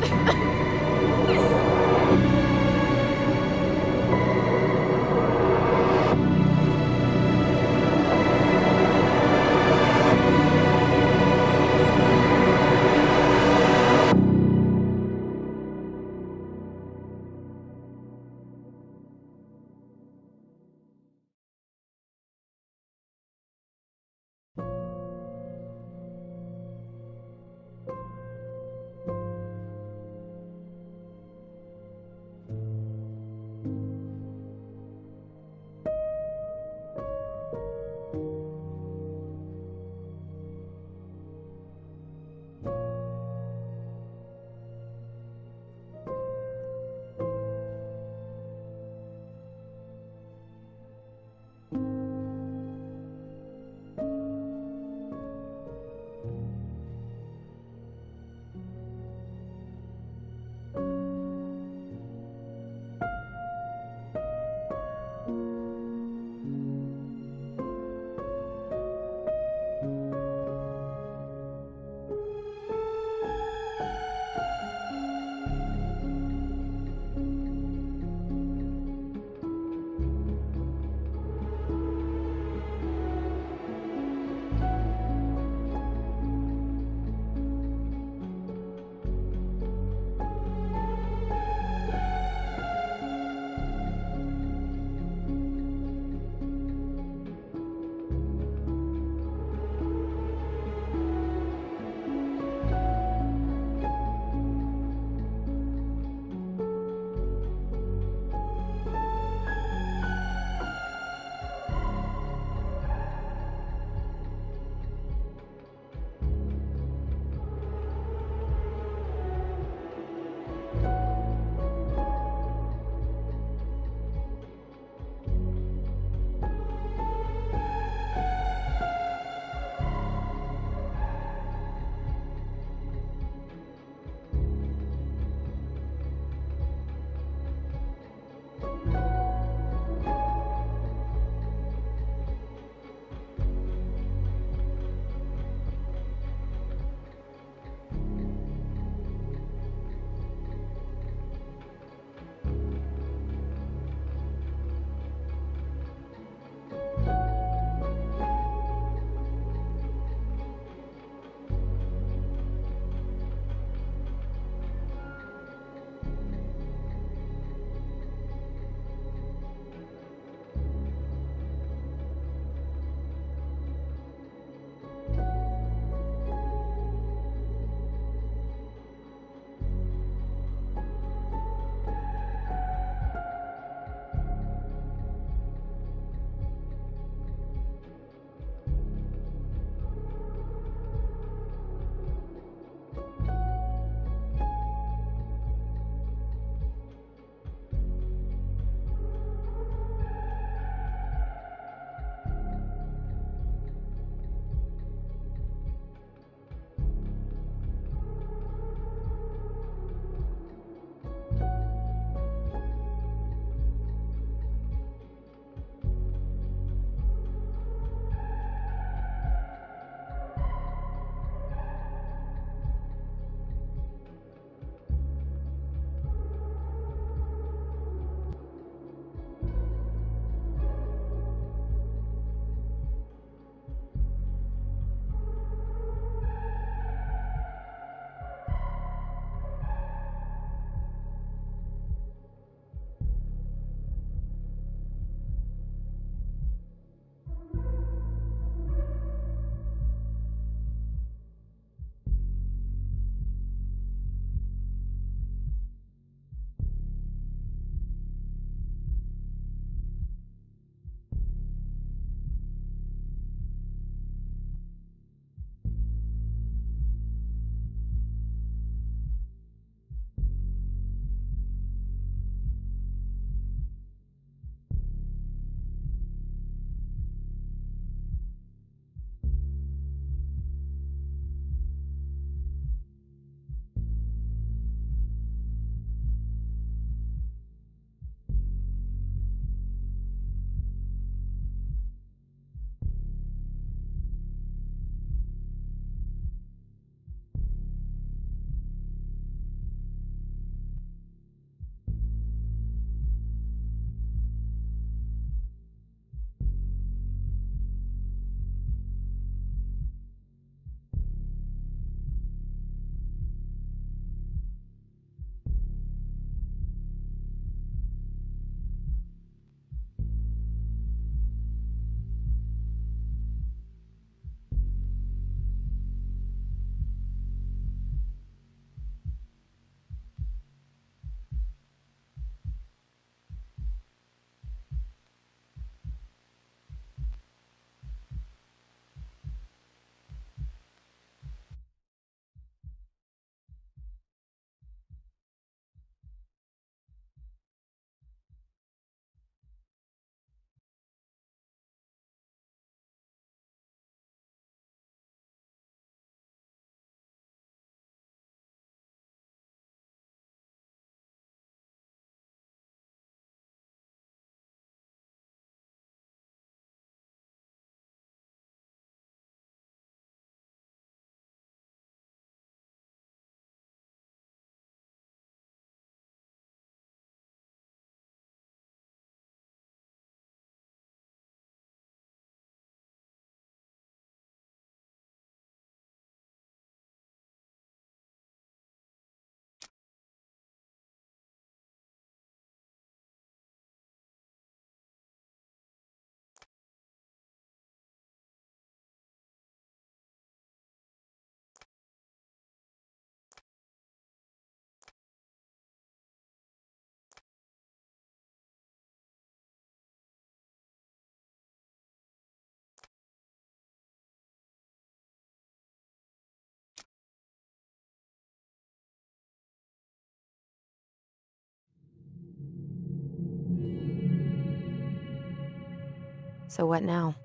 C: So what now?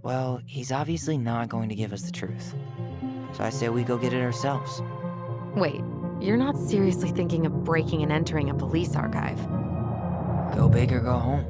D: Well, he's obviously not going to give us the truth. So I say we go get it ourselves.
C: Wait, you're not seriously thinking of breaking and entering a police archive?
D: Go big or go home.